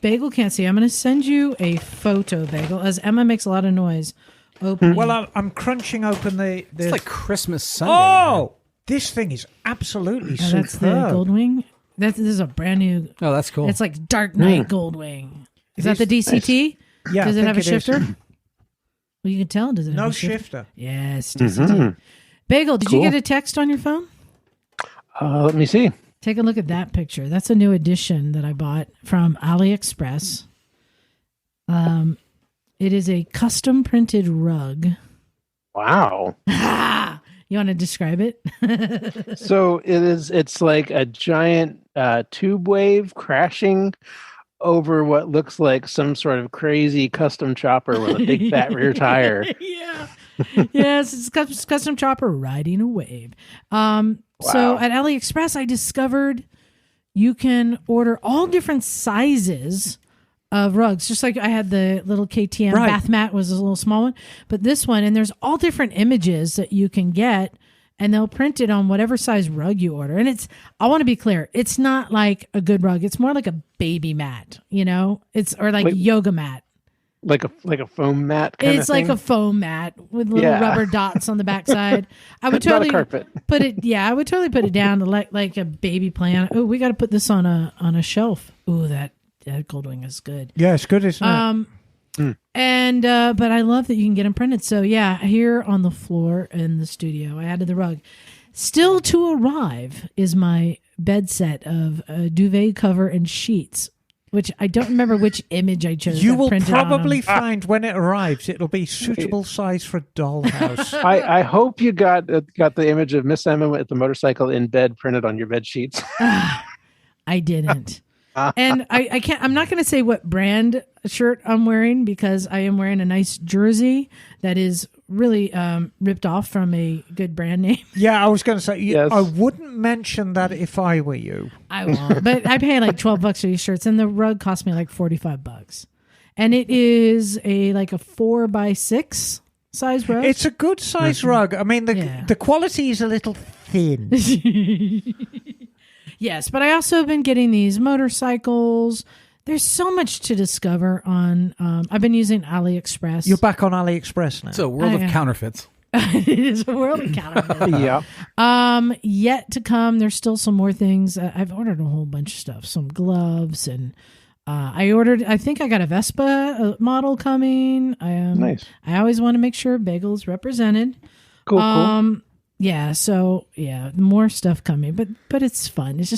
D: Bagel can't see, I'm going to send you a photo, Bagel, as Emma makes a lot of noise. Open.
E: Well, I'm crunching open the.
A: It's like Christmas Sunday.
E: Oh, this thing is absolutely superb.
D: That's the Goldwing. This is a brand new.
A: Oh, that's cool.
D: It's like Dark Knight Goldwing. Is that the DCT?
E: Nice. Yeah.
D: Does it have a shifter?
E: Is.
D: Well, you can tell. Does it have a
E: shifter?
D: Yes, DCT. Bagel, did you get a text on your phone?
B: Let me see.
D: Take a look at that picture. That's a new edition that I bought from AliExpress. It is a custom printed rug.
B: Wow.
D: You want to describe it?
B: So it's like a giant tube wave crashing over what looks like some sort of crazy custom chopper with a big fat rear tire.
D: Yeah. Yes, it's custom chopper riding a wave. So at AliExpress, I discovered you can order all different sizes of rugs. Just like I had the little KTM bath mat was a little small one, but this one, and there's all different images that you can get, and they'll print it on whatever size rug you order. And I want to be clear, it's not like a good rug. It's more like a baby mat, or like yoga mat.
B: Like a foam mat kind of thing?
D: It's like a foam mat with little rubber dots on the backside. I would totally
B: not a carpet.
D: I would totally put it down to like a baby plant. Oh, we got to put this on a shelf. Ooh, that Goldwing is good.
E: Yeah, it's good, isn't it?
D: And but I love that you can get them printed. So yeah, here on the floor in the studio, I added the rug. Still to arrive is my bed set of duvet cover and sheets, which I don't remember which image I chose.
E: You will probably find when it arrives, it'll be suitable size for a dollhouse.
B: I hope you got the image of Miss Emma with the motorcycle in bed printed on your bed sheets.
D: I didn't. And I can't. I'm not going to say what brand shirt I'm wearing because I am wearing a nice jersey that is really ripped off from a good brand name.
E: Yeah, I was going to say
B: yes.
E: I wouldn't mention that if I were you.
D: I won't. But I pay like $12 for these shirts, and the rug cost me like $45, and it is a 4x6 size rug.
E: It's a good size rug. I mean, the quality is a little thin.
D: Yes, but I also have been getting these motorcycles. There's so much to discover on. I've been using AliExpress.
E: You're back on AliExpress now.
A: It's a world of counterfeits.
D: It is a world of counterfeits.
B: Yeah.
D: Yet to come. There's still some more things. I've ordered a whole bunch of stuff. Some gloves and I think I got a Vespa model coming.
B: Nice.
D: I always want to make sure Bagel's represented.
B: Cool.
D: Yeah, so more stuff coming, but it's fun. It's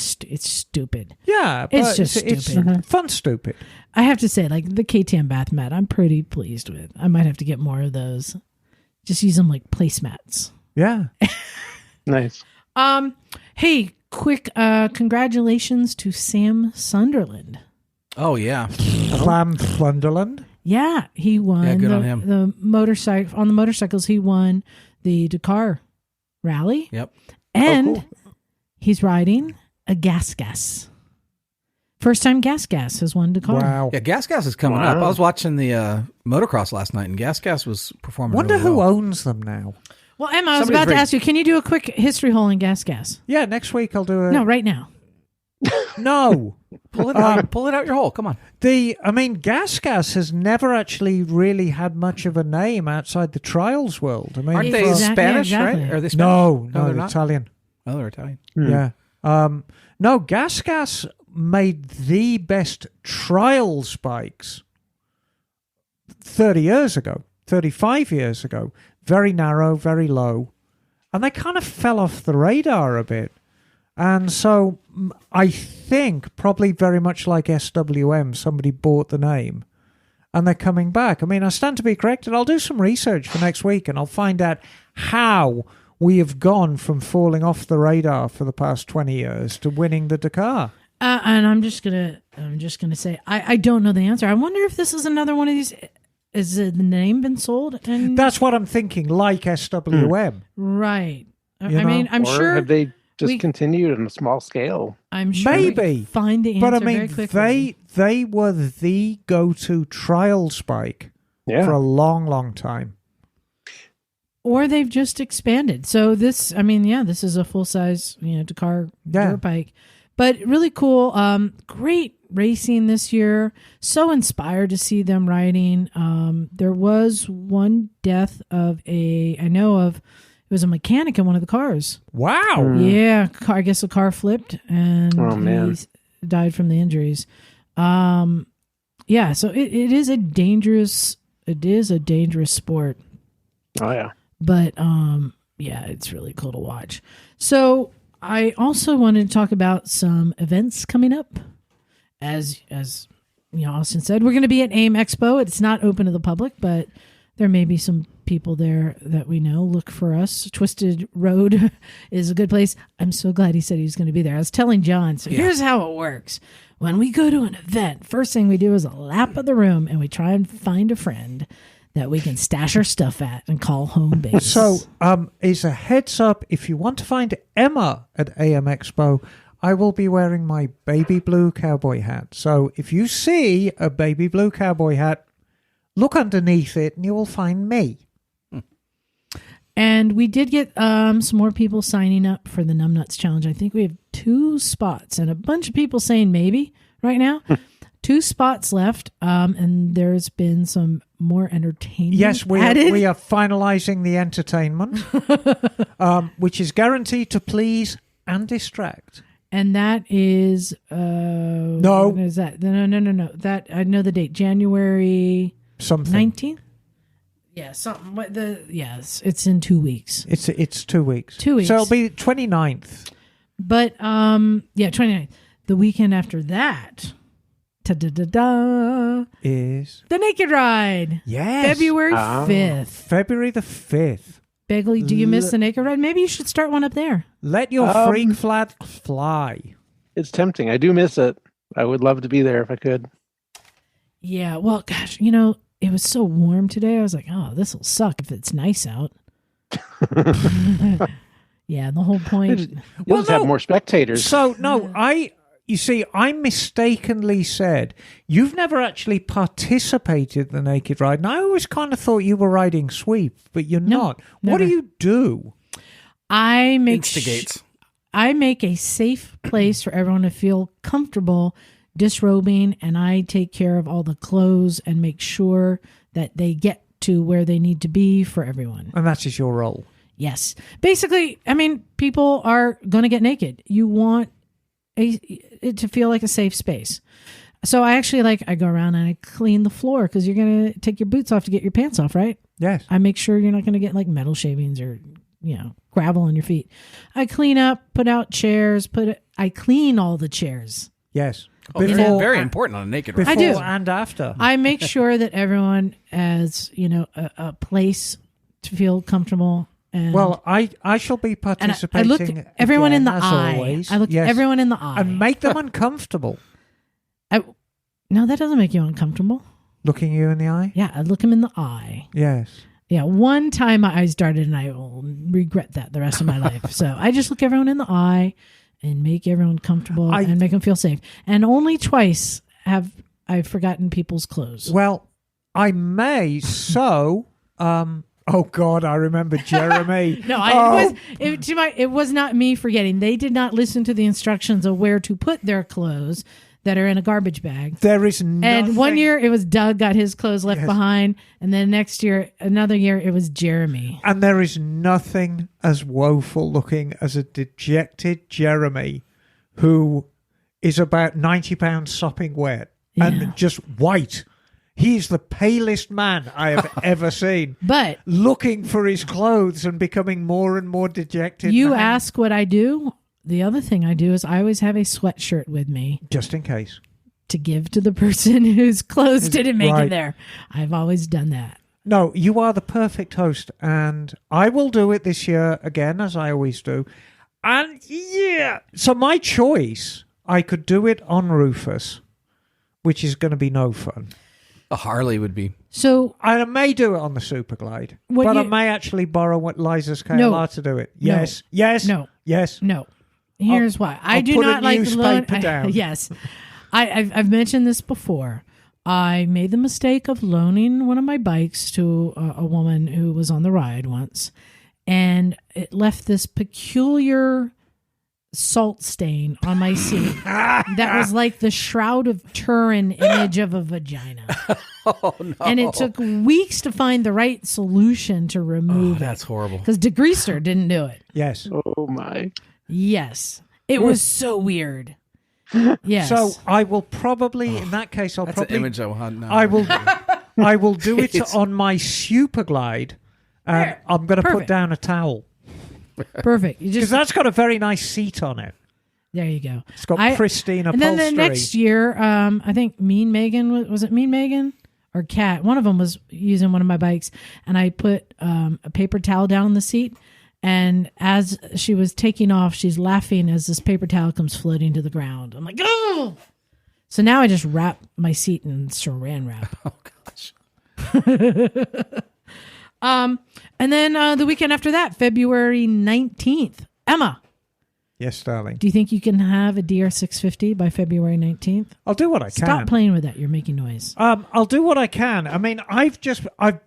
D: stupid.
E: Yeah,
D: it's just stupid.
E: It's fun stupid.
D: I have to say, like the KTM bath mat, I'm pretty pleased with. I might have to get more of those. Just use them like placemats.
E: Yeah.
B: Nice.
D: Hey, quick congratulations to Sam Sunderland.
A: Oh yeah,
E: Clam Thunderland.
D: Yeah, he won.
A: Yeah, good on him.
D: The motorcycle on the motorcycles. He won the Dakar Rally.
A: Yep.
D: And
B: cool.
D: he's riding a Gas. First time Gas has won Dakar.
E: Wow.
A: Yeah, Gas is coming up. I was watching the motocross last night, and Gas was performing.
E: Wonder
A: really
E: who
A: well.
E: owns them now.
D: Well, Emma, I was
A: Somebody's
D: about to ask you, can you do a quick history hole in Gas?
E: Yeah, next week I'll do a...
D: No, right now.
E: No.
A: Pull it out. Pull it out your hole. Come on.
E: Gas has never actually really had much of a name outside the trials world. I mean,
A: Aren't they
D: Exactly,
A: Spanish,
D: exactly.
A: right? Are they Spanish?
E: No,
A: they're
E: they're
A: not.
E: Italian.
A: Oh, they're Italian.
E: Yeah. No, Gas made the best trials bikes 30 years ago, 35 years ago. Very narrow, very low. And they kind of fell off the radar a bit. And so I think probably very much like SWM, somebody bought the name and they're coming back. I mean, I stand to be corrected. I'll do some research for next week and I'll find out how we have gone from falling off the radar for the past 20 years to winning the Dakar.
D: And I'm just gonna say I don't know the answer. I wonder if this is another one of these. Is the name been sold? And
E: That's what I'm thinking, like SWM.
D: right.
E: You
D: I mean, I'm
B: or
D: sure
B: have they just continued on a small scale?
D: I'm sure we
E: Maybe.
D: can find the answer.
E: But I
D: very
E: mean,
D: quickly.
E: they were the go-to trials bike
B: Yeah.
E: for a long, long time.
D: Or they've just expanded. So this, I mean, yeah, this is a full size, Dakar dirt bike, but really cool. Great racing this year. So inspired to see them riding. There was one death it was a mechanic in one of the cars.
E: Wow.
D: Yeah, I guess the car flipped and
B: Oh, man.
D: he died from the injuries. Yeah, so it is a dangerous sport.
B: Oh yeah.
D: But yeah, it's really cool to watch. So I also wanted to talk about some events coming up. As Austin said, we're going to be at AIM Expo. It's not open to the public, but there may be some people there that we know. Look for us. Twisted Road is a good place. I'm so glad he said he was going to be there. I was telling John, here's how it works. When we go to an event, first thing we do is a lap of the room and we try and find a friend that we can stash our stuff at and call home base.
E: So, as a heads up, if you want to find Emma at AM Expo, I will be wearing my baby blue cowboy hat. So, if you see a baby blue cowboy hat, look underneath it and you will find me.
D: And we did get some more people signing up for the Numbnuts Challenge. I think we have 2 spots and a bunch of people saying maybe right now. 2 spots left, and there's been some more entertainment.
E: Yes, we
D: added.
E: are finalising the entertainment, which is guaranteed to please and distract.
D: And that is
E: No.
D: When is that? No. That I know the date. January
E: Something.
D: 19th. Yeah, something. Yes, it's in 2 weeks.
E: It's 2 weeks.
D: 2 weeks.
E: So it'll be 29th.
D: But 29th. The weekend after that. Ta-da-da-da.
E: Is
D: The Naked Ride.
E: yes,
D: February 5th.
E: February the 5th.
D: Bagel, do you miss the Naked Ride? Maybe you should start one up there.
E: Let your freak flag fly.
B: It's tempting. I do miss it. I would love to be there if I could.
D: Yeah, well, gosh, it was so warm today. I was like, oh, this will suck if it's nice out. Yeah, the whole point.
B: You'll just have more spectators.
E: So no, I mistakenly said you've never actually participated in the Naked Ride, and I always kind of thought you were riding sweep, but you're not. What do
D: never.
E: you do?
D: I make
A: Instigates.
D: I make a safe place for everyone to feel comfortable disrobing, and I take care of all the clothes and make sure that they get to where they need to be for everyone.
E: And that is your role.
D: Yes. Basically, I mean, people are going to get naked. You want it to feel like a safe space. So I actually I go around and I clean the floor because you're going to take your boots off to get your pants off, right?
E: Yes.
D: I make sure you're not going to get metal shavings or, gravel on your feet. I clean up, put out chairs, I clean all the chairs.
E: Yes.
A: Oh, very important on a naked ride.
D: I do.
E: Before and after.
D: I make sure that everyone has, a place to feel comfortable And
E: Well, I shall be
D: and
E: participating.
D: I look everyone in the
E: again, as
D: eye.
E: always.
D: I look
E: Yes.
D: everyone in the eye.
E: And make them uncomfortable.
D: No, that doesn't make you uncomfortable.
E: Looking you in the eye?
D: Yeah, I look him in the eye.
E: Yes.
D: Yeah, one time my eyes darted, and I will regret that the rest of my life. So I just look everyone in the eye and make everyone comfortable and make them feel safe. And only twice have I forgotten people's clothes.
E: Well, I may so. Oh God, I remember Jeremy.
D: No, it was not me forgetting. They did not listen to the instructions of where to put their clothes that are in a garbage bag.
E: There is nothing.
D: And one year it was Doug got his clothes left behind, and then another year it was Jeremy.
E: And there is nothing as woeful looking as a dejected Jeremy who is about 90 pounds sopping wet and just white. He is the palest man I have ever seen.
D: But
E: looking for his clothes and becoming more and more dejected.
D: You ask what I do. The other thing I do is I always have a sweatshirt with me.
E: Just in case.
D: To give to the person whose clothes didn't make it there. I've always done that.
E: No, you are the perfect host, and I will do it this year again, as I always do. And so my choice, I could do it on Rufus, which is going to be no fun.
A: A Harley would be.
D: So
E: I may do it on the Super Glide, but I may actually borrow what Liza's KLR to do it. Yes, yes,
D: no,
E: yes,
D: no. Here's why. I do
E: put
D: not
E: a
D: like
E: newspaper down.
D: Yes, I've mentioned this before. I made the mistake of loaning one of my bikes to a woman who was on the ride once, and it left this peculiar salt stain on my seat that was like the Shroud of Turin image of a vagina.
A: Oh, no.
D: And it took weeks to find the right solution to remove it.
A: That's horrible.
D: Because degreaser didn't do it.
E: Yes.
B: Oh, my.
D: Yes. It was so weird. Yes.
E: So I will probably, in that case,
A: That's an image I want now.
E: I will do it on my Super Glide. And I'm going to put down a towel.
D: Perfect.
E: Because that's got a very nice seat on it.
D: There you go.
E: It's got pristine upholstery.
D: And then the next year, I think Mean Megan, was it Mean Megan or Kat? One of them was using one of my bikes, and I put a paper towel down on the seat. And as she was taking off, she's laughing as this paper towel comes floating to the ground. I'm like, oh! So now I just wrap my seat in saran wrap.
A: Oh, gosh.
D: And then the weekend after that, February 19th. Emma.
E: Yes, darling.
D: Do you think you can have a DR650 by February 19th?
E: I'll do what I can.
D: Stop playing with that. You're making noise.
E: I'll do what I can. I mean, I've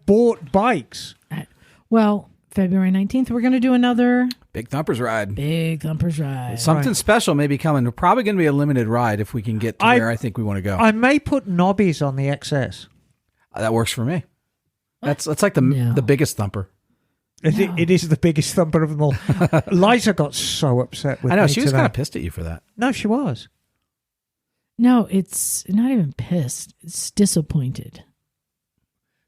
E: bought bikes.
D: Well, February 19th, we're going to do another
A: Big Thumpers ride.
D: Big Thumpers ride.
A: Something special may be coming. We're probably going to be a limited ride if we can get to where I think we want to go.
E: I may put knobbies on the XS.
A: That works for me. That's like the biggest thumper.
E: It is the biggest thumper of them all. Liza got so upset with me.
A: I know, she was
E: today.
A: kind of pissed at you for that.
E: No, she was.
D: No, it's not even pissed. It's disappointed.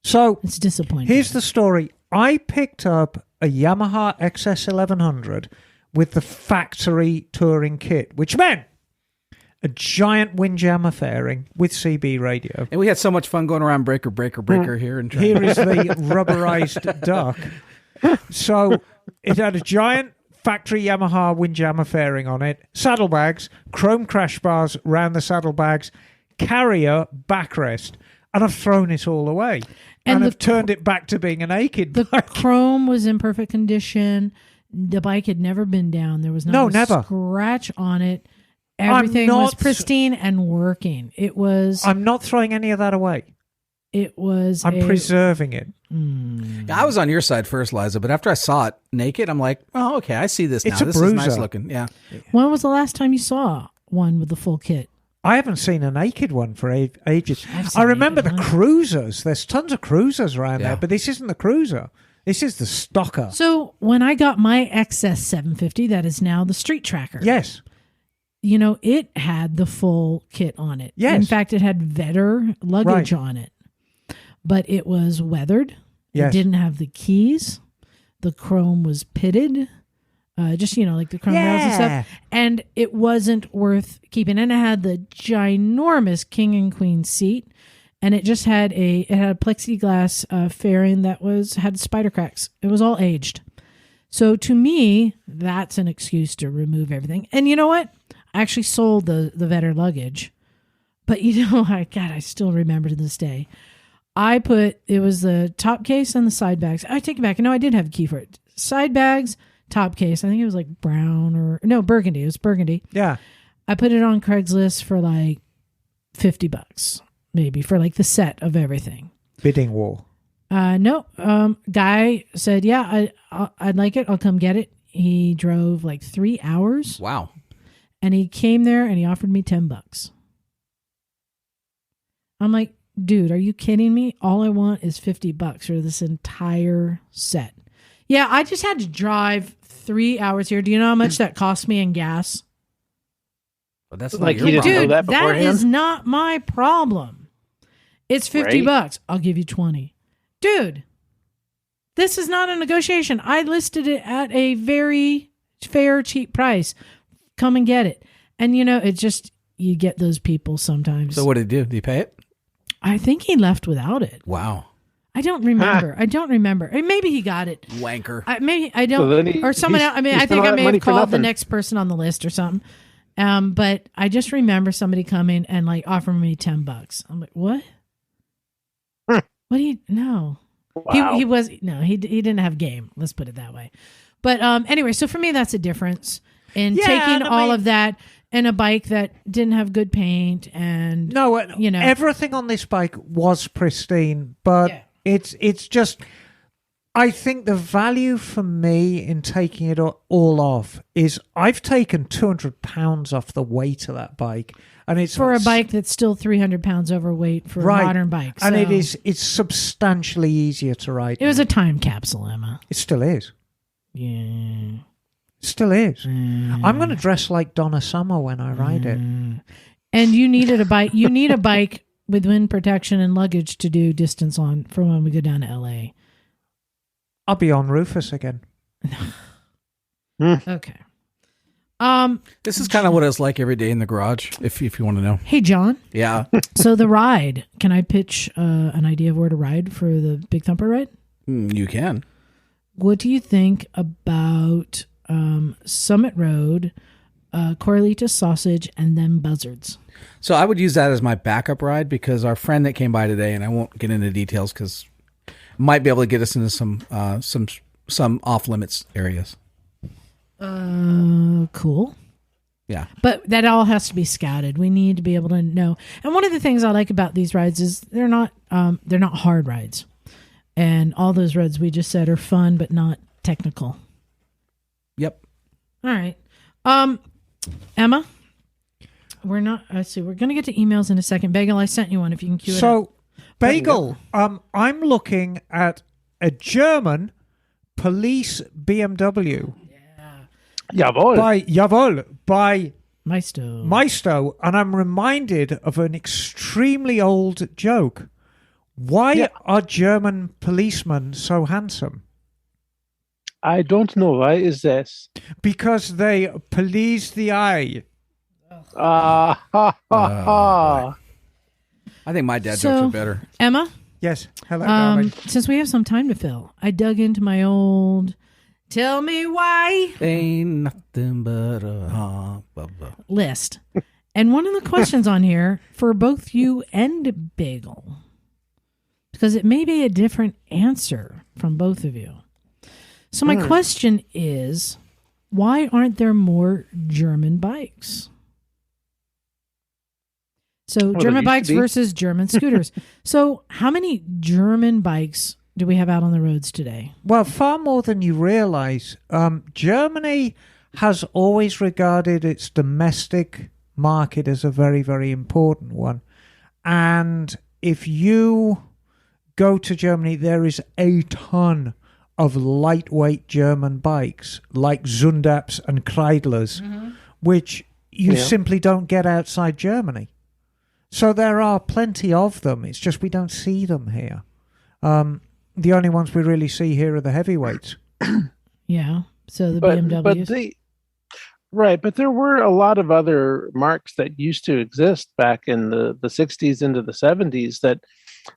E: So
D: it's disappointing.
E: Here's the story. I picked up a Yamaha XS 1100 with the factory touring kit, which meant a giant windjammer fairing with CB radio.
A: And we had so much fun going around breaker here. And
E: here is the rubberized duck. So it had a giant factory Yamaha windjammer fairing on it, saddlebags, chrome crash bars round the saddlebags, carrier backrest, and I've thrown it all away. And I've turned it back to being a naked bike.
D: The chrome was in perfect condition. The bike had never been down. There was not a scratch on it. Everything was pristine and working. It was.
E: I'm not throwing any of that away.
D: It was.
E: I'm preserving it.
A: I was on your side first, Liza, but after I saw it naked, I'm like, oh, okay, I see this now.
E: It's a
A: this
E: bruiser.
A: is nice looking. Yeah.
D: When was the last time you saw one with the full kit?
E: I haven't seen a naked one for ages. I remember the cruisers. There's tons of cruisers around there, but this isn't the cruiser. This is the stocker.
D: So when I got my XS 750, that is now the Street Tracker.
E: Yes.
D: You know, it had the full kit on it.
E: Yes.
D: In fact, it had Vetter luggage on it. But it was weathered.
E: Yes.
D: It didn't have the keys. The chrome was pitted. Just, like the chrome rails and stuff. And it wasn't worth keeping. And it had the ginormous king and queen seat. And it just had a plexiglass fairing that had spider cracks. It was all aged. So to me, that's an excuse to remove everything. And you know what? I actually sold the Vetter luggage. But I still remember to this day. It was the top case and the side bags. I take it back. No, I did have a key for it. Side bags, top case. I think it was like burgundy. It was burgundy.
E: Yeah.
D: I put it on Craigslist for like $50, maybe, for like the set of everything.
E: Bidding war.
D: No. Guy said, yeah, I'd like it. I'll come get it. He drove like 3 hours.
A: Wow.
D: And he came there and he offered me $10. I'm like, dude, are you kidding me? All I want is $50 for this entire set. Yeah, I just had to drive 3 hours here. Do you know how much that cost me in gas?
A: But that's
B: Like
A: not
B: he
A: your
B: didn't
A: problem.
B: know
D: Dude,
B: that
D: that
B: beforehand?
D: is not my problem. It's $50.
B: Right?
D: I'll give you 20. Dude, this is not a negotiation. I listed it at a very fair, cheap price. Come and get it. And it just, you get those people sometimes.
A: So what did he do? Did he pay it?
D: I think he left without it.
A: Wow.
D: I don't remember. And maybe he got it.
A: Wanker.
D: Maybe I don't.
B: So then
D: or someone else. I mean, I think I may have called the next person on the list or something. But I just remember somebody coming and like offering me $10. I'm like, what? What do you? No.
B: Wow.
D: He didn't have game. Let's put it that way. But anyway, so for me, that's a difference in
E: Yeah,
D: taking
E: and I
D: all
E: mean-
D: of that and a bike that didn't have good paint and
E: No,
D: you know.
E: everything on this bike was pristine, but
D: Yeah.
E: it's just. I think the value for me in taking it all off is I've taken 200 pounds off the weight of that bike, and it's
D: for a bike that's still 300 pounds overweight for a modern bike.
E: and
D: So
E: it's substantially easier to ride.
D: It was a time capsule, Emma.
E: It still is.
D: Yeah.
E: It still is. I'm going to dress like Donna Summer when I ride it.
D: And you needed a bike. You need a bike with wind protection and luggage to do distance on for when we go down to LA.
E: I'll be on Rufus again.
D: Okay.
A: This is kind of what it's like every day in the garage, if you want to know.
D: Hey, John.
A: Yeah.
D: So the ride, can I pitch an idea of where to ride for the Big Thumper ride?
A: You can.
D: What do you think about Summit Road, Corralita Sausage, and then Buzzards?
A: So I would use that as my backup ride because our friend that came by today, and I won't get into details because might be able to get us into some off limits areas.
D: Cool.
A: Yeah.
D: But that all has to be scouted. We need to be able to know. And one of the things I like about these rides is they're not hard rides. And all those roads we just said are fun but not technical.
A: Yep.
D: All right. Emma, we're going to get to emails in a second. Bagel, I sent you one if you can cue it up.
E: So, Bagel, I'm looking at a German police BMW
B: Jawohl.
E: by
D: Maisto.
E: and I'm reminded of an extremely old joke. Why are German policemen so handsome?
B: I don't know. Why is this?
E: Because they police the eye.
B: Ha ha ha.
A: I think my dad
D: So-
A: jokes are better.
D: Emma,
E: Yes. Hello, darling.
D: since we have some time to fill, I dug into my old Tell Me Why
A: Ain't nothing but a
D: list. And one of the questions on here for both you and Bagel, because it may be a different answer from both of you. So my question is, why aren't there more German bikes? So
B: there
D: German
B: used to
D: bikes
B: be.
D: versus German scooters. So how many German bikes do we have out on the roads today?
E: Well, far more than you realize. Germany has always regarded its domestic market as a very, very important one. And if you go to Germany, there is a ton of lightweight German bikes like Zundaps and Kreidlers, which you simply don't get outside Germany. So there are plenty of them. It's just we don't see them here. The only ones we really see here are the heavyweights.
D: Yeah. So the
B: But
D: BMWs.
B: but there were a lot of other marks that used to exist back in the 60s into the 70s that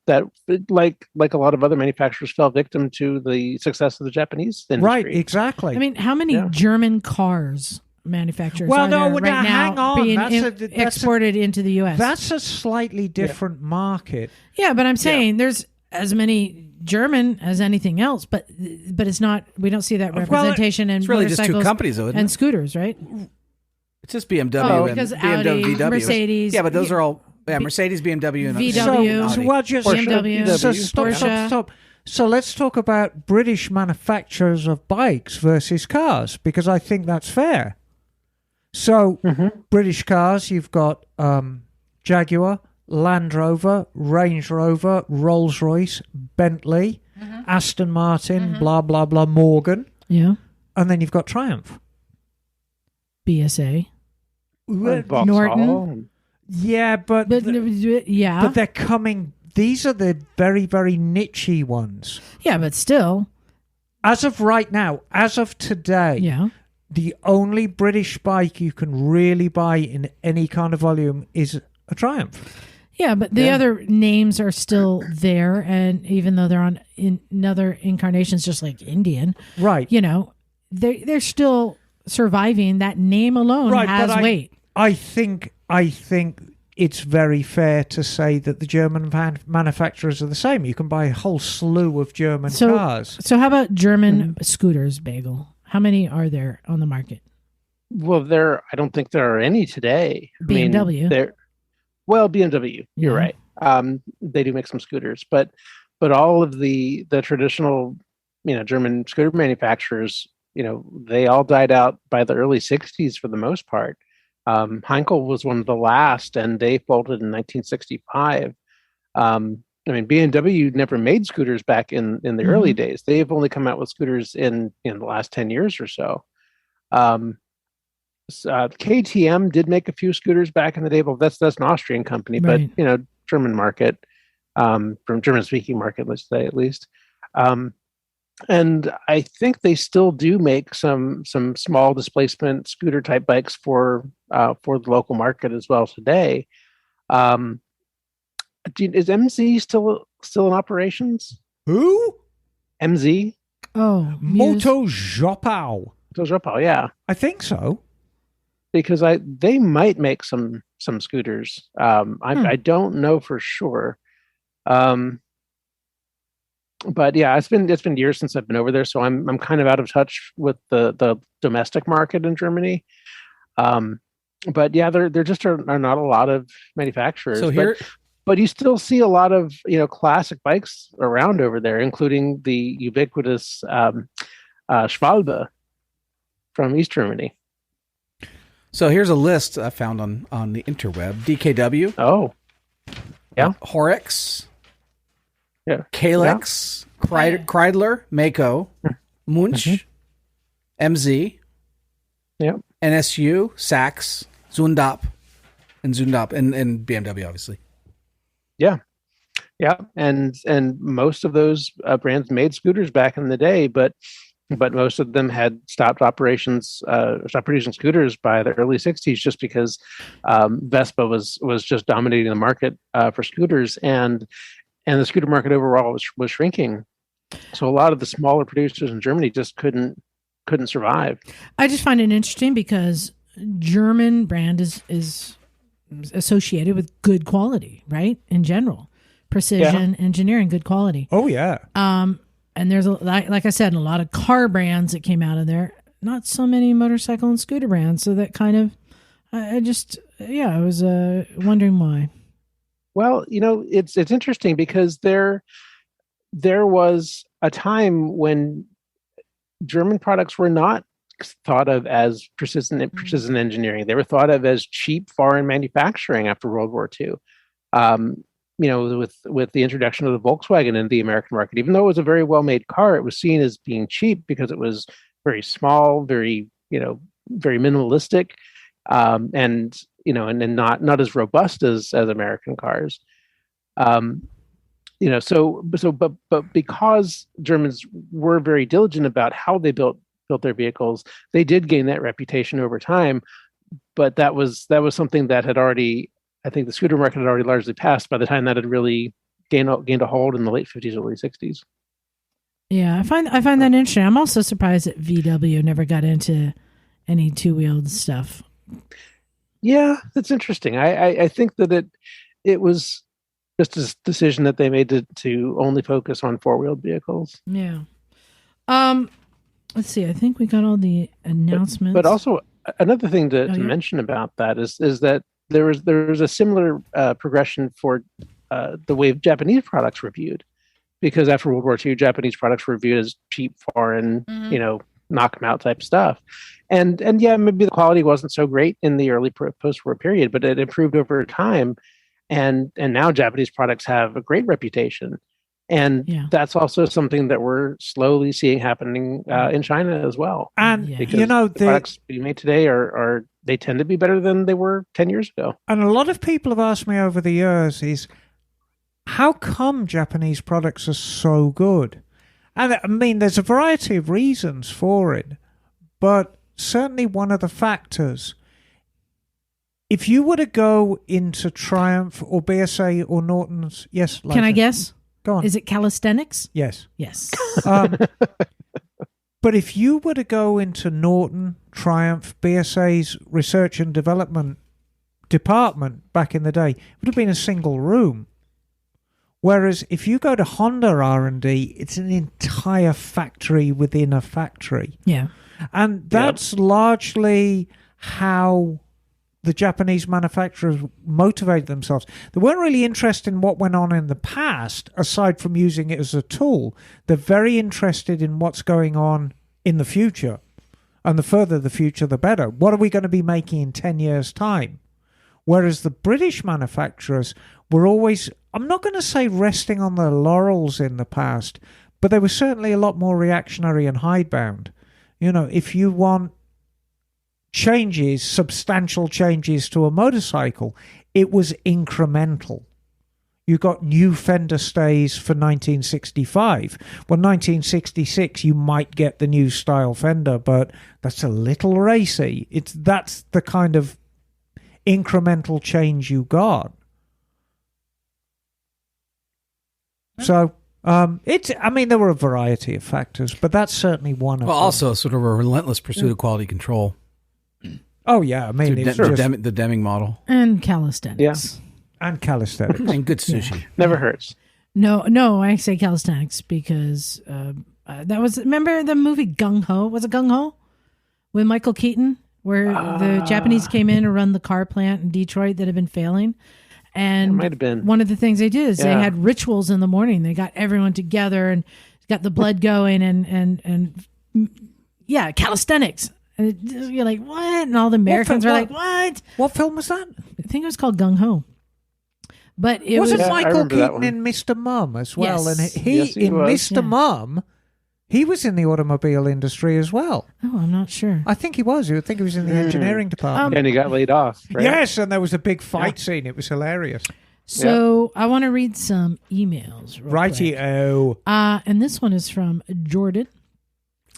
B: that like a lot of other manufacturers fell victim to the success of the Japanese industry.
E: Right, exactly.
D: I mean, how many German cars manufacturers are there right now
E: hang on.
D: being
E: That's
D: exported into the U.S.?
E: That's a slightly different market.
D: Yeah, but I'm saying there's as many German as anything else, but it's not. We don't see that representation in
A: it's really just two
D: motorcycles
A: companies, though, isn't
D: and
A: it?
D: scooters, right?
A: It's just BMW and
D: because
A: BMW,
D: Audi,
A: VW.
D: Mercedes.
A: Yeah, but those are all Mercedes, BMW, and
D: VW.
A: Audi.
E: So well, just
D: BMW,
E: stop. So let's talk about British manufacturers of bikes versus cars, because I think that's fair. So British cars, you've got Jaguar, Land Rover, Range Rover, Rolls-Royce, Bentley, Aston Martin, blah, blah, blah, Morgan.
D: Yeah.
E: And then you've got Triumph.
D: BSA.
B: Vauxhall.
D: Norton.
E: Yeah, but they're coming. These are the very, very niche-y ones.
D: Yeah, but still.
E: As of right now, as of today, the only British bike you can really buy in any kind of volume is a Triumph.
D: Yeah, but the other names are still there, and even though they're in other incarnations, just like Indian,
E: right?
D: They're still surviving. That name alone has weight.
E: I think it's very fair to say that the German manufacturers are the same. You can buy a whole slew of German cars.
D: So how about German scooters, Bagel? How many are there on the market?
B: Well, I don't think there are any today.
D: BMW.
B: BMW. You're right. They do make some scooters, but all of the traditional, German scooter manufacturers, they all died out by the early '60s for the most part. Heinkel was one of the last, and they folded in 1965. BMW never made scooters back in the early days. They've only come out with scooters in the last 10 years or so. KTM did make a few scooters back in the day, but that's an Austrian company,
D: right.
B: But German market, from German speaking market, let's say at least. And I think they still do make some small displacement scooter type bikes for the local market as well today. Is MZ still in operations?
E: Who?
B: MZ?
D: Oh,
E: Moto Jopau.
B: Yeah.
E: I think so.
B: Because they might make some scooters. I don't know for sure. But yeah, it's been years since I've been over there, so I'm kind of out of touch with the domestic market in Germany. But yeah, there just are not a lot of manufacturers.
A: So here,
B: but you still see a lot of classic bikes around over there, including the ubiquitous Schwalbe from East Germany.
A: So here's a list I found on the interweb. DKW.
B: Oh, yeah.
A: Horix.
B: Yeah.
A: Kalex. Kreidler. Mako. Munch. MZ.
B: Yeah.
A: NSU. Sachs. Zundap. And BMW, obviously.
B: Yeah. Yeah. And most of those brands made scooters back in the day, but most of them had stopped producing scooters by the early '60s, just because Vespa was just dominating the market for scooters, and the scooter market overall was shrinking. So a lot of the smaller producers in Germany just couldn't survive.
D: I just find it interesting because German brand is associated with good quality, right? In general, precision engineering, good quality.
E: Oh yeah.
D: And there's like I said, a lot of car brands that came out of there. Not so many motorcycle and scooter brands. So that kind of, I was wondering why.
B: Well, it's interesting because there was a time when German products were not thought of as precision engineering. They were thought of as cheap foreign manufacturing after World War II. With the introduction of the Volkswagen in the American market, even though it was a very well-made car, it was seen as being cheap because it was very small, very minimalistic, and not as robust as American cars. But because Germans were very diligent about how they built their vehicles, they did gain that reputation over time. But that was something that had already, I think the scooter market had already largely passed by the time that had really gained a hold in the late 50s, early 60s.
D: Yeah, I find that interesting. I'm also surprised that VW never got into any two-wheeled stuff.
B: Yeah, that's interesting. I think that it was just a decision that they made to only focus on four-wheeled vehicles.
D: Yeah. Let's see. I think we got all the announcements.
B: But also another thing to mention about that is that there was a similar progression for the way Japanese products were viewed, because after World War II, Japanese products were viewed as cheap, foreign, knock 'em out type stuff. And yeah, maybe the quality wasn't so great in the early post-war period, but it improved over time. And now Japanese products have a great reputation. And that's also something that we're slowly seeing happening in China as well.
E: And
B: because the products being made today are they tend to be better than they were 10 years ago.
E: And a lot of people have asked me over the years is, how come Japanese products are so good? And I mean, there's a variety of reasons for it, but certainly one of the factors, if you were to go into Triumph or BSA or Norton's, yes, Liza.
D: Can I guess?
E: Go on.
D: Is it calisthenics?
E: Yes.
D: Yes.
E: But if you were to go into Norton, Triumph, BSA's research and development department back in the day, it would have been a single room. Whereas if you go to Honda R&D, it's an entire factory within a factory.
D: Yeah.
E: And that's largely how the Japanese manufacturers motivated themselves. They weren't really interested in what went on in the past, aside from using it as a tool. They're very interested in what's going on in the future. And the further the future, the better. What are we going to be making in 10 years' time? Whereas the British manufacturers were always, I'm not going to say resting on their laurels in the past, but they were certainly a lot more reactionary and hidebound. You know, if you want changes, substantial changes to a motorcycle, it was incremental. You got new fender stays for 1965. Well, 1966, you might get the new style fender, but that's a little racy. That's the kind of incremental change you got. So, there were a variety of factors, but that's certainly one of them.
A: Well, also sort of a relentless pursuit of quality control.
E: Oh, yeah. I mean,
A: the Deming model.
D: And calisthenics.
B: Yeah.
E: And calisthenics.
A: And good sushi.
D: Yeah.
B: Never hurts.
D: No, I say calisthenics because that was, remember the movie Gung Ho? Was it Gung Ho? With Michael Keaton, where the Japanese came in and run the car plant in Detroit that had been failing. And
B: it might have been.
D: One of the things they did is they had rituals in the morning. They got everyone together and got the blood going and calisthenics. And you're like, what? And all the Americans are like, what?
E: What film was that?
D: I think it was called Gung Ho. But it
E: wasn't
D: was
E: Michael Keaton in Mr. Mum as well?
D: Yes.
E: And he in was. Mr. Mum, he was in the automobile industry as well.
D: Oh, I'm not sure.
E: I think he was. I think he was in the engineering department.
B: And he got laid off, right?
E: Yes, and there was a big fight scene. It was hilarious.
D: So I want to read some emails.
E: Righty-o.
D: And this one is from Jordan.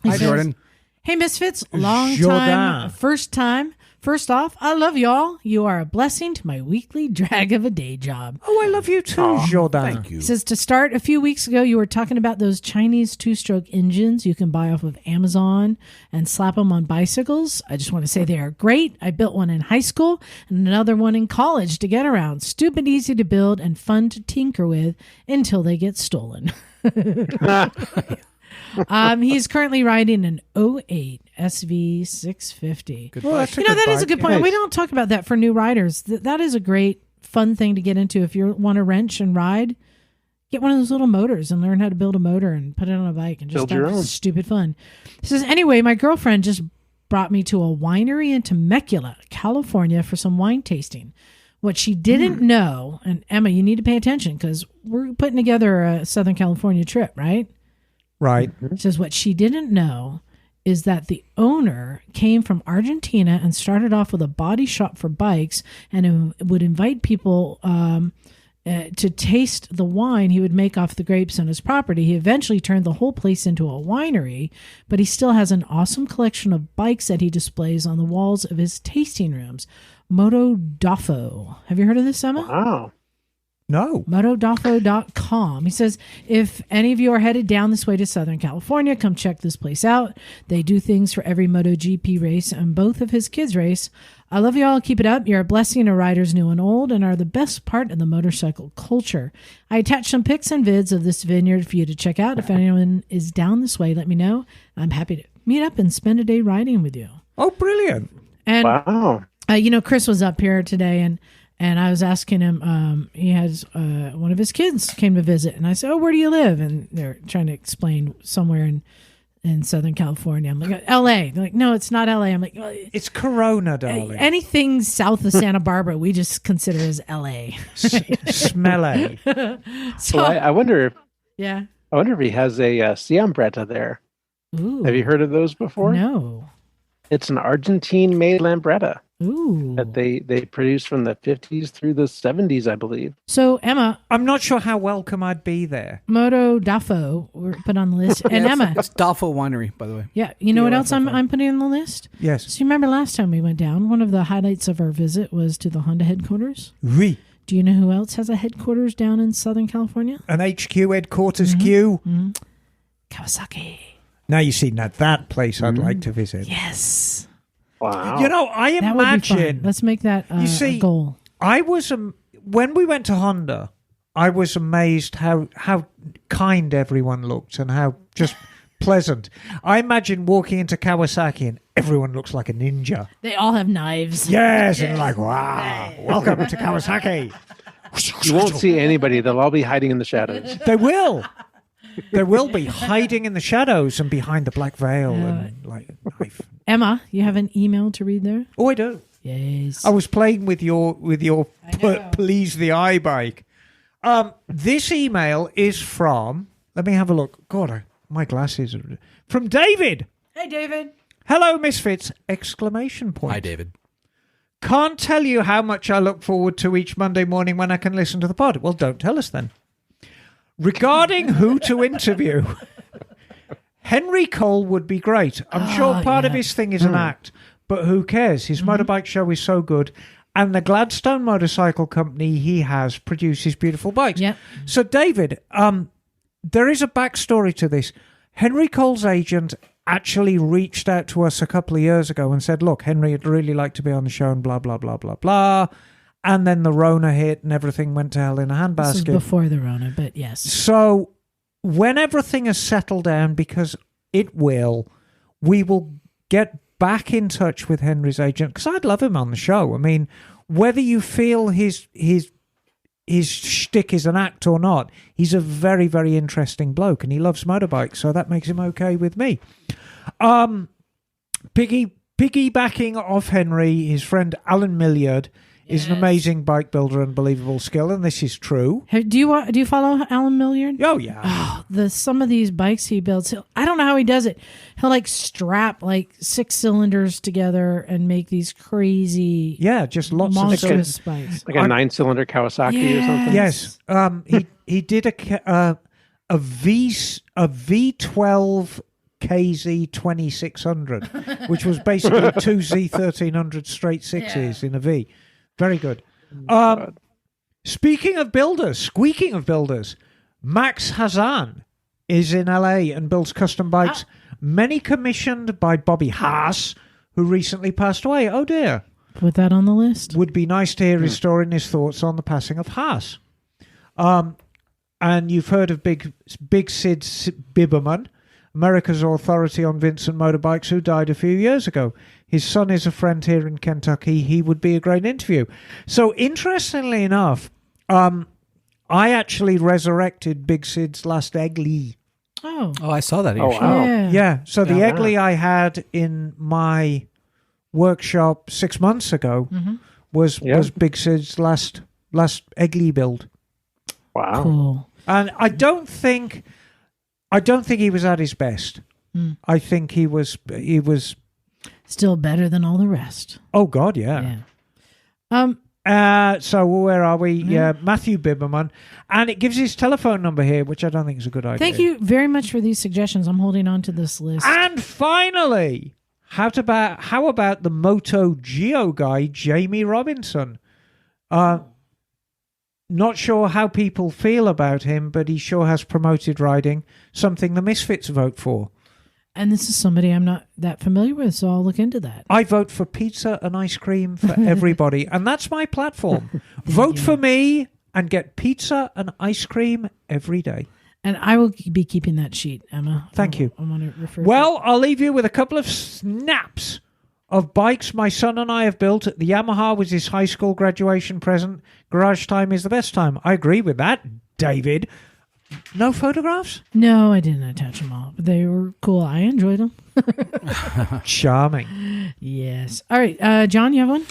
A: Hi, Jordan.
D: Hey, Misfits. Long time, first time. First off, I love y'all. You are a blessing to my weekly drag of a day job.
E: Oh, I love you too, Jordan.
A: Thank you.
D: It says, to start, a few weeks ago, you were talking about those Chinese two-stroke engines you can buy off of Amazon and slap them on bicycles. I just want to say they are great. I built one in high school and another one in college to get around. Stupid easy to build and fun to tinker with until they get stolen. He's currently riding an 08 SV 650. That is a good point. Nice. We don't talk about that for new riders. That is a great, fun thing to get into. If you want to wrench and ride, get one of those little motors and learn how to build a motor and put it on a bike and just have stupid fun. He says, anyway, my girlfriend just brought me to a winery in Temecula, California for some wine tasting. What she didn't know, and Emma, you need to pay attention because we're putting together a Southern California trip, right?
E: Right.
D: Says what she didn't know is that the owner came from Argentina and started off with a body shop for bikes and would invite people to taste the wine he would make off the grapes on his property. He eventually turned the whole place into a winery, but he still has an awesome collection of bikes that he displays on the walls of his tasting rooms. Moto Dafo. Have you heard of this, Emma?
B: Wow.
E: No.
D: Motodafo.com. He says, if any of you are headed down this way to Southern California, come check this place out. They do things for every MotoGP race, and both of his kids race. I love you all. Keep it up. You're a blessing to riders new and old and are the best part of the motorcycle culture. I attached some pics and vids of this vineyard for you to check out. If anyone is down this way, let me know. I'm happy to meet up and spend a day riding with you.
E: Oh, brilliant.
D: And,
B: Wow.
D: Chris was up here today, and I was asking him, he has one of his kids came to visit, and I said, oh, where do you live? And they're trying to explain somewhere in Southern California. I'm like, L.A. They're like, no, it's not L.A. I'm like,
E: It's Corona, darling.
D: anything south of Santa Barbara, we just consider as L.A.
E: Smelly.
D: So,
B: Well, I wonder.
D: yeah.
B: I wonder if he has a Siambretta there.
D: Ooh.
B: Have you heard of those before?
D: No.
B: It's an Argentine-made Lambretta
D: Ooh.
B: that they produced from the 50s through the 70s, I believe.
D: So, Emma,
E: I'm not sure how welcome I'd be there.
D: Moto Dafo were put on the list. And Emma.
A: It's Dalfo Winery, by the way.
D: Yeah. You know what
A: Yeah,
D: else I'm putting on the list?
E: Yes.
D: So you remember last time we went down, one of the highlights of our visit was to the Honda headquarters.
E: Oui.
D: Do you know who else has a headquarters down in Southern California?
E: An HQ headquarters queue.
D: Kawasaki.
E: Now you see, now that place I'd like to visit.
D: Yes.
B: Wow.
E: You know, I
D: That would be fun.
E: imagine.
D: Let's make that
E: You see,
D: a goal.
E: I was when we went to Honda, I was amazed how kind everyone looked and how just pleasant. I imagine walking into Kawasaki and everyone looks like a ninja.
D: They all have knives.
E: Yes, and like, wow, welcome to Kawasaki.
B: You won't see anybody. They'll all be hiding in the shadows.
E: They will. They will be hiding in the shadows and behind the black veil and like knife.
D: Emma, you have an email to read there?
E: Oh, I do.
D: Yes.
E: I was playing with your please the eye bike. This email is from. Let me have a look. God, my glasses are from David.
D: Hey, David.
E: Hello, Misfits! Exclamation point.
A: Hi, David.
E: Can't tell you how much I look forward to each Monday morning when I can listen to the pod. Well, don't tell us then. Regarding who to interview, Henry Cole would be great. I'm sure part of his thing is an act, but who cares? His motorbike show is so good, and the Gladstone Motorcycle Company he has produces beautiful bikes.
D: Yep.
E: So, David, there is a backstory to this. Henry Cole's agent actually reached out to us a couple of years ago and said, look, Henry would really like to be on the show and blah, blah, blah, blah, blah. And then the Rona hit and everything went to hell in a handbasket.
D: This is before the Rona, but yes.
E: So when everything has settled down, because it will, we will get back in touch with Henry's agent, because I'd love him on the show. I mean, whether you feel his shtick is an act or not, he's a very, very interesting bloke, and he loves motorbikes, so that makes him okay with me. Piggybacking off Henry, his friend Alan Milliard is an amazing bike builder and believable skill, and this is true.
D: Do you follow Alan Milliard?
E: Oh yeah.
D: Some of these bikes he builds, I don't know how he does it. He'll like strap like 6 cylinders together and make these crazy,
E: Just lots
D: monstrous
E: of
D: bikes.
B: Like a 9-cylinder Kawasaki or something?
E: Yes. He did a V12 KZ 2600, which was basically 2 Z1300 straight sixes in a V. Very good. Squeaking of builders, Max Hazan is in LA and builds custom bikes, many commissioned by Bobby Haas, who recently passed away. Oh dear.
D: Put that on the list.
E: Would be nice to hear his story and his thoughts on the passing of Haas. And you've heard of Big Sid Biberman, America's authority on Vincent motorbikes, who died a few years ago. His son is a friend here in Kentucky. He would be a great interview. So, interestingly enough, I actually resurrected Big Sid's last Eggley.
D: Oh,
A: I saw that.
B: Oh, wow.
E: Yeah. So the Eggley I had in my workshop 6 months ago was Big Sid's last Eggley build.
B: Wow.
D: cool.
E: And I don't think he was at his best. I think he was
D: Still better than all the rest.
E: Oh God, yeah. So where are we? Yeah, Matthew Biberman, and it gives his telephone number here, which I don't think is a good idea.
D: Thank you very much for these suggestions. I'm holding on to this list.
E: And finally, how about the Moto Geo guy, Jamie Robinson? Not sure how people feel about him, but he sure has promoted riding, something the Misfits vote for.
D: And this is somebody I'm not that familiar with, so I'll look into that.
E: I vote for pizza and ice cream for everybody, and that's my platform. Vote for me and get pizza and ice cream every day.
D: And I will be keeping that sheet, Emma.
E: Thank you.
D: I want to refer
E: Well, I'll leave you with a couple of snaps of bikes my son and I have built. The Yamaha was his high school graduation present. Garage time is the best time. I agree with that, David. No photographs?
D: No, I didn't attach them all, but they were cool. I enjoyed them.
E: Charming.
D: Yes. All right, John, you have one?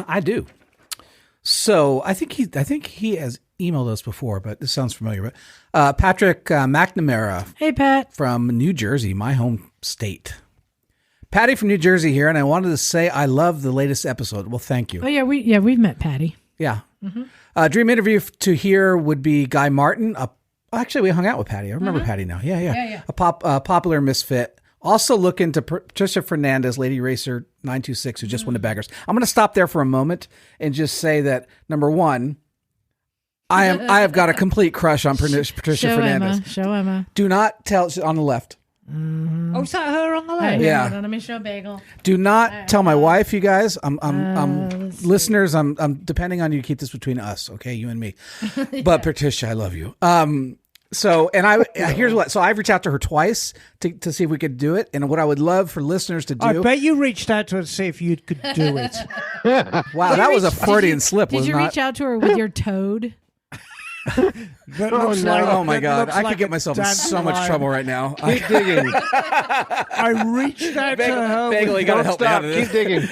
A: I do. So I think he has emailed us before, but this sounds familiar. But Patrick McNamara.
D: Hey, Pat.
A: From New Jersey, my home state. Patty from New Jersey here, and I wanted to say I love the latest episode. Well, thank you.
D: Oh yeah, we've met Patty.
A: Yeah. Mm-hmm. Dream interview to hear would be Guy Martin. Actually, we hung out with Patty. I remember Patty now. Yeah. A popular misfit. Also look into Patricia Fernandez, Lady Racer 926, who just won the Baggers. I'm going to stop there for a moment and just say that, number one, I have got a complete crush on Patricia Fernandez.
D: Show Emma.
A: Do not tell, she's on the left.
E: Oh, is that her on the left?
A: Yeah.
D: Hold on, let me show Bagel.
A: Do not tell my wife, you guys. I'm listeners. I'm depending on you to keep this between us, okay, you and me. But Patricia, I love you. So, and here's what. So I've reached out to her twice to see if we could do it. And what I would love for listeners to do.
E: I bet you reached out to her to see if you could do it.
A: Wow, that was a Freudian slip.
D: Did you reach out to her with your toad?
A: Oh my God! I could get myself in so much trouble right now.
B: Keep digging.
E: I reached out to her.
A: Bagel, you gotta help me out of this.
B: Keep digging.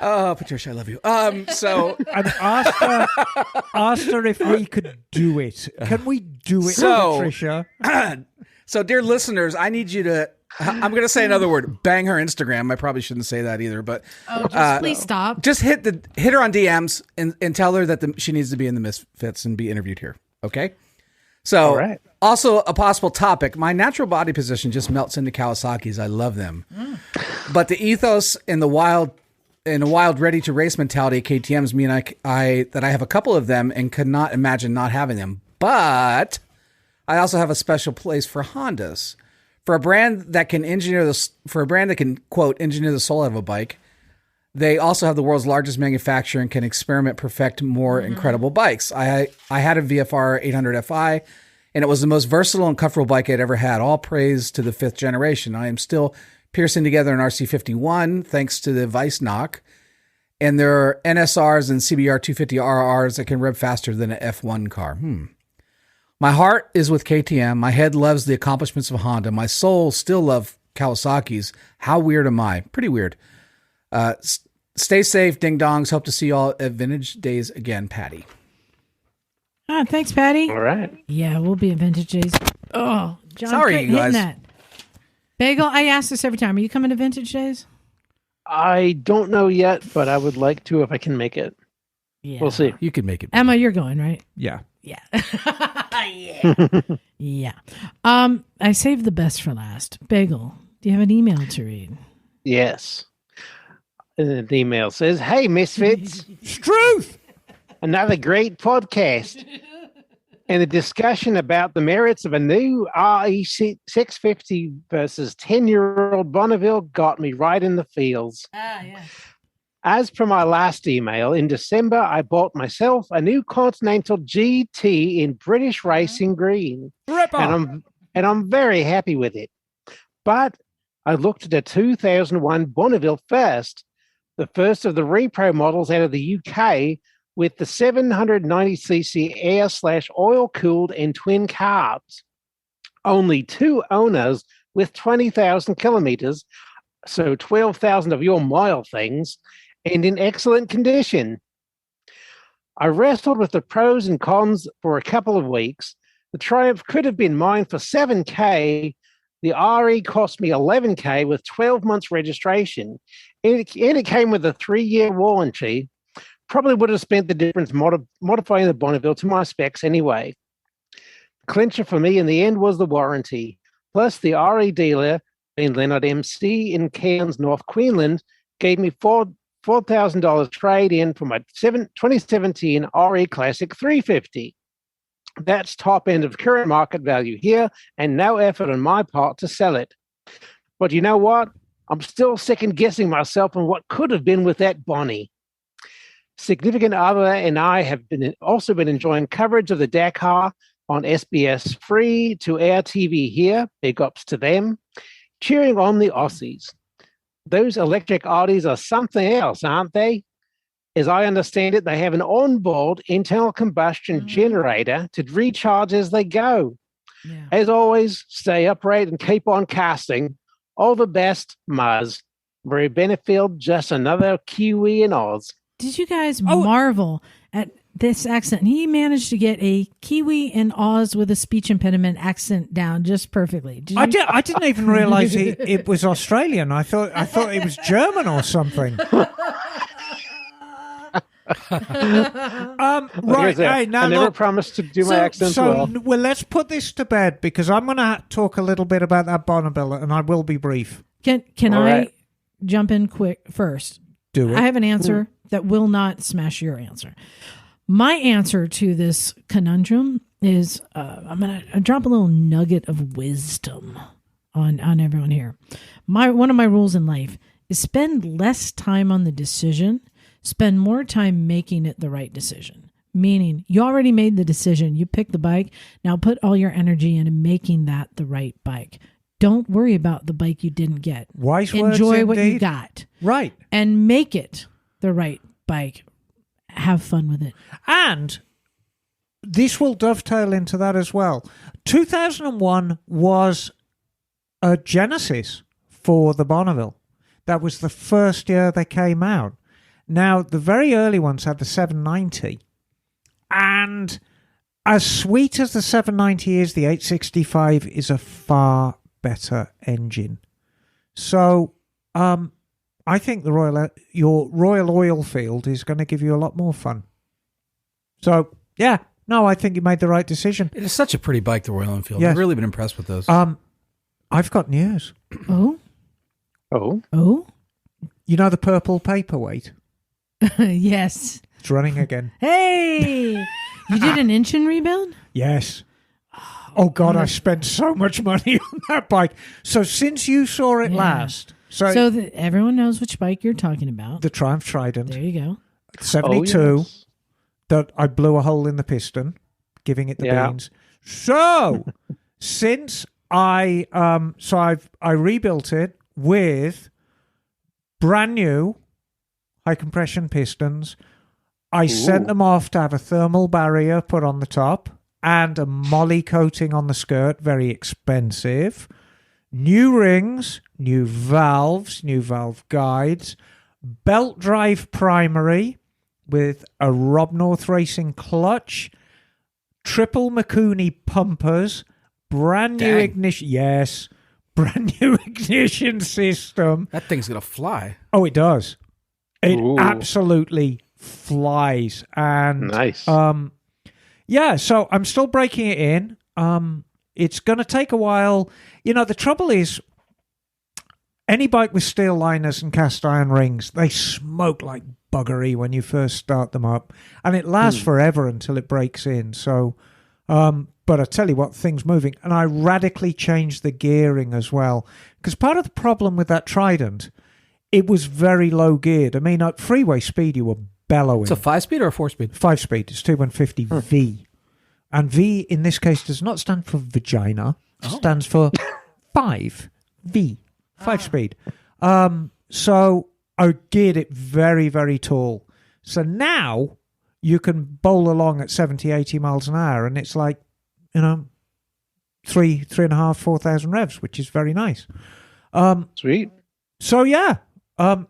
A: Oh, Patricia, I love you. So
E: and asked her if we could do it. Can we do it, Patricia?
A: So, dear listeners, I need you to. I'm going to say another word. Bang her Instagram. I probably shouldn't say that either, but
D: please stop.
A: Just hit her on DMs and tell her that she needs to be in the Misfits and be interviewed here. Okay. So,
B: right.
A: Also a possible topic. My natural body position just melts into Kawasaki's. I love them, but the ethos and the wild ready to race mentality of KTM's mean that I have a couple of them and could not imagine not having them. But I also have a special place for Hondas. For a brand that can quote engineer the soul out of a bike, they also have the world's largest manufacturer and can experiment, perfect more incredible bikes. I had a VFR 800 Fi, and it was the most versatile and comfortable bike I'd ever had. All praise to the 5th generation. I am still piercing together an RC51 thanks to the Vice knock, and there are NSRs and CBR 250 RRs that can rev faster than an F1 car. My heart is with KTM. My head loves the accomplishments of Honda. My soul still loves Kawasaki's. How weird am I? Pretty weird. Stay safe, ding dongs. Hope to see you all at Vintage Days again, Patty.
D: Thanks, Patty.
B: All right.
D: Yeah, we'll be at Vintage Days. Oh, John,
A: sorry, you guys.
D: That. Bagel, I ask this every time. Are you coming to Vintage Days?
B: I don't know yet, but I would like to if I can make it.
D: Yeah.
B: We'll see.
A: You can make it.
D: Emma, you're going, right?
E: Yeah.
D: Yeah. Yeah. I saved the best for last. Bagel, do you have an email to read?
B: Yes. The email says, "Hey, Misfits.
E: Truth!
B: Another great podcast. And the discussion about the merits of a new RE650 versus 10-year-old Bonneville got me right in the feels.
D: Yeah.
B: As per my last email, in December, I bought myself a new Continental GT in British Racing Green. And I'm very happy with it. But I looked at a 2001 Bonneville first, the first of the repro models out of the UK, with the 790cc air/oil-cooled and twin carbs. Only 2 owners with 20,000 kilometers, so 12,000 of your mile things, and in excellent condition. I wrestled with the pros and cons for a couple of weeks. The Triumph could have been mine for $7,000. The RE cost me $11,000 with 12 months registration, and it came with a 3-year warranty. Probably would have spent the difference modifying the Bonneville to my specs anyway. The clincher for me in the end was the warranty. Plus, the RE dealer in Leonard MC in Cairns, North Queensland, gave me $4,000 trade-in for my 2017 RE Classic 350. That's top end of current market value here, and no effort on my part to sell it. But you know what? I'm still second-guessing myself on what could have been with that Bonnie. Significant other and I have also been enjoying coverage of the Dakar on SBS free to air TV here. Big ups to them. Cheering on the Aussies. Those electric Audis are something else, aren't they? As I understand it, they have an onboard internal combustion generator to recharge as they go.
D: Yeah.
B: As always, stay upright and keep on casting. All the best, Muzz. Murray Benefield, just another Kiwi in Oz.
D: Did you guys marvel at this accent? He managed to get a Kiwi in Oz with a speech impediment accent down just perfectly.
E: I didn't even realize it was Australian. I thought it was German or something. Right. Hey, now
B: I never promised to do my accent well.
E: Well, let's put this to bed because I'm going to talk a little bit about that Bonneville, and I will be brief.
D: Can I jump in quick first?
E: Do it.
D: I have an answer that will not smash your answer. My answer to this conundrum is I'm going to drop a little nugget of wisdom on everyone here. One of my rules in life is spend less time on the decision, spend more time making it the right decision. Meaning you already made the decision, you picked the bike, now put all your energy into making that the right bike. Don't worry about the bike you didn't get.
E: Wise words
D: Enjoy what
E: indeed.
D: you got.
E: Right.
D: And make it the right bike. Have fun with it.
E: And this will dovetail into that as well. 2001 was a genesis for the Bonneville. That was the first year they came out. Now, the very early ones had the 790. And as sweet as the 790 is, the 865 is a far better engine. So, I think your Royal Oil Field is going to give you a lot more fun. So, yeah, no, I think you made the right decision.
A: It is such a pretty bike, the Royal Enfield.
E: Yes.
A: I've really been impressed with those.
E: I've got news.
D: Oh?
E: You know the purple paperweight?
D: Yes.
E: It's running again.
D: Hey! You did an engine rebuild?
E: Yes. Oh, God, I spent so much money on that bike. So since you saw it last...
D: So that everyone knows which bike you're talking about.
E: The Triumph Trident.
D: There you go.
E: 72. That I blew a hole in the piston, giving it the beans. So, since I rebuilt it with brand new high compression pistons. I sent them off to have a thermal barrier put on the top and a moly coating on the skirt, very expensive. New rings, new valves, new valve guides, belt drive primary with a Rob North Racing clutch, triple Mikuni pumpers, brand new ignition. Yes, brand new ignition system.
A: That thing's gonna fly.
E: Oh, it does. It absolutely flies. And
B: nice.
E: Yeah, so I'm still breaking it in. It's going to take a while. You know, the trouble is, any bike with steel liners and cast iron rings, they smoke like buggery when you first start them up. And it lasts forever until it breaks in. So, but I tell you what, things moving. And I radically changed the gearing as well. Because part of the problem with that Trident, it was very low geared. I mean, at freeway speed, you were bellowing.
A: It's a 5-speed or a 4-speed?
E: 5-speed. It's 2150V. And V in this case does not stand for vagina. It stands for 5V. 5-speed. So I geared it very, very tall. So now you can bowl along at 70, 80 miles an hour, and it's like, you know, 3,500, 4,000 revs, which is very nice.
B: Sweet.
E: So yeah,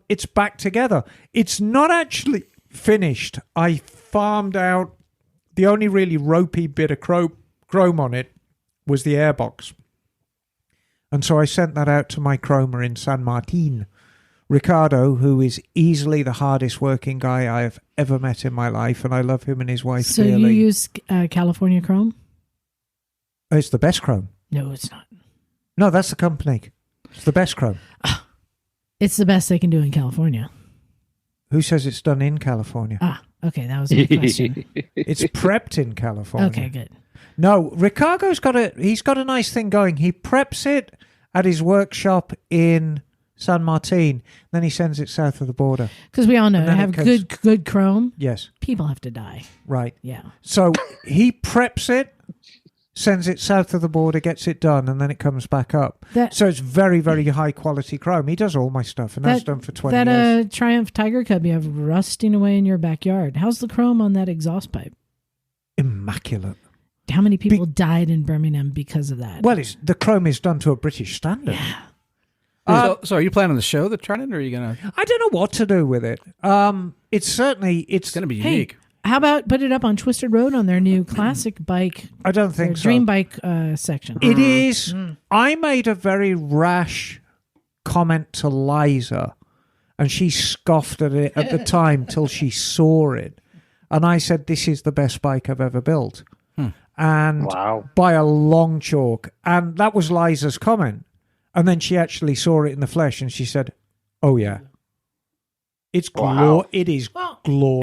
E: it's back together. It's not actually finished. I farmed out the only really ropey bit of chrome on it was the airbox. And so I sent that out to my chromer in San Martin, Ricardo, who is easily the hardest working guy I have ever met in my life, and I love him and his wife
D: So
E: dearly.
D: you use California Chrome?
E: It's the best chrome.
D: No, it's not.
E: No, that's the company. It's the best chrome.
D: It's the best they can do in California.
E: Who says it's done in California?
D: Ah, okay, that was my question.
E: It's prepped in California.
D: Okay, good.
E: No, Ricardo's he's got a nice thing going. He preps it at his workshop in San Martin, then he sends it south of the border.
D: Because we all know to have good chrome,
E: yes,
D: people have to die.
E: Right.
D: Yeah.
E: So he preps it, sends it south of the border, gets it done, and then it comes back up. So it's very, very high quality chrome. He does all my stuff, and that's done for 20 years.
D: That Triumph Tiger Cub you have rusting away in your backyard. How's the chrome on that exhaust pipe?
E: Immaculate.
D: How many people died in Birmingham because of that?
E: Well, the chrome is done to a British standard.
D: Yeah.
A: So are you planning on the show, the Trident, or are you going to...
E: I don't know what to do with it. It's going
A: to be unique.
D: How about put it up on Twisted Road on their new classic bike?
E: I don't think so.
D: Dream bike section.
E: It is. I made a very rash comment to Liza, and she scoffed at it at the time till she saw it. And I said, this is the best bike I've ever built. And by a long chalk. And that was Liza's comment. And then she actually saw it in the flesh, and she said, oh, yeah. It is glorious.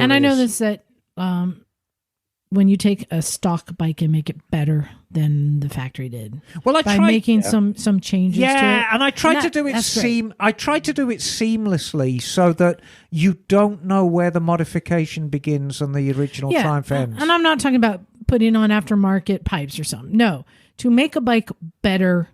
D: And I know this, that when you take a stock bike and make it better than the factory did,
E: well, I
D: by
E: tried,
D: making some changes to it.
E: Yeah, and I tried to do it seamlessly so that you don't know where the modification begins and the original Triumph ends.
D: And I'm not talking about putting on aftermarket pipes or something. No, to make a bike better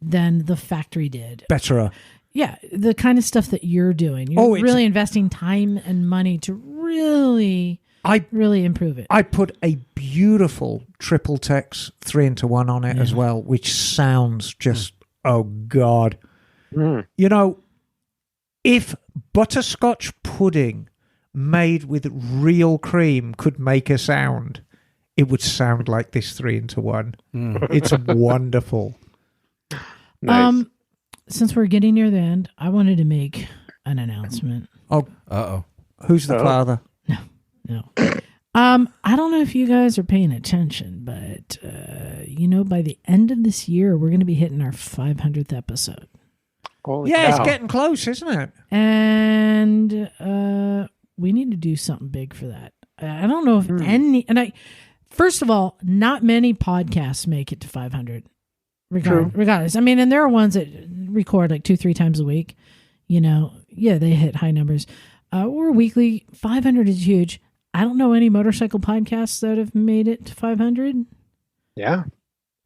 D: than the factory did.
E: Betterer.
D: Yeah, the kind of stuff that you're doing. You're really investing time and money to really improve it.
E: I put a beautiful triple Tex 3-1 on it as well, which sounds just, oh God. You know, if butterscotch pudding made with real cream could make a sound, it would sound like this 3-1. It's wonderful.
B: Nice.
D: Since we're getting near the end, I wanted to make an announcement.
E: Oh, who's the father?
D: No. I don't know if you guys are paying attention, but by the end of this year, we're going to be hitting our 500th episode.
B: Holy cow.
E: It's getting close, isn't it?
D: And we need to do something big for that. I don't know if first of all, not many podcasts make it to 500. Regardless. I mean, and there are ones that record like 2-3 times a week. They hit high numbers. We're weekly. 500 is huge. I don't know any motorcycle podcasts that have made it to 500.
B: Yeah.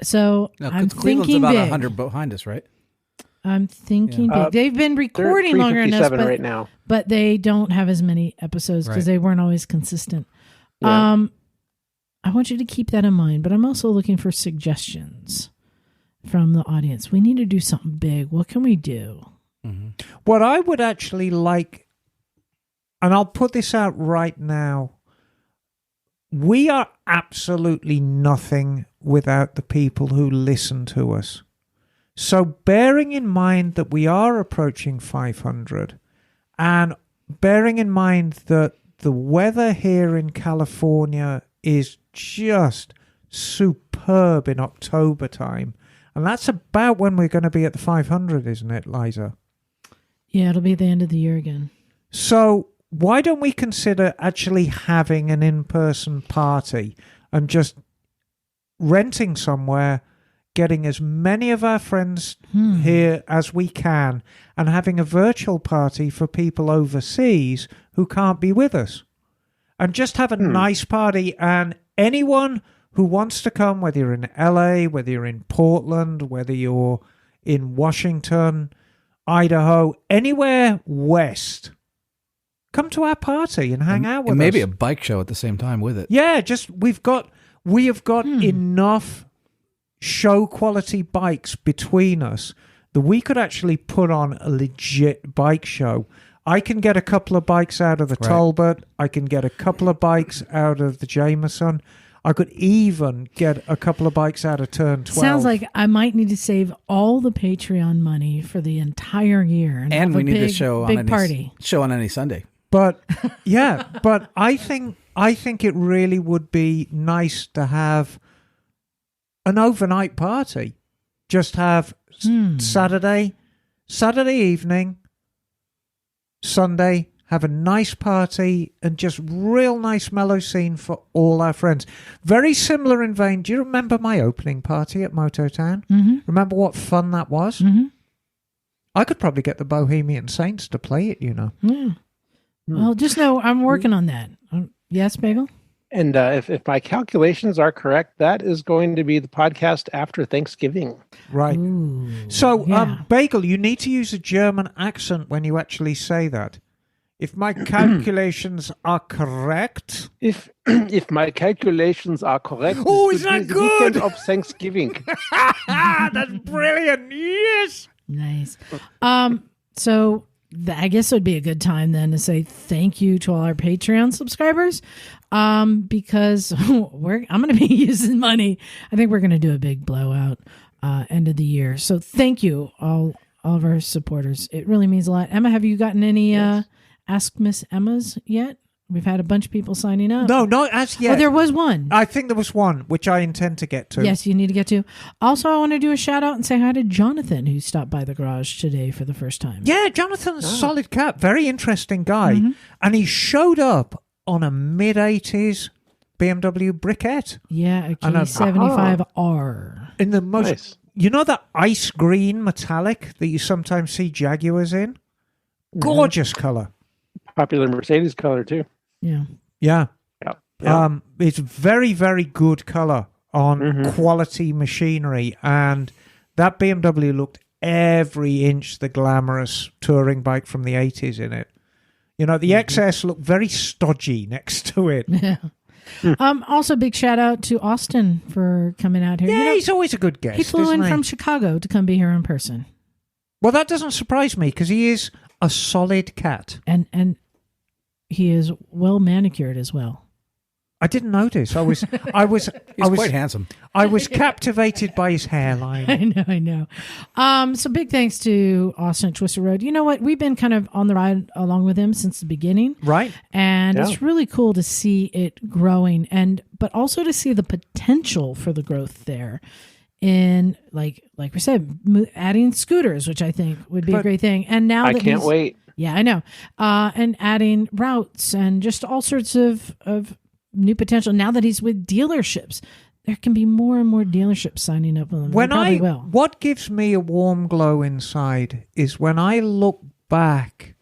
D: So I'm
A: Cleveland's
D: thinking
A: about
D: big.
A: 100 behind us, right?
D: I'm thinking big. They've been recording longer than us,
B: right now.
D: but they don't have as many episodes because they weren't always consistent.
B: Yeah.
D: I want you to keep that in mind, but I'm also looking for suggestions from the audience. We need to do something big. What can we do?
E: What I would actually like, and I'll put this out right now, we are absolutely nothing without the people who listen to us. So bearing in mind that we are approaching 500 and bearing in mind that the weather here in California is just superb in October time, and that's about when we're going to be at the 500, isn't it, Liza?
D: Yeah, it'll be the end of the year again.
E: So why don't we consider actually having an in-person party and just renting somewhere, getting as many of our friends here as we can, and having a virtual party for people overseas who can't be with us. And just have a nice party, and anyone who wants to come, whether you're in LA, whether you're in Portland, whether you're in Washington, Idaho, anywhere west, come to our party and hang out with us.
A: Maybe a bike show at the same time with it.
E: Yeah, we have got enough show quality bikes between us that we could actually put on a legit bike show. I can get a couple of bikes out of the Talbot. I can get a couple of bikes out of the Jameson. I could even get a couple of bikes out of Turn 12.
D: Sounds like I might need to save all the Patreon money for the entire year. And
A: we need to show on any Sunday.
E: But yeah, but I think it really would be nice to have an overnight party. Just have Saturday evening, Sunday have a nice party, and just real nice mellow scene for all our friends. Very similar in vein. Do you remember my opening party at Mototown?
D: Mm-hmm.
E: Remember what fun that was?
D: Mm-hmm.
E: I could probably get the Bohemian Saints to play it,
D: Yeah. Well, just know I'm working on that. Yes, Bagel?
B: And if my calculations are correct, that is going to be the podcast after Thanksgiving.
E: Right.
D: Ooh,
E: So,
D: yeah.
E: Bagel, you need to use a German accent when you actually say that. If my calculations are correct.
B: If my calculations are correct,
E: Oh,
B: this
E: is
B: would be
E: that
B: the
E: good?
B: weekend of Thanksgiving.
E: That's brilliant. Yes.
D: Nice. So I guess it would be a good time then to say thank you to all our Patreon subscribers, because I'm going to be using money. I think we're going to do a big blowout end of the year. So thank you all of our supporters. It really means a lot. Emma, have you gotten any Ask Miss Emmas yet? We've had a bunch of people signing up.
E: No, not as yet.
D: Oh, there was one.
E: I think there was one, which I intend to get to.
D: Yes, you need to get to. Also, I want to do a shout out and say hi to Jonathan, who stopped by the garage today for the first time.
E: Yeah, Jonathan's a solid cat. Very interesting guy. And he showed up on a mid-80s BMW Briquette.
D: Yeah, a
E: And a-
D: K75R.
E: In the most...
B: Nice.
E: You know that ice green metallic that you sometimes see Jaguars in? Gorgeous colour.
B: Popular Mercedes color, too.
D: Yeah.
E: Yeah.
B: Yeah.
E: It's very, very good colour on quality machinery. And that BMW looked every inch the glamorous touring bike from the 80s in it. You know, the XS looked very stodgy next to it.
D: Yeah. Also, big shout out to Austin for coming out here.
E: Yeah,
D: You know,
E: he's always a good guest.
D: he flew in
E: isn't he?
D: from Chicago to come be here in person.
E: Well, that doesn't surprise me because he is a solid cat.
D: And he is well manicured as well.
E: I didn't notice. I was
A: He's quite handsome.
E: I was captivated by his hairline.
D: I know. So big thanks to Austin at Twisted Road. You know what? We've been kind of on the ride along with him since the beginning.
E: Right.
D: And it's really cool to see it growing, but also to see the potential for the growth there in, like we said, adding scooters, which I think would be a great thing. And now
B: I can't wait.
D: Yeah, I know. And adding routes and just all sorts of new potential. Now that he's with dealerships, there can be more and more dealerships signing up on them.
E: What gives me a warm glow inside is when I look back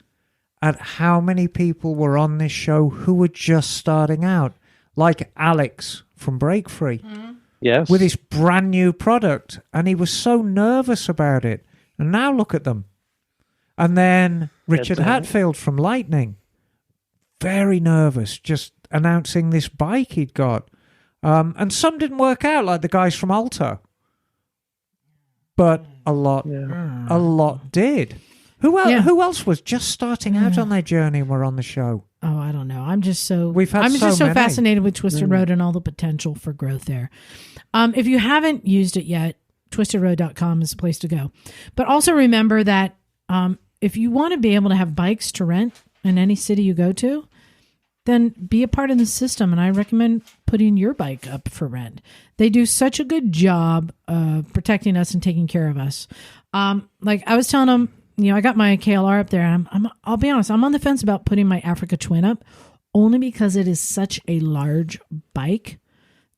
E: at how many people were on this show who were just starting out, like Alex from Break Free,
B: Yes.
E: with his brand new product, and he was so nervous about it. And now look at them. And then Richard Hatfield from Lightning, very nervous, just announcing this bike he'd got. And some didn't work out, like the guys from Alta. But a lot did. Who else was just starting out on their journey and were on the show?
D: Oh, I don't know. I'm just so
E: We've had
D: I'm
E: so
D: just so
E: many.
D: fascinated with Twisted Road and all the potential for growth there. If you haven't used it yet, twistedroad.com is the place to go. But also remember that if you want to be able to have bikes to rent in any city you go to, then be a part of the system. And I recommend putting your bike up for rent. They do such a good job of protecting us and taking care of us. Like I was telling them, I got my KLR up there, and I'll be honest, I'm on the fence about putting my Africa Twin up, only because it is such a large bike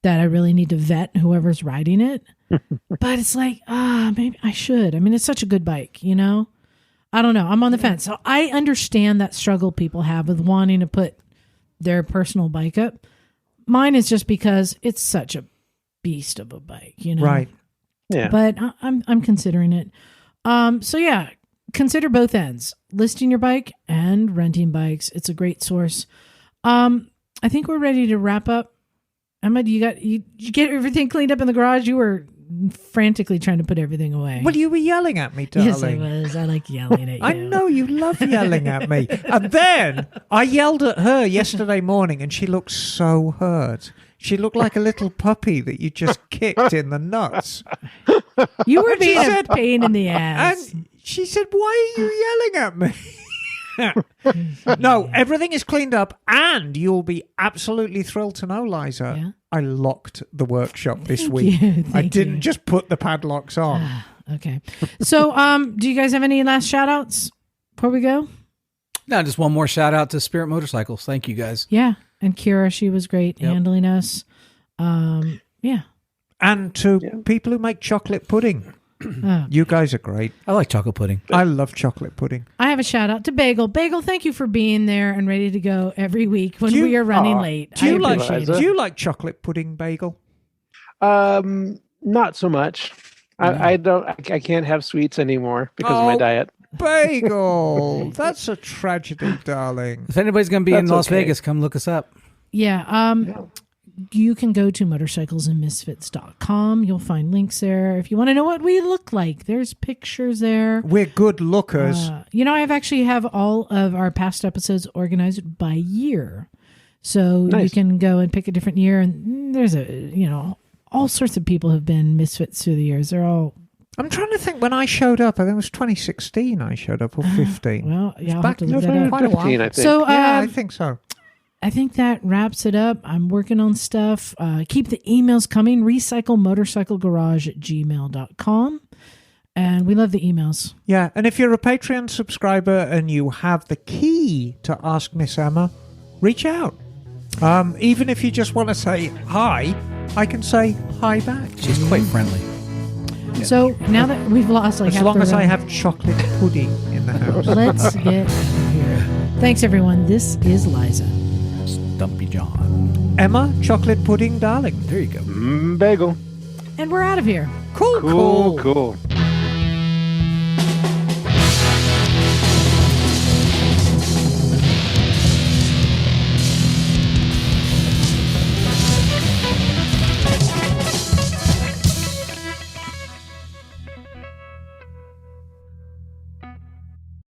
D: that I really need to vet whoever's riding it. But it's like, maybe I should. I mean, it's such a good bike, I don't know. I'm on the fence. So I understand that struggle people have with wanting to put their personal bike up. Mine is just because it's such a beast of a bike,
E: Right.
B: Yeah.
D: But I'm considering it. So yeah, consider both ends: listing your bike and renting bikes. It's a great source. I think we're ready to wrap up. Emma, you get everything cleaned up in the garage? You were frantically trying to put everything away.
E: Well, you were yelling at me, darling.
D: Yes, I was. I like yelling at you.
E: I know you love yelling at me. And then I yelled at her yesterday morning, and she looked so hurt. She looked like a little puppy that you just kicked in the nuts.
D: You were being a pain in the ass.
E: And she said, "Why are you yelling at me?" No, everything is cleaned up, and you'll be absolutely thrilled to know, Liza.
D: Yeah?
E: I locked the workshop this
D: Thank
E: week.
D: you,
E: I
D: thank
E: didn't
D: you.
E: just put the padlocks on.
D: Okay. So, do you guys have any last shout outs before we go?
A: No, just one more shout out to Spirit Motorcycles. Thank you guys.
D: Yeah. And Kira, she was great handling us. Yeah.
E: And to people who make chocolate pudding. You guys are great.
A: I like chocolate pudding.
E: I love chocolate pudding.
D: I have a shout out to Bagel. Bagel, thank you for being there and ready to go every week when we are running late.
E: Do you like chocolate pudding, Bagel?
B: Not so much. I can't have sweets anymore because of my diet.
E: Bagel, that's a tragedy, darling.
A: If anybody's going to be in Las Vegas, come look us up.
D: Yeah. You can go to motorcyclesandmisfits.com. You'll find links there. If you want to know what we look like, there's pictures there.
E: We're good lookers.
D: I've actually have all of our past episodes organized by year. So you can go and pick a different year. And there's all sorts of people have been misfits through the years. They're all...
E: I'm trying to think when I showed up. I think it was 2016 I showed up, or 15.
D: Well, yeah, I'll
E: back
D: have to look that up.
E: Quite a while.
B: 15, I think.
D: So,
E: I think so.
D: I think that wraps it up. I'm working on stuff. Keep the emails coming. recyclemotorcyclegarage@gmail.com. And we love the emails.
E: Yeah, and if you're a Patreon subscriber and you have the key to Ask Miss Emma, reach out. Even if you just want to say hi, I can say hi back.
A: She's quite friendly.
D: Yeah. So now that we've lost
E: as long as I have chocolate pudding in the house.
D: Let's get out of here. Thanks, everyone. This is Liza.
A: Stumpy John.
E: Emma, chocolate pudding, darling.
A: There you go.
B: Bagel.
D: And we're out of here.
E: Cool.
B: Cool.